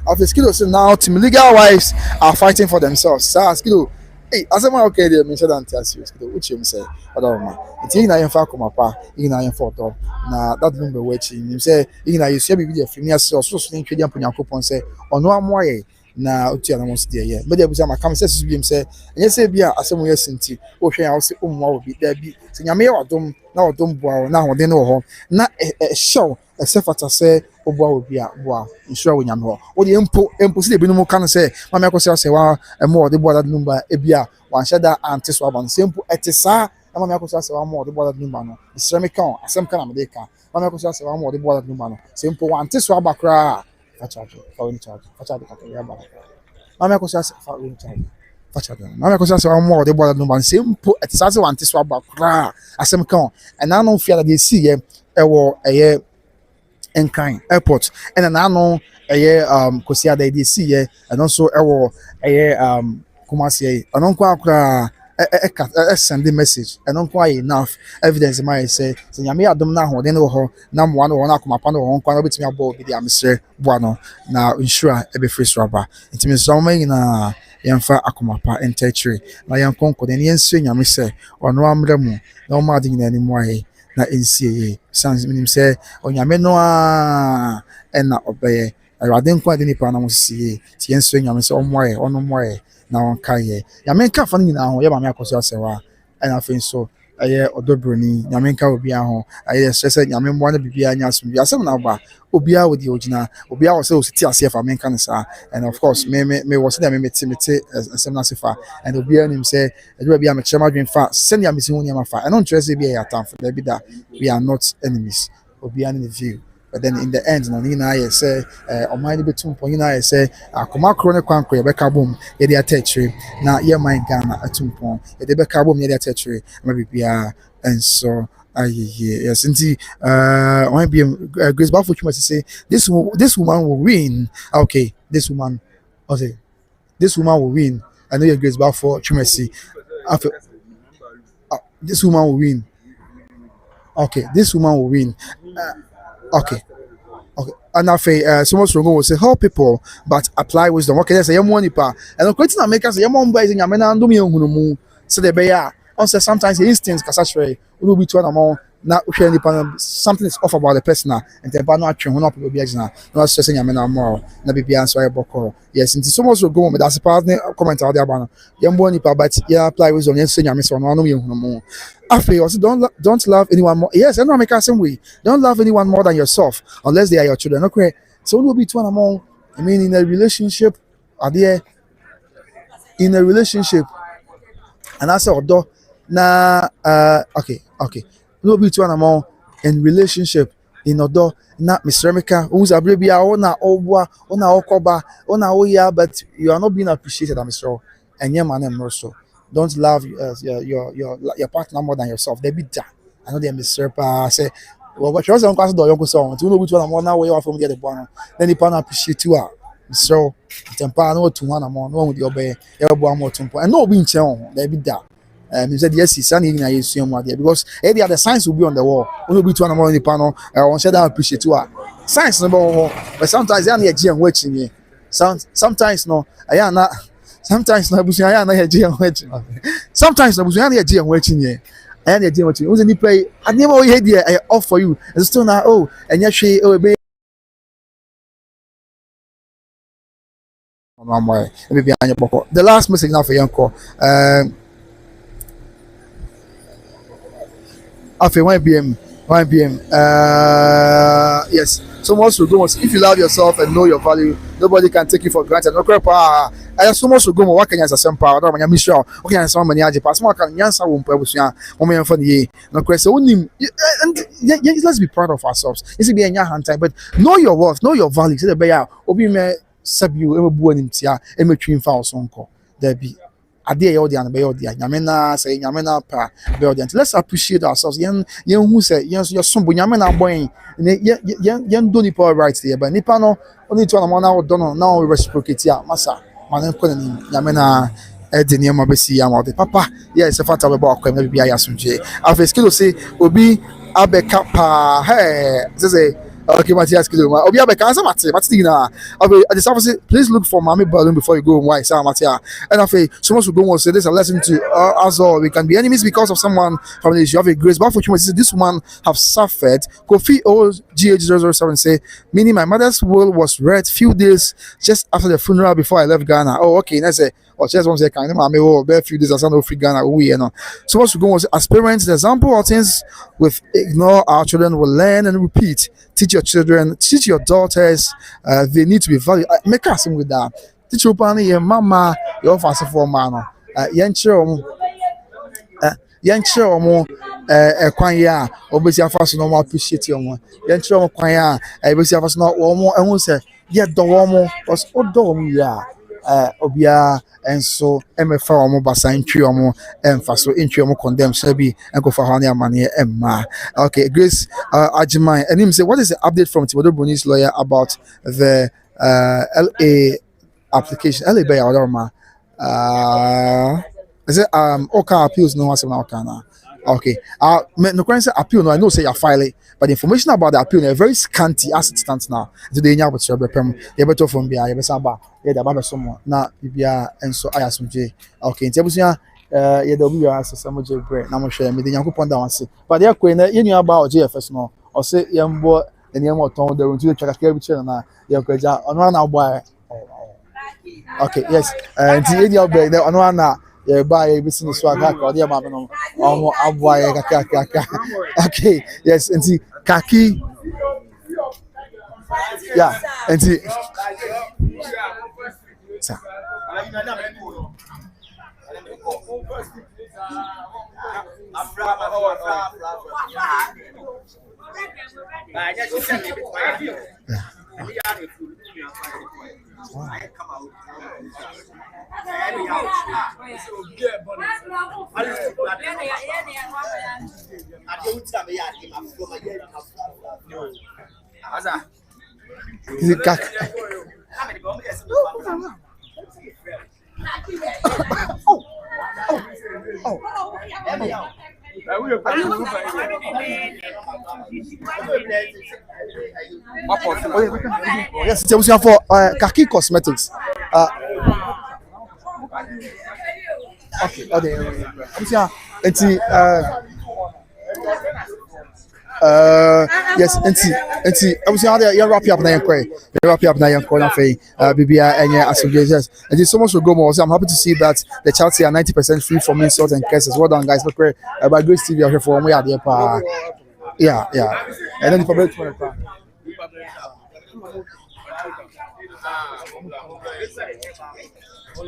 after Skido say now, team legal wives are fighting for themselves. So, Skido, hey, as I'm okay, they mentioned that as you, Skido, which you say, whatever. It's in a far come up, in a photo. Now, that number watching, you say, in a you see a video from your source, so think you jump on your coupon say, or no more. Na uti ana most there, but there was a come says to him say, and yes, be a some years since ocean house, will be there be. So, you may or don't now don't bow now, they know home. Not a show, except for to say, oh, boy, will be a boy, sure when you're more. Or the impossible no more can say, my Michael say, well, and more the boy that number, a beer, one shadow and test one simple at the sa, and my Michael say, one more the boy that number, the ceramic count, some kind of deca. My Michael say, one more the boy that number, simple one test one back. Charge for any charge. Mama ko say for any charge. Mama ko say one more the board number simple at say one to swap back asem kan and I no fear that they see e wo eye Nkan airport and na no eye Kosia that they see e and also e wo eye Kumasi and on kwa send the message and on quite enough evidence my say so nyame adom na ho den ho na mo no na akoma pa no ho kwa no betimi abo bi dia mesre boa no na insure e be free swaba intimi so ma nyina yemfa akoma pa entry na yankonko den yensu nyame se ono amre mu na o ma de nyina ni mu aye na ensie sans minim se onyame no a na obeye awade nkwa de ni pa na mo sie ti yensu nyame se o mo aye ono mo aye na on kaye yamenka fa nyina ho ye ba me akoso asewa na afin so aye odobroni yamenka obi aho aye stress nyame mo na bibia nya asum bi asem na ba obi a wodi ogina obi a wo se ositi ase fa menka ne sa and of course me wo se da me meti asem na sefa and obi anim say edwa bia me chema dwen fa send ya me si hu ne ma fa and on stress bia ya tamfo da bi da we are not enemies obi an in the view. But then in the end, no, I say, on my between point, I say, Akoma chronic quanko, Rebecca boom, ye the attachry, now ye my Ghana at 2 point, ye the Becca boom, ye the attachry, maybe be and so. Yes, indeed. Might be Grace Baffo must say this woman will win. Okay, this woman, okay, this woman will win. I know your Grace Baffo Chumesi. This woman will win. Okay, this woman will win. Okay. And I say, so much will say, help people, but apply wisdom. Okay, there's a young money pa. And the question I make us a young boy in Yamena and Domian, so they be also sometimes the instincts, Cassatre, will be to an amount, not something is off about the person, and the banner action will not be not stressing Yamena more, not be answer Boko. Yes, and so much will go, but that's a partner comment out there, banner. Young money pa, but yeah, apply wisdom, yes, sing Yamis on no more. After also don't love anyone more. Yes, I know make us same way. Don't love anyone more than yourself unless they are your children. Okay. So will be two and among I mean in a relationship are there in a relationship and I said although na okay. Will be two and among in relationship in order na Miss Remika who's a baby ona obwa ona okoba ona oya but you are not being appreciated Mr. And your man and also. Don't love your partner more than yourself. They be that. I know they Mr. Say, well, what you're saying, you song. You know which one more now where you are from the other one. Then the partner appreciate you. So, temper no to one more, no with your bay, everyone more temper. And no being shown. They be that. He said, yes, he's standing in a assume what there because every other signs will be on the wall. Only be two and more in the panel. I want to appreciate you. Science number one, but sometimes I'm here and watching you. Sometimes no, I am not. Sometimes na busuanya na heje en watching. Sometimes na busuanya na heje en watching ye. I na heje en watching. Uze ni play. Adema we head here I off for you. It's still now oh enya hwe oh be The last message now for Yanko. After 1 p.m. Yes. So much to go. If you love yourself and know your value, nobody can take you for granted. No crap. I so much to go. What can you say? Power. I don't miss you. Okay, I saw many aji pass. More can you answer? Won't pay busuya. Women for the no question. Only and let's be proud of ourselves. It's be in your hand time, but know your worth, know your value. Say the bear. Obi me sabiu. Eme buo ni mtia. Eme twin fa osonko. There be. Ade ye and be odi nyame na say nyame na pa be odi. Let's appreciate ourselves. Yen who say yen so sombo nyame na boy yen do nipa right there, but nipa no only to na na do no now reciprocate ya masa man ko ni nyame na edi ni ma be si ya ma de papa yes se fata be ba akwam na bibia ya sonje afa skill say obi abeka pa hey say okay, Matthias, Obi Abeka, answer Matina. I just have to say, please look for Mami Balloon before you go. Why, Sam Matia? And I say, so much to go on. Say, there's a lesson to us all. We can be enemies because of someone from the issue of a grace. But unfortunately, this woman have suffered. Kofi OGH007 say, meaning my mother's will was read few days just after the funeral before I left Ghana. Oh, okay. And I say, or just one second, I may oh, a few days as I know free Ghana. We, so much to go on. As parents, the example of things with ignore our children will learn and repeat. Teach your children, teach your daughters, they need to be valued. Make us with that. Teach your partner, your mama, your fancy for man. Young children, Quanya, obviously, I first no more appreciate you. Young children, Quanya, obviously, I first not one more, and we say, yet the woman was Odom, yeah. Obia and so MFA omo basa intri omo emfaso intri omo condemn Shebi and go for honey money Emma. Okay, Grace Ajimai and him say what is the update from Thibodeau Boni's lawyer about the LA application? LA Bay Odorma. Is it Oka appeals no one now kana. Okay. No current appeal no I know say you file it, but the information about the appeal is very scanty as it stands now. Today nya but your pem you better from bia you better ba yeah the baba someone na bibia enso ayasumje. Okay, ntiabusia yeah the obi as some je bread na mo hwe me de yakopon da wanse. But they akwe na yenu aba o JFS no o say yembo eniam oton the runtu twaka ka bi chere na yakwaja ono na agbo. Okay, yes. Nti yenu oba na ono na yeah, buy business swag or the amount of okay, yes, and see kaki. Yeah, and see. Is it kak? Yes, it's for Kaki Cosmetics. Okay, yes, I was here. You wrap up now, you wrap up now, you corner for BBI and your associations. And so much will go more. So I'm happy to see that the charts are 90% free from insult and curses. Well done, guys. Look, by Grace TV, here for we are there. Yeah. And then the public.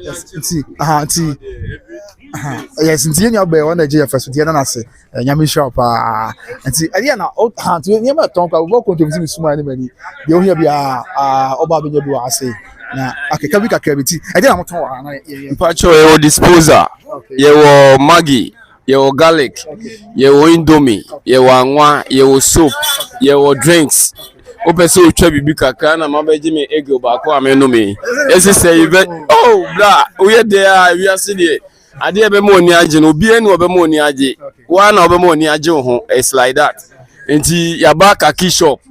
Yes, yes, nti enya be won Nigeria first nti na say nyame shop nti ade na nti nyame ton kwa wo ko to bi suma ni mani de o hia bia oba be nya bi wa say na akeka bi kakra bi ti ade na moton wa na mpacho ye wo disposer ye wo maggi ye wo garlic ye wo indomie ye wo anwa ye wo soap ye wo drinks open so twa bibi kakra na mabeji me ego ba ko ameno me ese say oh bla we there we are see ade be mo ni age no obi eni obe mo ni age wa na obe mo ni age ho it's like that enti yaba kaki shop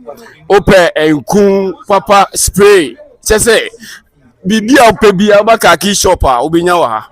open enku papa spray say bibi a ope bia ba kaki shop a obinya wa ha